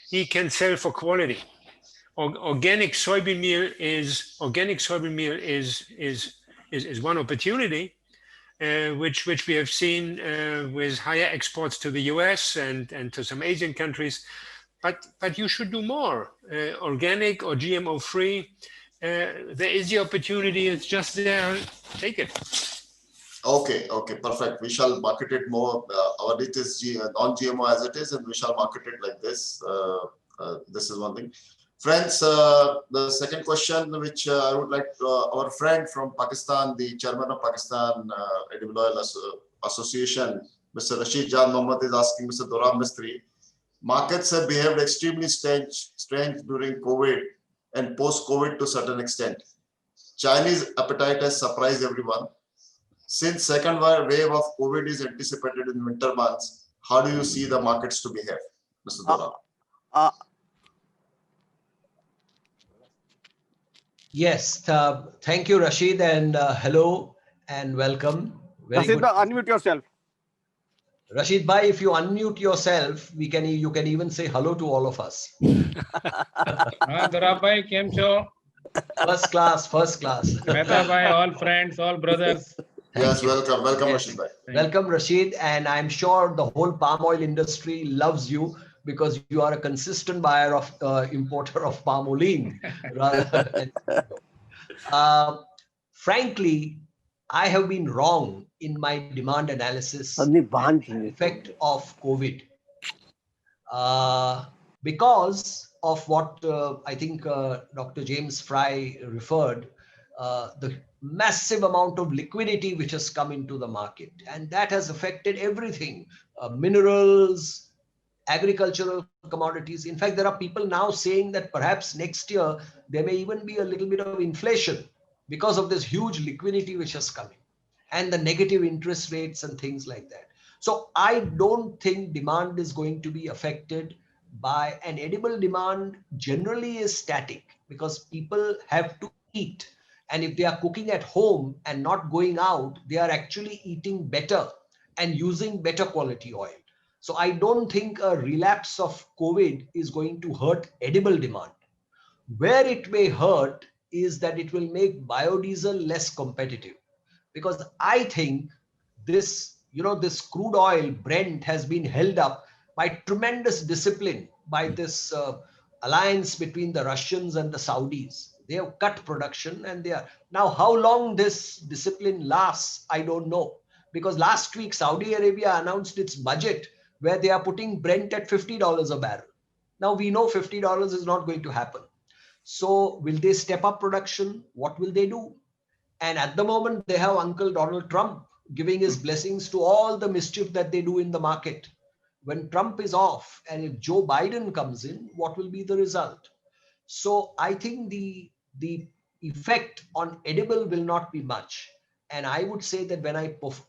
he can sell for quality. Organic soybean meal is one opportunity, which we have seen with higher exports to the US and to some Asian countries, but you should do more. Organic or GMO free, there is the opportunity. It's just there. Take it. Okay, perfect. We shall market it more. Our it is non-GMO as it is, and we shall market it like this. This is one thing. Friends, the second question, which I would like our friend from Pakistan, the chairman of Pakistan Edible Oil Association, Mr. Rashid Jan Mohammed, is asking Mr. Dorab Mistry. Markets have behaved extremely strange during COVID and post-COVID to a certain extent. Chinese appetite has surprised everyone. Since second wave of COVID is anticipated in winter months, how do you see the markets to behave, Mr. Dorab? Yes, thank you, Rashid, and hello and welcome. Rashid, unmute yourself. Rashid bhai, if you unmute yourself, you can even say hello to all of us. Dorab bhai, kem cho? First class. Mehta bhai, all friends, all brothers. Yes, welcome, Rashid bhai. Welcome, Rashid, and I'm sure the whole palm oil industry loves you because you are a consistent buyer of importer of palm oil. Frankly, I have been wrong in my demand analysis effect of COVID because of what I think Dr. James Fry referred, the massive amount of liquidity which has come into the market, and that has affected everything, minerals, agricultural commodities. In fact, there are people now saying that perhaps next year there may even be a little bit of inflation because of this huge liquidity which has come in and the negative interest rates and things like that. So I don't think demand is going to be affected by an edible demand. Generally is static because people have to eat, and if they are cooking at home and not going out, they are actually eating better and using better quality oil. So I don't think a relapse of COVID is going to hurt edible demand. Where it may hurt is that it will make biodiesel less competitive, because I think this, this crude oil Brent has been held up by tremendous discipline by this alliance between the Russians and the Saudis. They have cut production, and they are now, how long this discipline lasts, I don't know, because last week Saudi Arabia announced its budget where they are putting Brent at $50 a barrel. Now we know $50 is not going to happen. So will they step up production? What will they do? And at the moment, they have Uncle Donald Trump giving his blessings to all the mischief that they do in the market. When Trump is off and if Joe Biden comes in, what will be the result? So I think the effect on edible will not be much. And I would say that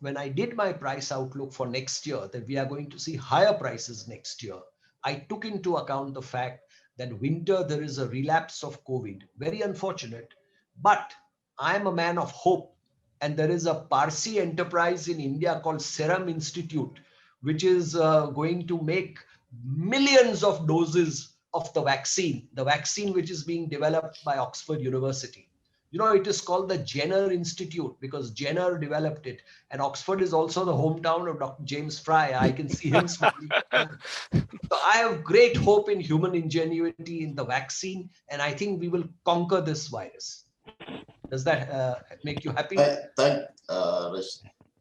when I did my price outlook for next year, that we are going to see higher prices next year, I took into account the fact that winter there is a relapse of COVID. Very unfortunate, but I am a man of hope. And there is a Parsi enterprise in India called Serum Institute, which is going to make millions of doses of the vaccine which is being developed by Oxford University. It is called the Jenner Institute because Jenner developed it. And Oxford is also the hometown of Dr. James Fry. I can see him smiling. So I have great hope in human ingenuity in the vaccine. And I think we will conquer this virus. Does that make you happy? Thank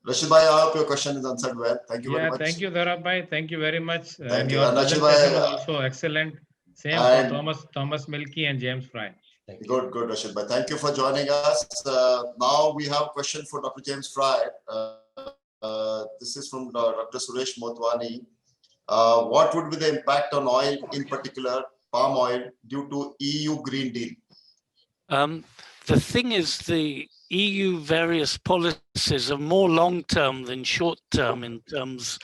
Rashid bhai, I hope your question is answered well. Thank you very much. Thank you, Dorab bhai. Thank you very much. Thank you. Your And Rashid presentation bhai, was also excellent. Same for Thomas Mielke and James Fry. Good, Rashid bhai. Thank you for joining us. Now we have a question for Dr. James Fry. This is from Dr. Suresh Motwani. What would be the impact on oil, in particular palm oil, due to EU Green Deal? The thing is, the EU various policies are more long-term than short-term in terms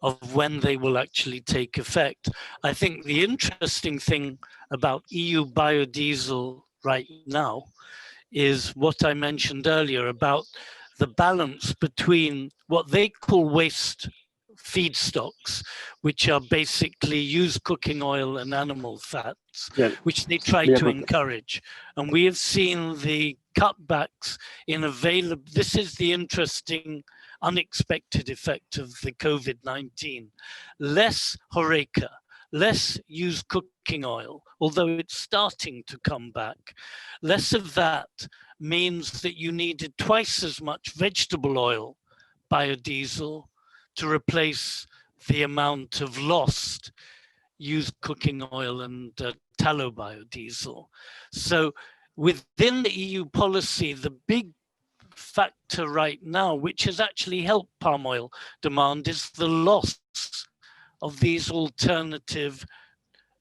of when they will actually take effect. I think the interesting thing about EU biodiesel right now is what I mentioned earlier about the balance between what they call waste feedstocks, which are basically used cooking oil and animal fats, which they try to encourage. And we have seen the cutbacks in available, this is the interesting unexpected effect of the COVID-19. Less horeca, less used cooking oil, although it's starting to come back. Less of that means that you needed twice as much vegetable oil biodiesel to replace the amount of lost used cooking oil and tallow biodiesel. So within the EU policy, the big factor right now, which has actually helped palm oil demand, is the loss of these alternative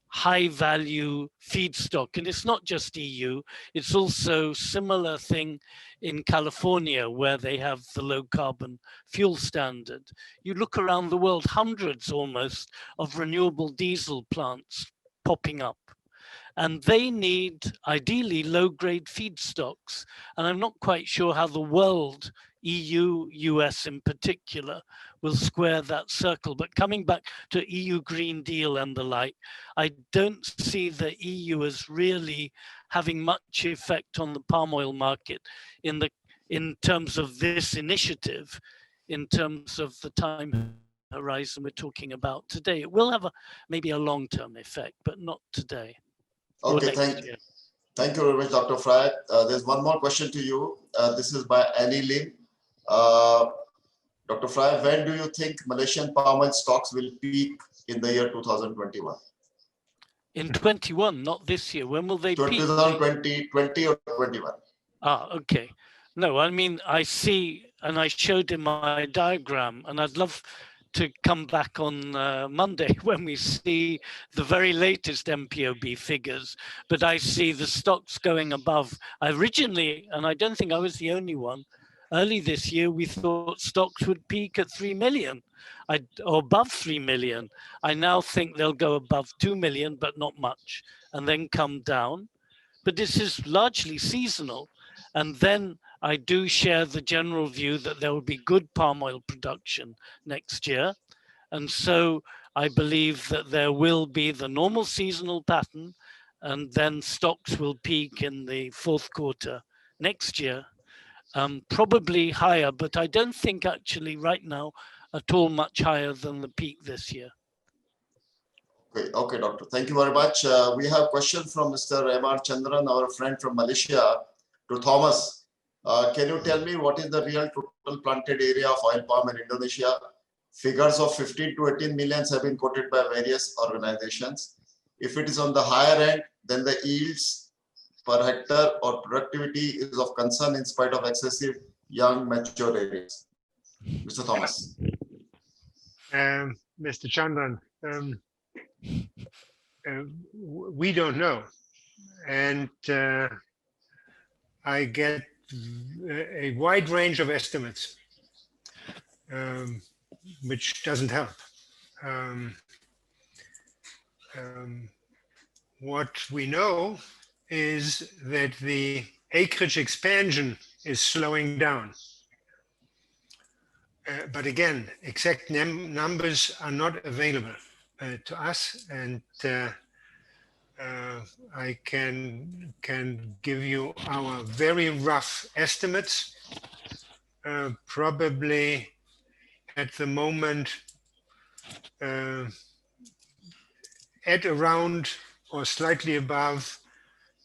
high value feedstock. And it's not just EU, it's also similar thing in California where they have the low carbon fuel standard. You look around the world, hundreds almost of renewable diesel plants popping up. And they need ideally low grade feedstocks. And I'm not quite sure how the world, EU, US in particular, will square that circle. But coming back to EU Green Deal and the like, I don't see the EU as really having much effect on the palm oil market in terms of this initiative, in terms of the time horizon we're talking about today. It will have maybe a long-term effect, but not today. Okay, thank you very much, Dr. Fry. There's one more question to you. This is by Annie Lim. Dr. Fry, when do you think Malaysian palm oil stocks will peak in the year 2021? In 21, not this year. When will they peak? 2020 or 21? Ah, okay. No, I mean, I see, and I showed in my diagram, and I'd love to come back on Monday when we see the very latest MPOB figures, but I see the stocks going above. Originally, and I don't think I was the only one, early this year we thought stocks would peak at 3 million, or above 3 million. I now think they'll go above 2 million, but not much, and then come down. But this is largely seasonal. And then I do share the general view that there will be good palm oil production next year. And so I believe that there will be the normal seasonal pattern, and then stocks will peak in the fourth quarter next year, probably higher, but I don't think actually right now at all much higher than the peak this year. Okay, Doctor. Thank you very much. We have a question from Mr. M.R. Chandran, our friend from Malaysia, to Thomas. Can you tell me what is the real total planted area of oil palm in Indonesia? Figures of 15 to 18 millions have been quoted by various organizations. If it is on the higher end, then the yields per hectare or productivity is of concern in spite of excessive young mature areas. Mr. Thomas. Mr. Chandran, we don't know. And I get a wide range of estimates, which doesn't help. What we know is that the acreage expansion is slowing down. But again, exact numbers are not available to us, and I can give you our very rough estimates. Probably at the moment at around or slightly above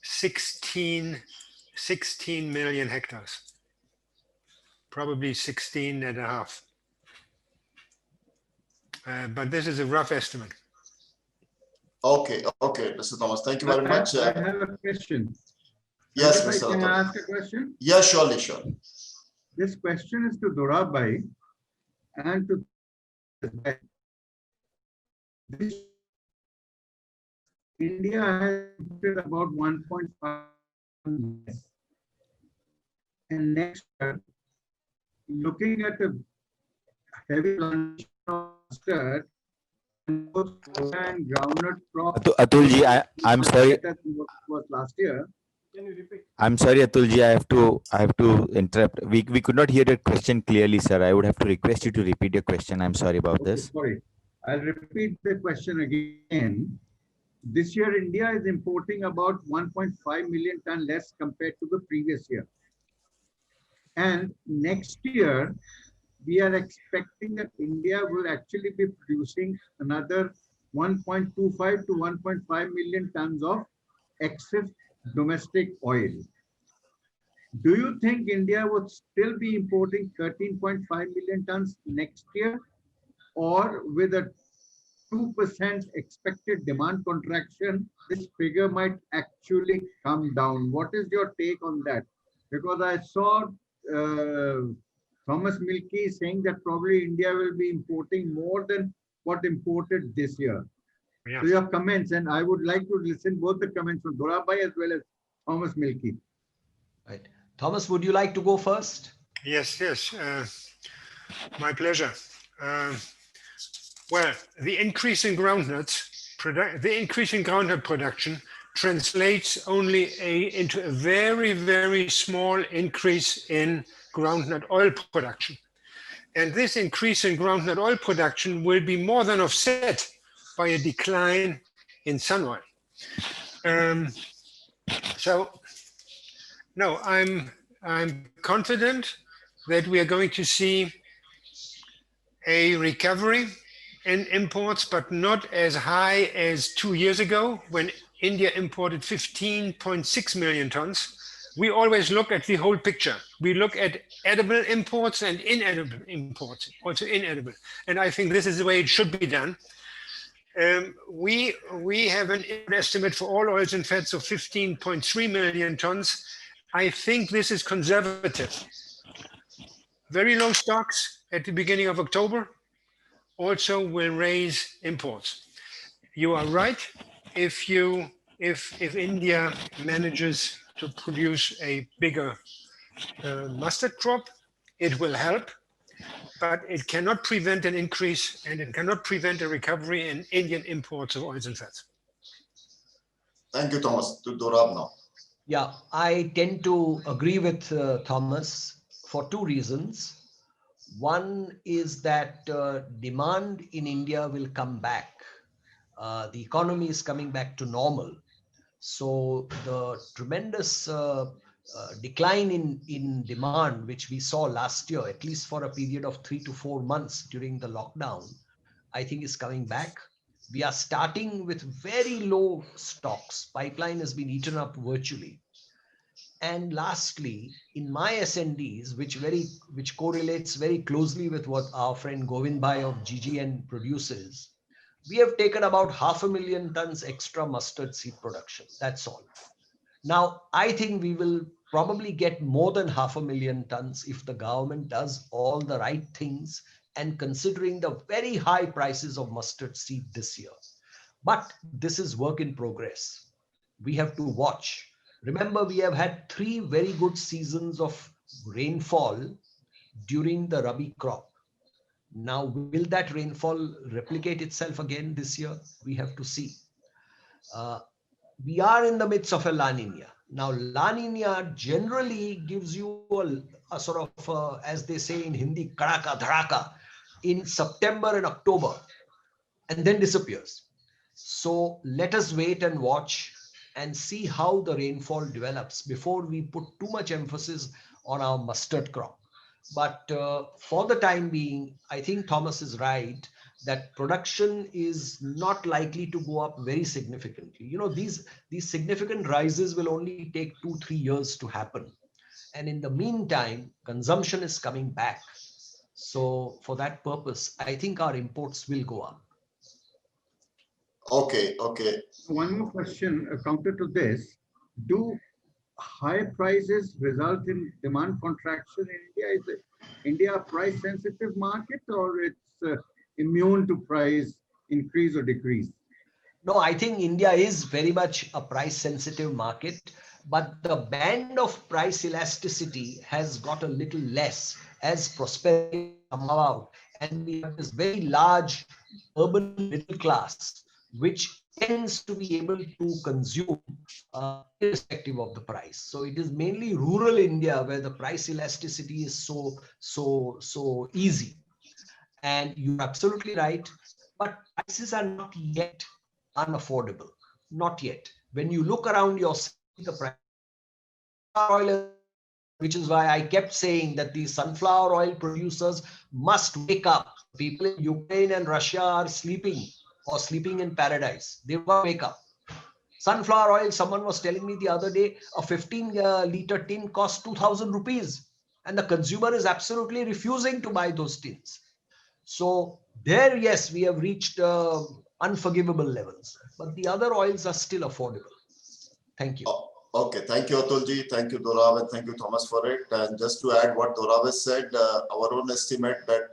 16 million hectares. Probably 16 and a half. But this is a rough estimate. Okay, Mr. Thomas, thank you very much. I have a question. Yes, Mr. Mr. Can I ask a question? Yeah, surely. This question is to Dorab and to this. India has imported about 1.5 less. And next year, looking at a heavy plantation of mustard and both soya and groundnut crop Atulji, I'm sorry. better than what was last year. I'm sorry, Atulji. I have to interrupt. We could not hear your question clearly, sir. I would have to request you to repeat your question. I'm sorry about this. Sorry, I'll repeat the question again. This year, India is importing about 1.5 million ton less compared to the previous year. And next year, we are expecting that India will actually be producing another 1.25 to 1.5 million tons of excess domestic oil. Do you think India would still be importing 13.5 million tons next year, or with a 2% expected demand contraction, this figure might actually come down? What is your take on that? Because I saw Thomas Mielke saying that probably India will be importing more than what imported this year. Yeah. So your comments, and I would like to listen both the comments from Dorab as well as Thomas Mielke. Right. Thomas, would you like to go first? Yes, my pleasure. Well, the increase in groundnut production translates only into a very, very small increase in groundnut oil production. And this increase in groundnut oil production will be more than offset by a decline in sun oil. No, I'm confident that we are going to see a recovery in imports, but not as high as 2 years ago when India imported 15.6 million tons. We always look at the whole picture. We look at edible imports and inedible imports, also inedible. And I think this is the way it should be done. We have an estimate for all oils and fats of 15.3 million tons. I think this is conservative. Very low stocks at the beginning of October also will raise imports. You are right. If India manages to produce a bigger mustard crop, it will help, but it cannot prevent an increase and it cannot prevent a recovery in Indian imports of oils and fats. Thank you, Thomas. To Dorab now. Yeah, I tend to agree with Thomas for two reasons. One is that demand in India will come back. The economy is coming back to normal. So the tremendous decline in demand, which we saw last year, at least for a period of 3 to 4 months during the lockdown, I think is coming back. We are starting with very low stocks. Pipeline has been eaten up virtually. And lastly, in my SNDs, which correlates very closely with what our friend Govind Bhai of GGN produces, we have taken about 500,000 tons extra mustard seed production. That's all. Now, I think we will probably get more than 500,000 tons if the government does all the right things and considering the very high prices of mustard seed this year. But this is work in progress. We have to watch. Remember, we have had 3 very good seasons of rainfall during the Rabi crop. Now, will that rainfall replicate itself again this year? We have to see. We are in the midst of a La Nina. Now, La Nina generally gives you a sort of, as they say in Hindi, kadaka dharaka in September and October, and then disappears. So let us wait and watch and see how the rainfall develops before we put too much emphasis on our mustard crop. But for the time being, I think Thomas is right that production is not likely to go up very significantly. You know, these significant rises will only take 2-3 years to happen. And in the meantime, consumption is coming back. So for that purpose, I think our imports will go up. Okay. One more question, counter to this. Do high prices result in demand contraction in India? Is India a price sensitive market, or it's immune to price increase or decrease? No, I think India is very much a price sensitive market, but the band of price elasticity has got a little less as prosperity come about. And we have this very large urban middle class, which tends to be able to consume irrespective of the price. So it is mainly rural India where the price elasticity is so easy. And you're absolutely right, but prices are not yet unaffordable. Not yet. When you look around yourself, the price of oil, which is why I kept saying that the sunflower oil producers must wake up. People in Ukraine and Russia are sleeping or sleeping in paradise. They will wake up. Sunflower oil, someone was telling me the other day, a 15-liter tin costs 2,000 rupees. And the consumer is absolutely refusing to buy those tins. So there, yes, we have reached unforgivable levels, but the other oils are still affordable. Thank you. Okay, thank you, Atulji. Thank you, Dorab, and thank you, Thomas, for it. And just to add what Dorab has said, our own estimate that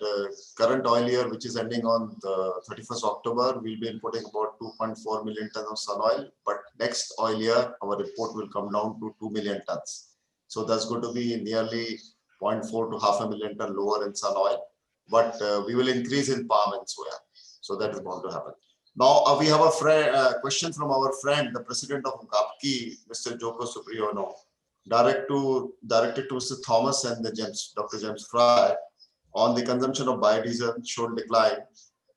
current oil year, which is ending on the 31st October, we'll be importing about 2.4 million tons of sun oil. But next oil year, our import will come down to 2 million tons. So that's going to be nearly 0.4 to half a million ton lower in sun oil. But we will increase in palm and soya. So that is going to happen. Now we have a question from our friend, the president of GAPKI, Mr. Joko Supriyono, directed to Mr. Thomas and Dr. James Fry on the consumption of biodiesel showed decline.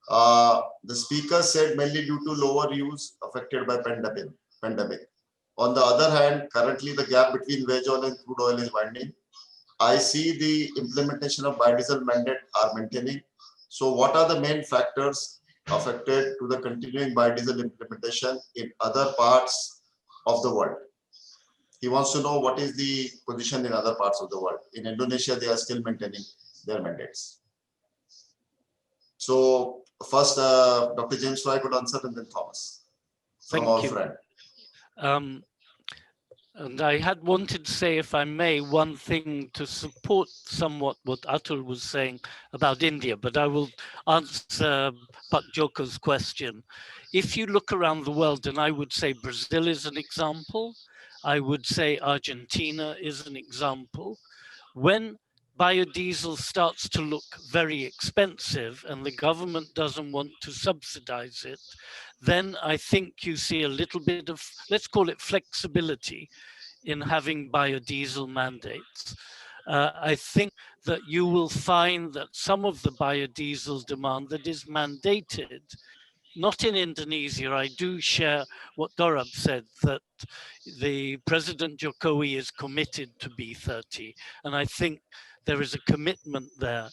The speaker said mainly due to lower use affected by pandemic. On the other hand, currently the gap between veg oil and crude oil is widening. I see the implementation of biodiesel mandate are maintaining. So what are the main factors affected to the continuing biodiesel implementation in other parts of the world? He wants to know what is the position in other parts of the world. In Indonesia, they are still maintaining their mandates. So first, Dr. James Fry could answer, and then Thomas from our friend. And I had wanted to say, if I may, one thing to support somewhat what Atul was saying about India, but I will answer Pak Joko's question. If you look around the world, and I would say Brazil is an example, I would say Argentina is an example. When biodiesel starts to look very expensive and the government doesn't want to subsidize it, then I think you see a little bit of, let's call it flexibility in having biodiesel mandates. I think that you will find that some of the biodiesel demand that is mandated, not in Indonesia, I do share what Dorab said, that the President Jokowi is committed to B30, and I think there is a commitment there.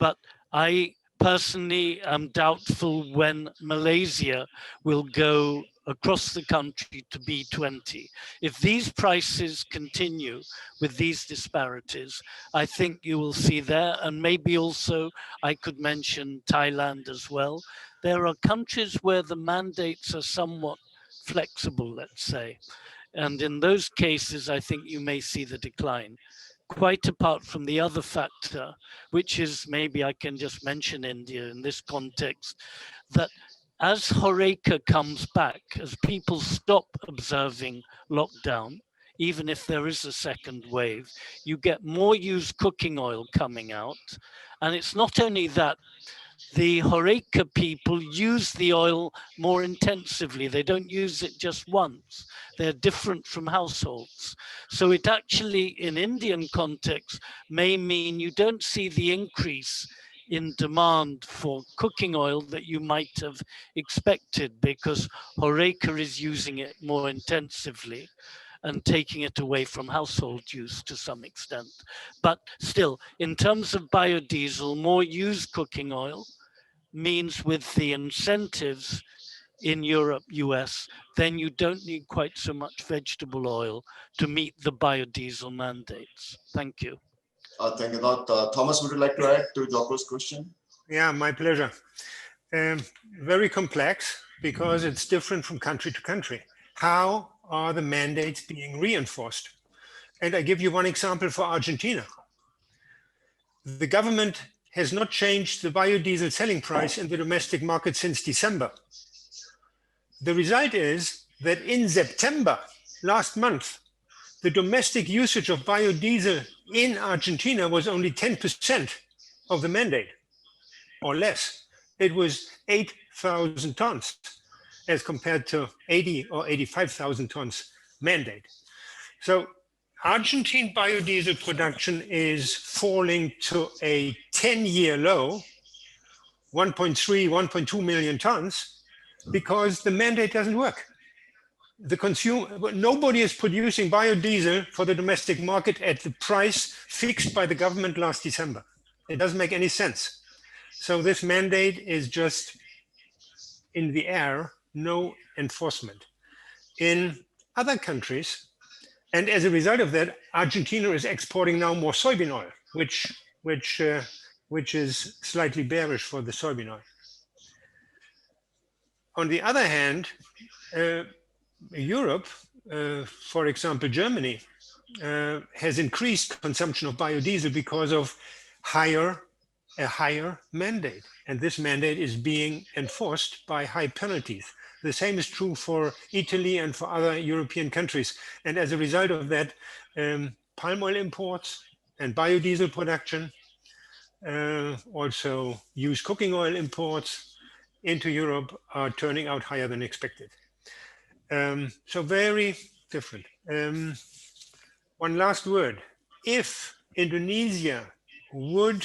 But I personally am doubtful when Malaysia will go across the country to B20. If these prices continue with these disparities, I think you will see there, and maybe also I could mention Thailand as well. There are countries where the mandates are somewhat flexible, let's say. And in those cases, I think you may see the decline. Quite apart from the other factor, which is, maybe I can just mention India in this context, that as Horeca comes back, as people stop observing lockdown, even if there is a second wave, you get more used cooking oil coming out. And it's not only that, the Horeca people use the oil more intensively. They don't use it just once. They're different from households. So it actually, in Indian context, may mean you don't see the increase in demand for cooking oil that you might have expected, because Horeca is using it more intensively and taking it away from household use to some extent. But still, in terms of biodiesel, more used cooking oil means with the incentives in Europe, US, then you don't need quite so much vegetable oil to meet the biodiesel mandates. Thank you. Thank you. Now, Thomas, would you like to add to Joko's question? Yeah, my pleasure. Very complex because it's different from country to country. How are the mandates being reinforced? And I give you one example for Argentina. The government has not changed the biodiesel selling price in the domestic market since December. the result is that in September last month, the domestic usage of biodiesel in Argentina was only 10% of the mandate, or less. It was 8,000 tons as compared to 80 or 85,000 tons mandate. So Argentine biodiesel production is falling to a 10-year low, 1.3, 1.2 million tons, because the mandate doesn't work. The consumer, nobody is producing biodiesel for the domestic market at the price fixed by the government last December. It doesn't make any sense. So this mandate is just in the air, no enforcement. In other countries, and as a result of that, Argentina is exporting now more soybean oil, which is slightly bearish for the soybean oil. On the other hand, Europe, for example, Germany, has increased consumption of biodiesel because of a higher mandate. And this mandate is being enforced by high penalties. The same is true for Italy and for other European countries. And as a result of that, palm oil imports and biodiesel production, also used cooking oil imports into Europe are turning out higher than expected. So very different. One last word. If Indonesia would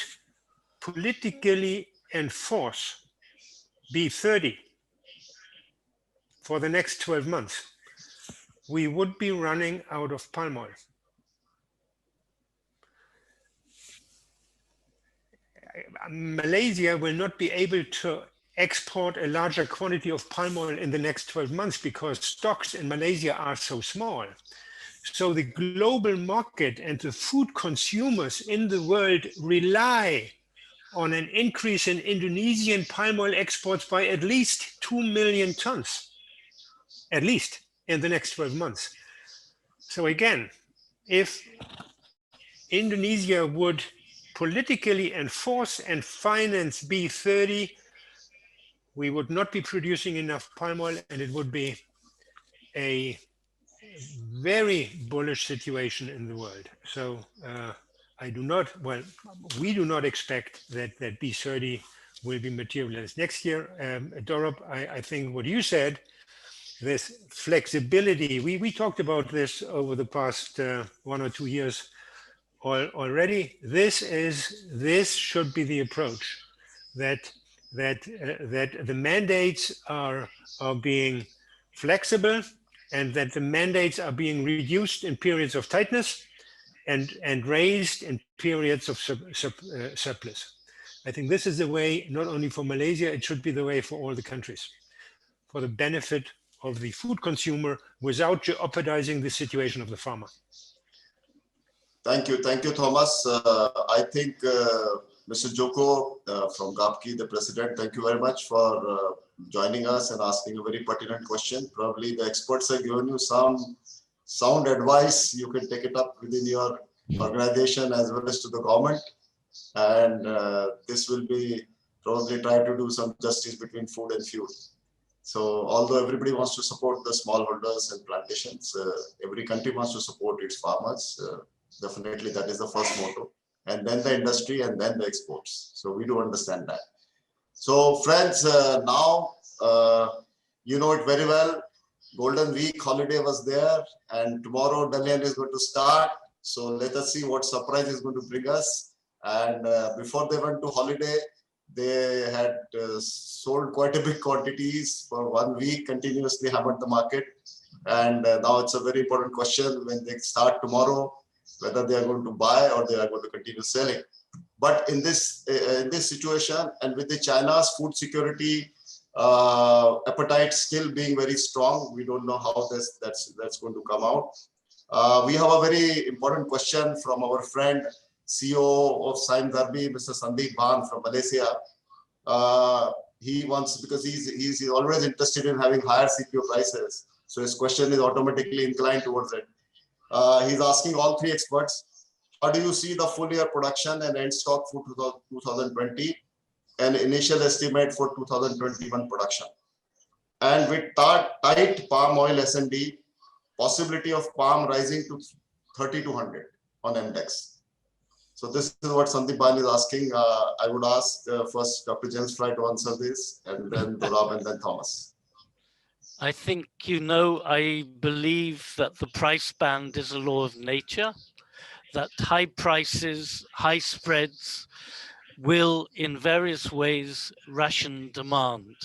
politically enforce B30 for the next 12 months, we would be running out of palm oil. Malaysia will not be able to export a larger quantity of palm oil in the next 12 months because stocks in Malaysia are so small. So the global market and the food consumers in the world rely on an increase in Indonesian palm oil exports by at least 2 million tons, at least in the next 12 months. So again, if Indonesia would politically enforce and finance B30, we would not be producing enough palm oil, and it would be a very bullish situation in the world. So we do not expect that B30 will be materialized next year. Dorab, I think what you said, this flexibility, we talked about this over the past 1 or 2 years already. This should be the approach, that the mandates are being flexible, and that the mandates are being reduced in periods of tightness and raised in periods of surplus. I think this is the way, not only for Malaysia, it should be the way for all the countries, for the benefit of the food consumer without jeopardizing the situation of the farmer. Thank you, Thomas. I think Mr. Joko from GAPKI, the president, thank you very much for joining us and asking a very pertinent question. Probably the experts have given you some sound advice. You can take it up within your organization as well as to the government. And this will be probably try to do some justice between food and fuel. So although everybody wants to support the smallholders and plantations, every country wants to support its farmers. Definitely that is the first motto. And then the industry and then the exports. So we do understand that. So friends, now you know it very well. Golden Week holiday was there, and tomorrow Dalian is going to start. So let us see what surprise is going to bring us. And before they went to holiday, they had sold quite a big quantities for 1 week, continuously hammered the market. And now it's a very important question when they start tomorrow, whether they are going to buy or they are going to continue selling. But in this situation, and with the China's food security appetite still being very strong, we don't know how that's going to come out. We have a very important question from our friend, CEO of Saim Darbi, Mr. Sandeep Bhan from Malaysia. He wants, because he's always interested in having higher CPO prices. So his question is automatically inclined towards it. He's asking all three experts, how do you see the full year production and end stock for 2020 and initial estimate for 2021 production? and with tight palm oil S&D, possibility of palm rising to 3200 on MDEX. So this is what Sandeep Bhan is asking. I would ask first Dr. James Fry to answer this, and then Dorab, and then Thomas. I think, I believe that the price band is a law of nature, that high prices, high spreads will in various ways ration demand.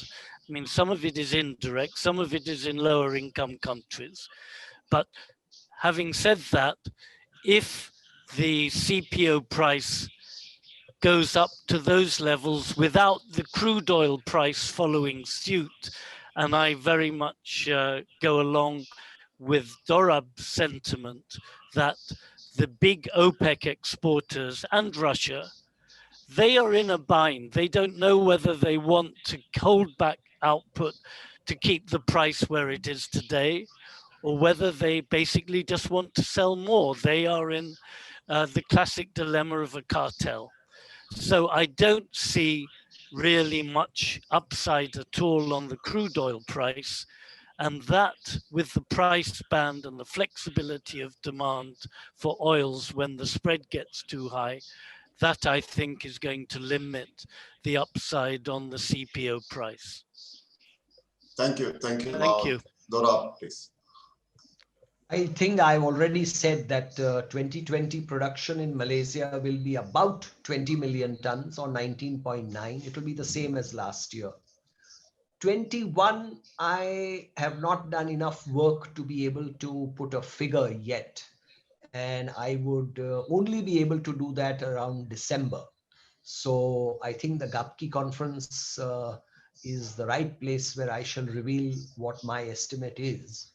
I mean, some of it is indirect, some of it is in lower income countries. But having said that, if the CPO price goes up to those levels without the crude oil price following suit, and I very much go along with Dorab's sentiment that the big OPEC exporters and Russia, they are in a bind. They don't know whether they want to hold back output to keep the price where it is today, or whether they basically just want to sell more. They are in the classic dilemma of a cartel. So I don't see really much upside at all on the crude oil price. And that, with the price band and the flexibility of demand for oils when the spread gets too high, that I think is going to limit the upside on the CPO price. Thank you. Thank you. Thank you. Dorab, please. I think I've already said that 2020 production in Malaysia will be about 20 million tons or 19.9. It will be the same as last year. 21, I have not done enough work to be able to put a figure yet. And I would only be able to do that around December. So I think the GAPKI conference is the right place where I shall reveal what my estimate is.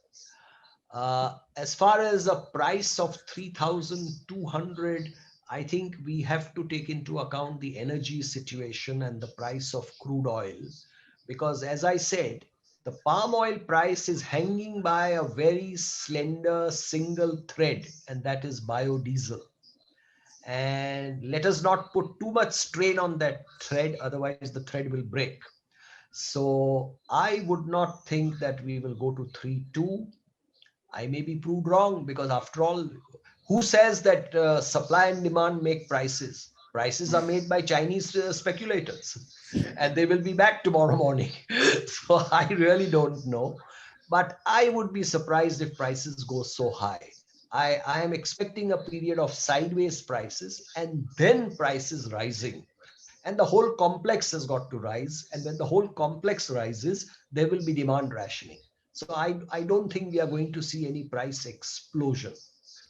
As far as a price of 3,200, I think we have to take into account the energy situation and the price of crude oil. Because as I said, the palm oil price is hanging by a very slender single thread, and that is biodiesel. And let us not put too much strain on that thread, otherwise the thread will break. So I would not think that we will go to 3.2. I may be proved wrong, because after all, who says that supply and demand make prices? Prices are made by Chinese speculators, and they will be back tomorrow morning. So I really don't know, but I would be surprised if prices go so high. I am expecting a period of sideways prices and then prices rising. And the whole complex has got to rise. And when the whole complex rises, there will be demand rationing. So I don't think we are going to see any price explosion.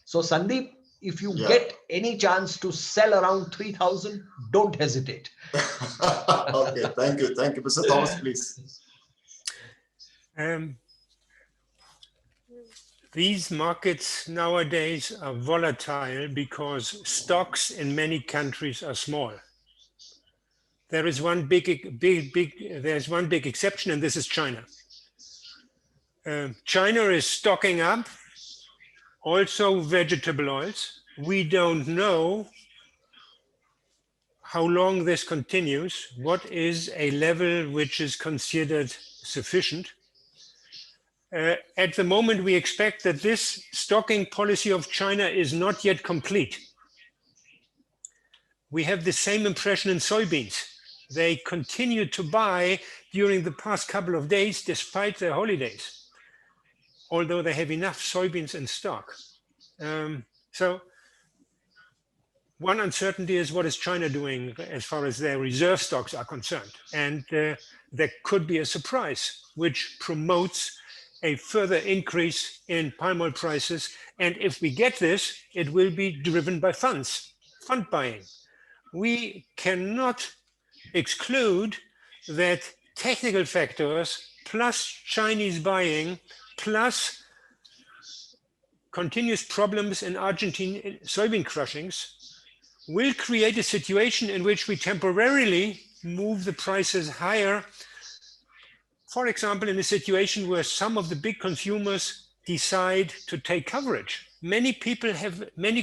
So Sandeep, if you get any chance to sell around 3,000, don't hesitate. Okay, thank you. Thank you. Mr. Thomas, please. These markets nowadays are volatile because stocks in many countries are small. There is one big exception, and this is China. China is stocking up, also vegetable oils. We don't know how long this continues, what is a level which is considered sufficient. At the moment, we expect that this stocking policy of China is not yet complete. We have the same impression in soybeans. They continue to buy during the past couple of days despite their holidays, although they have enough soybeans in stock. So one uncertainty is, what is China doing as far as their reserve stocks are concerned? And there could be a surprise which promotes a further increase in palm oil prices. And if we get this, it will be driven by fund buying. We cannot exclude that technical factors plus Chinese buying plus continuous problems in Argentine soybean crushings will create a situation in which we temporarily move the prices higher. For example, in a situation where some of the big consumers decide to take coverage. Many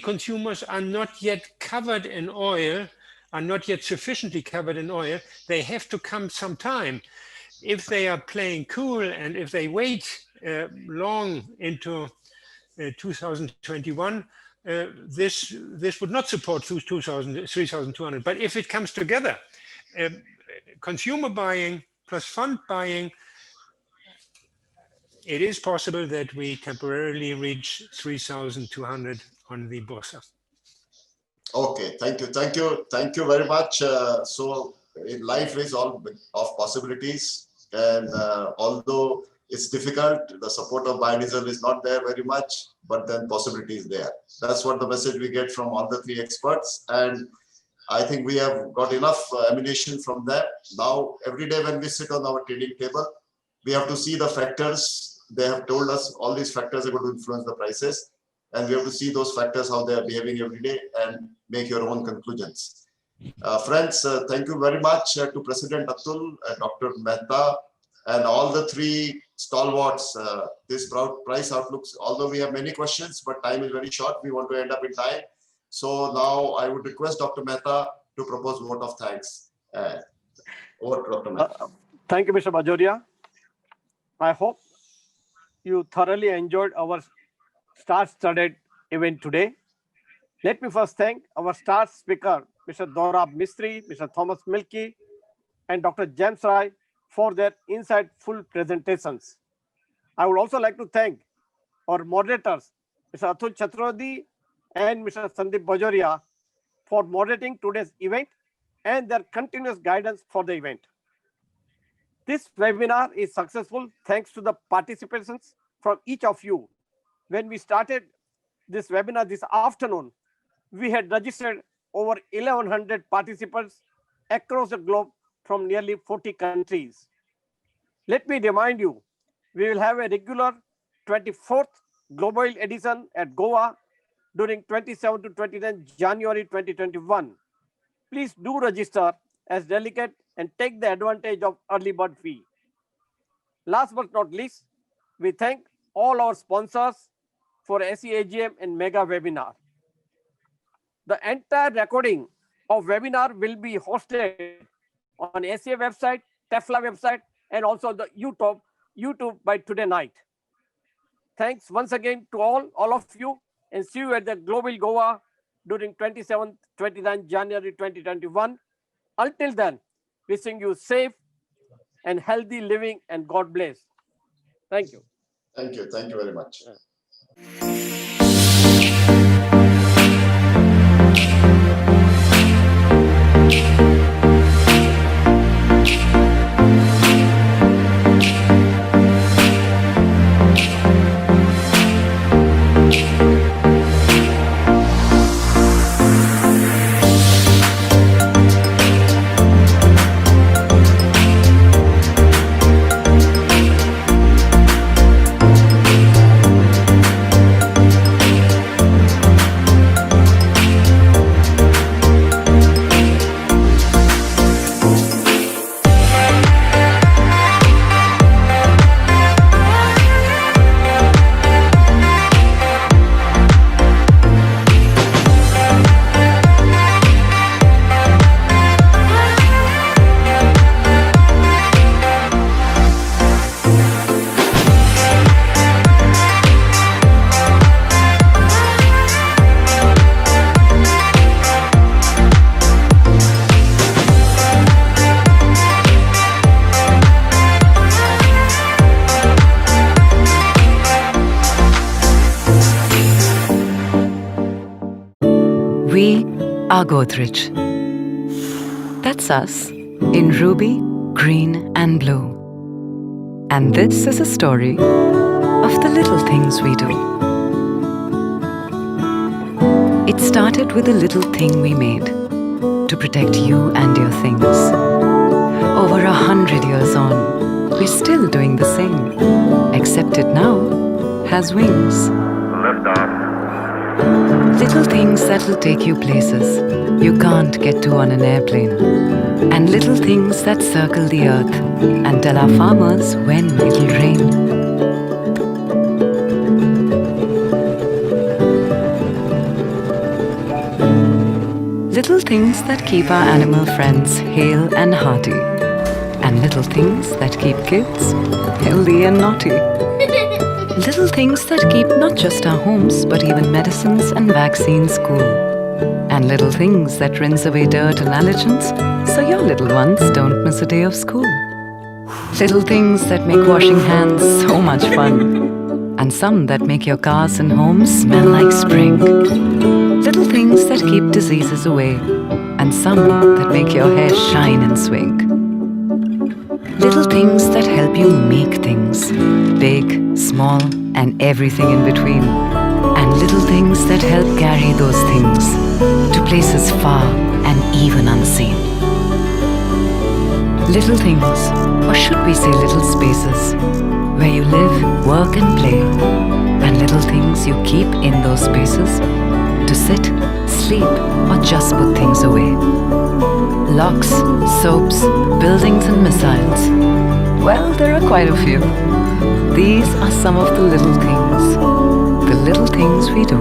consumers are not yet covered in oil, are not yet sufficiently covered in oil. They have to come sometime. if they are playing cool and if they wait long into 2021, this would not support 3,200. But if it comes together, consumer buying plus fund buying, it is possible that we temporarily reach 3,200 on the Bursa. Okay, thank you very much. So life is all of possibilities, and although it's difficult, the support of biodiesel is not there very much, but then possibility is there. That's what the message we get from all the three experts, and I think we have got enough ammunition from them. Now, every day when we sit on our trading table, we have to see the factors. They have told us all these factors are going to influence the prices, and we have to see those factors, how they are behaving every day, and make your own conclusions. Friends, thank you very much to President Atul, Dr. Mehta, and all the three stalwarts. This price outlooks, although we have many questions, but time is very short, we want to end up in time. So now I would request Dr. Mehta to propose vote of thanks. Over to Dr. Mehta. Thank you, Mr. Bajoria. I hope you thoroughly enjoyed our star-studded event today. Let me first thank our star speaker, Mr. Dorab Mistry, Mr. Thomas Mielke, and Dr. James Rai for their insightful presentations. I would also like to thank our moderators, Mr. Atul Chaturvedi and Mr. Sandeep Bajoria, for moderating today's event and their continuous guidance for the event. This webinar is successful thanks to the participations from each of you. When we started this webinar this afternoon, we had registered over 1,100 participants across the globe from nearly 40 countries. Let me remind you, we will have a regular 24th GLOBOIL edition at Goa during 27 to 29 January 2021. Please do register as delegate and take the advantage of early bird fee. Last but not least, we thank all our sponsors for SEAGM and Mega Webinar. The entire recording of webinar will be hosted on SEA website, TEFLA website, and also the YouTube by today night. Thanks once again to all of you, and see you at the GLOBOIL Goa during 27th, 29th January 2021. Until then, wishing you safe and healthy living, and God bless. Thank you. Thank you very much. We are Godrej. That's us in ruby, green, and blue. And this is a story of the little things we do. It started with a little thing we made to protect you and your things. Over 100 years on, we're still doing the same, except it now has wings. Little things that will take you places you can't get to on an airplane. And little things that circle the earth and tell our farmers when it'll rain. Little things that keep our animal friends hale and hearty. and little things that keep kids healthy and naughty. Little things that keep not just our homes, but even medicines and vaccines cool. And little things that rinse away dirt and allergens, so your little ones don't miss a day of school. Little things that make washing hands so much fun. And some that make your cars and homes smell like spring. Little things that keep diseases away. And some that make your hair shine and swing. Little things that help you make things. Big, small, and everything in between. And little things that help carry those things to places far and even unseen. Little things, or should we say little spaces, where you live, work and play. And little things you keep in those spaces to sit, sleep, or just put things away. Locks, soaps, buildings and missiles. Well, there are quite a few. These are some of the little things. The little things we do.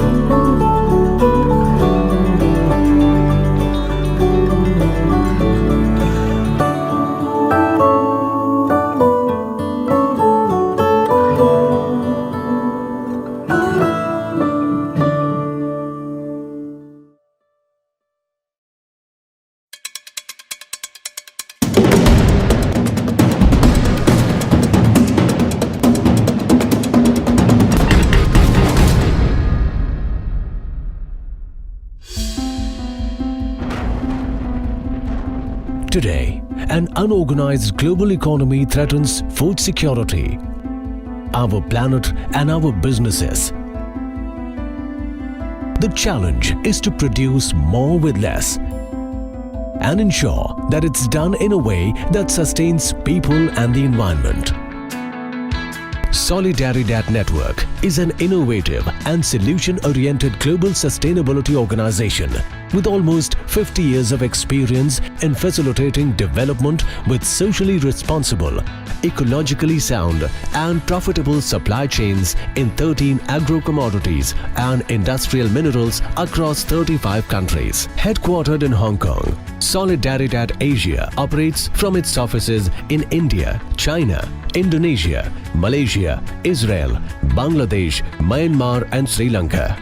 Today, an unorganized global economy threatens food security, our planet and our businesses. The challenge is to produce more with less and ensure that it's done in a way that sustains people and the environment. Solidaridad Network is an innovative and solution-oriented global sustainability organization with almost 50 years of experience in facilitating development with socially responsible, ecologically sound and profitable supply chains in 13 agro-commodities and industrial minerals across 35 countries. Headquartered in Hong Kong, Solidaridad Asia operates from its offices in India, China, Indonesia, Malaysia, Israel, Bangladesh, Myanmar and Sri Lanka.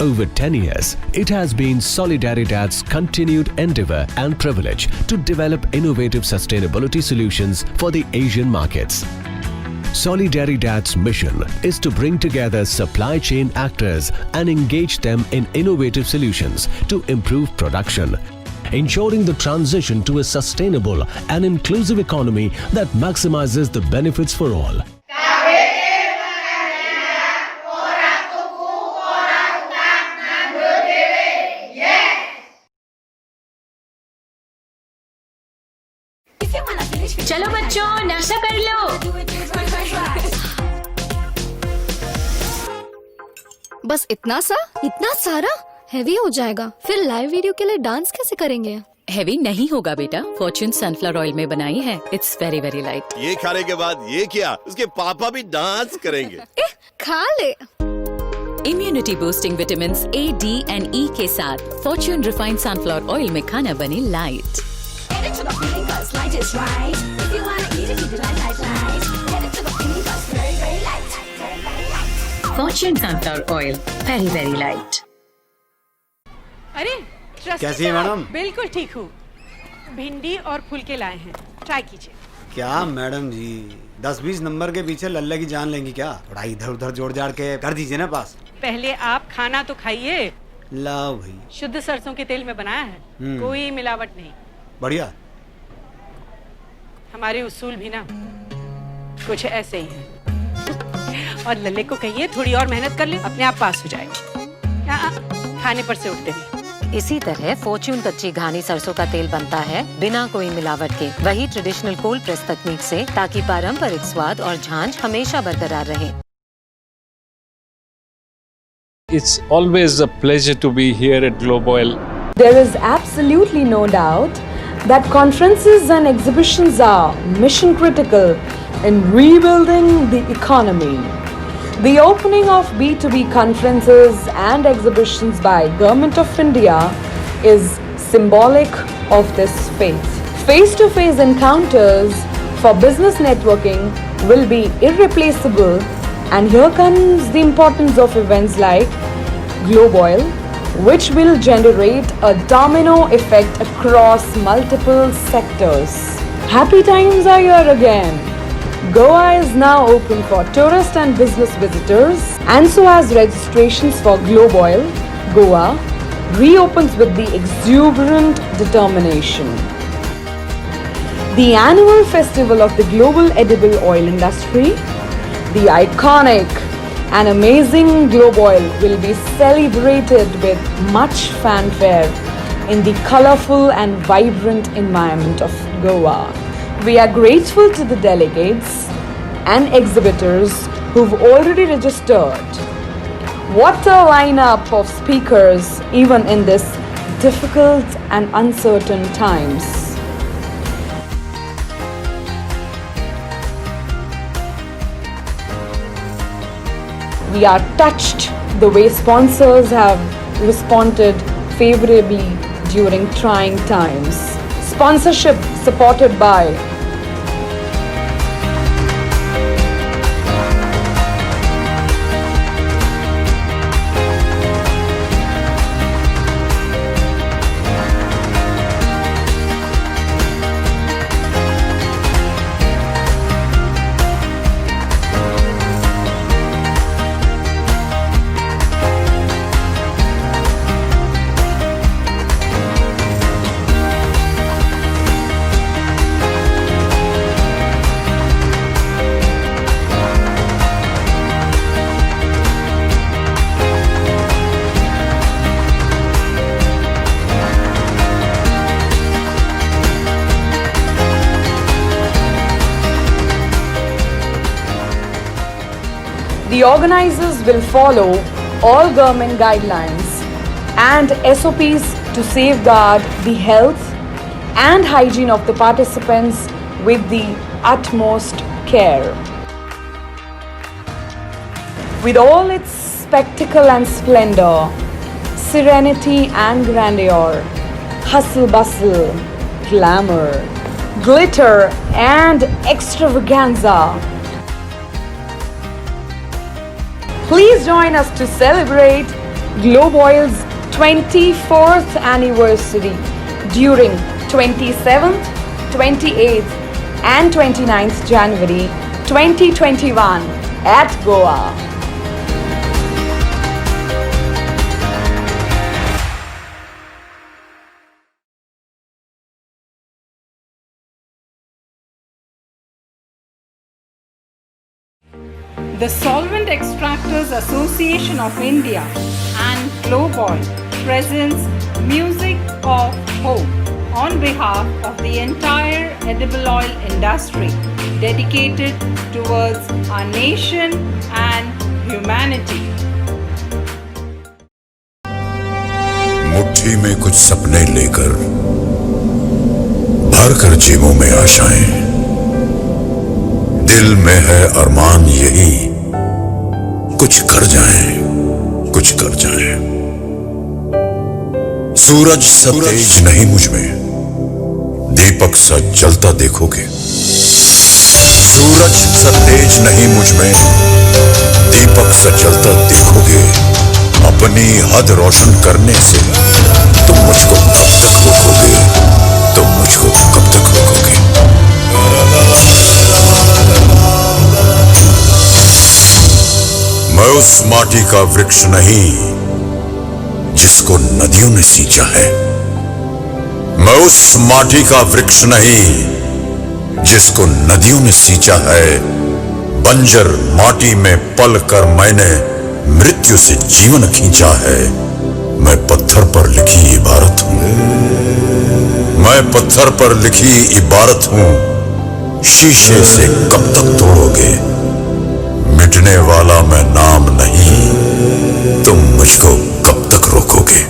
Over 10 years, it has been Solidaridad's continued endeavor and privilege to develop innovative sustainability solutions for the Asian markets. Solidaridad's mission is to bring together supply chain actors and engage them in innovative solutions to improve production, ensuring the transition to a sustainable and inclusive economy that maximizes the benefits for all. चलो बच्चों नाश्ता कर लो। बस इतना सारा heavy हो जाएगा। फिर लाइव वीडियो के लिए डांस कैसे करेंगे? हैवी नहीं होगा बेटा, फॉर्च्यून सनफ्लावर ऑयल में बनाई है। It's very very light. ये खाने के बाद ये क्या, उसके पापा भी डांस करेंगे। खा ले। Immunity boosting vitamin A, D and E के साथ फॉर्च्यून रिफाइंड सनफ्लावर ऑयल में खाना बने light. Fortune sunflower oil very very light. अरे कैसी है मैडम? बिल्कुल ठीक हूँ। भिंडी और फुलके लाए हैं, ट्राई कीजिए। क्या मैडम जी, 10-20 नंबर के पीछे लल्ले की जान लेंगी क्या? थोड़ा इधर उधर जोड़ जाड़ के कर दीजिए ना पास। पहले आप खाना तो खाइए। लाओ भाई। शुद्ध सरसों के तेल में बनाया है, कोई मिलावट नहीं। बढ़िया। हमारे उसूल भी ना कुछ ऐसे ही हैं। और लल्ले को कहिए थोड़ी और मेहनत कर ले, अपने आप पास हो जाएगा। खाने पर से उठते नहीं। इसी तरह फॉर्च्यून कच्ची घानी सरसों का तेल बनता है बिना कोई मिलावट के, वही ट्रेडिशनल कोल्ड प्रेस तकनीक से, ताकि पारंपरिक स्वाद और झांझ हमेशा बरकरार रहे। It's always a pleasure to be here at GLOBOIL. There is absolutely no doubt that conferences and exhibitions are mission critical in rebuilding the economy. The opening of B2B conferences and exhibitions by Government of India is symbolic of this faith. Face-to-face encounters for business networking will be irreplaceable, and here comes the importance of events like GLOBOIL, which will generate a domino effect across multiple sectors. Happy times are here again. Goa is now open for tourist and business visitors, and so as registrations for GLOBOIL, Goa reopens with the exuberant determination. The annual festival of the global edible oil industry, the iconic and amazing GLOBOIL, will be celebrated with much fanfare in the colorful and vibrant environment of Goa. We are grateful to the delegates and exhibitors who've already registered. What a lineup of speakers even in this difficult and uncertain times. We are touched the way sponsors have responded favorably during trying times. Sponsorship supported by the organizers will follow all government guidelines and SOPs to safeguard the health and hygiene of the participants with the utmost care. With all its spectacle and splendor, serenity and grandeur, hustle bustle, glamour, glitter and extravaganza, please join us to celebrate GLOBOIL's 24th anniversary during 27th, 28th and 29th January 2021 at Goa. The Solvent Extractors Association of India and GLOBOIL presents Music of Hope on behalf of the entire edible oil industry, dedicated towards our nation and humanity. मुट्ठी में कुछ सपने लेकर भर कर जेबों में आशाएं, दिल में है अरमान यही कुछ कर जाएं, कुछ कर जाएं। सूरज सा तेज नहीं मुझ में, दीपक सा जलता देखोगे। सूरज सा तेज नहीं मुझ में, दीपक सा जलता देखोगे। अपनी हद रोशन करने से तुम मुझको कब तक रोकोगे? तुम मुझको कब तक रोकोगे? मैं उस माटी का वृक्ष नहीं जिसको नदियों ने सींचा है। मैं उस माटी का वृक्ष नहीं जिसको नदियों ने सींचा है। बंजर माटी में पल कर मैंने मृत्यु से जीवन खींचा है। मैं पत्थर पर लिखी इबारत हूं, मैं पत्थर पर लिखी इबारत हूं। शीशे से कब तक तोड़ोगे? मिटने वाला मैं नाम नहीं, तुम मुझको कब तक रोकोगे?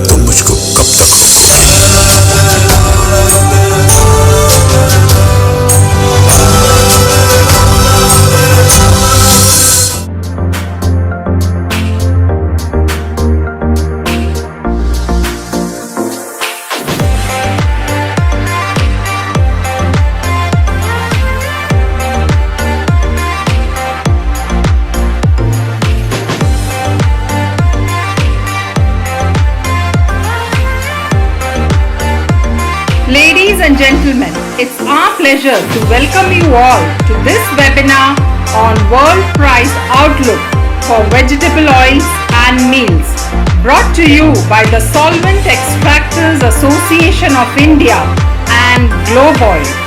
तुम मुझको कब तक It's our pleasure to welcome you all to this webinar on World Price Outlook for Vegetable Oils and Meals, brought to you by the Solvent Extractors Association of India and GLOBOIL.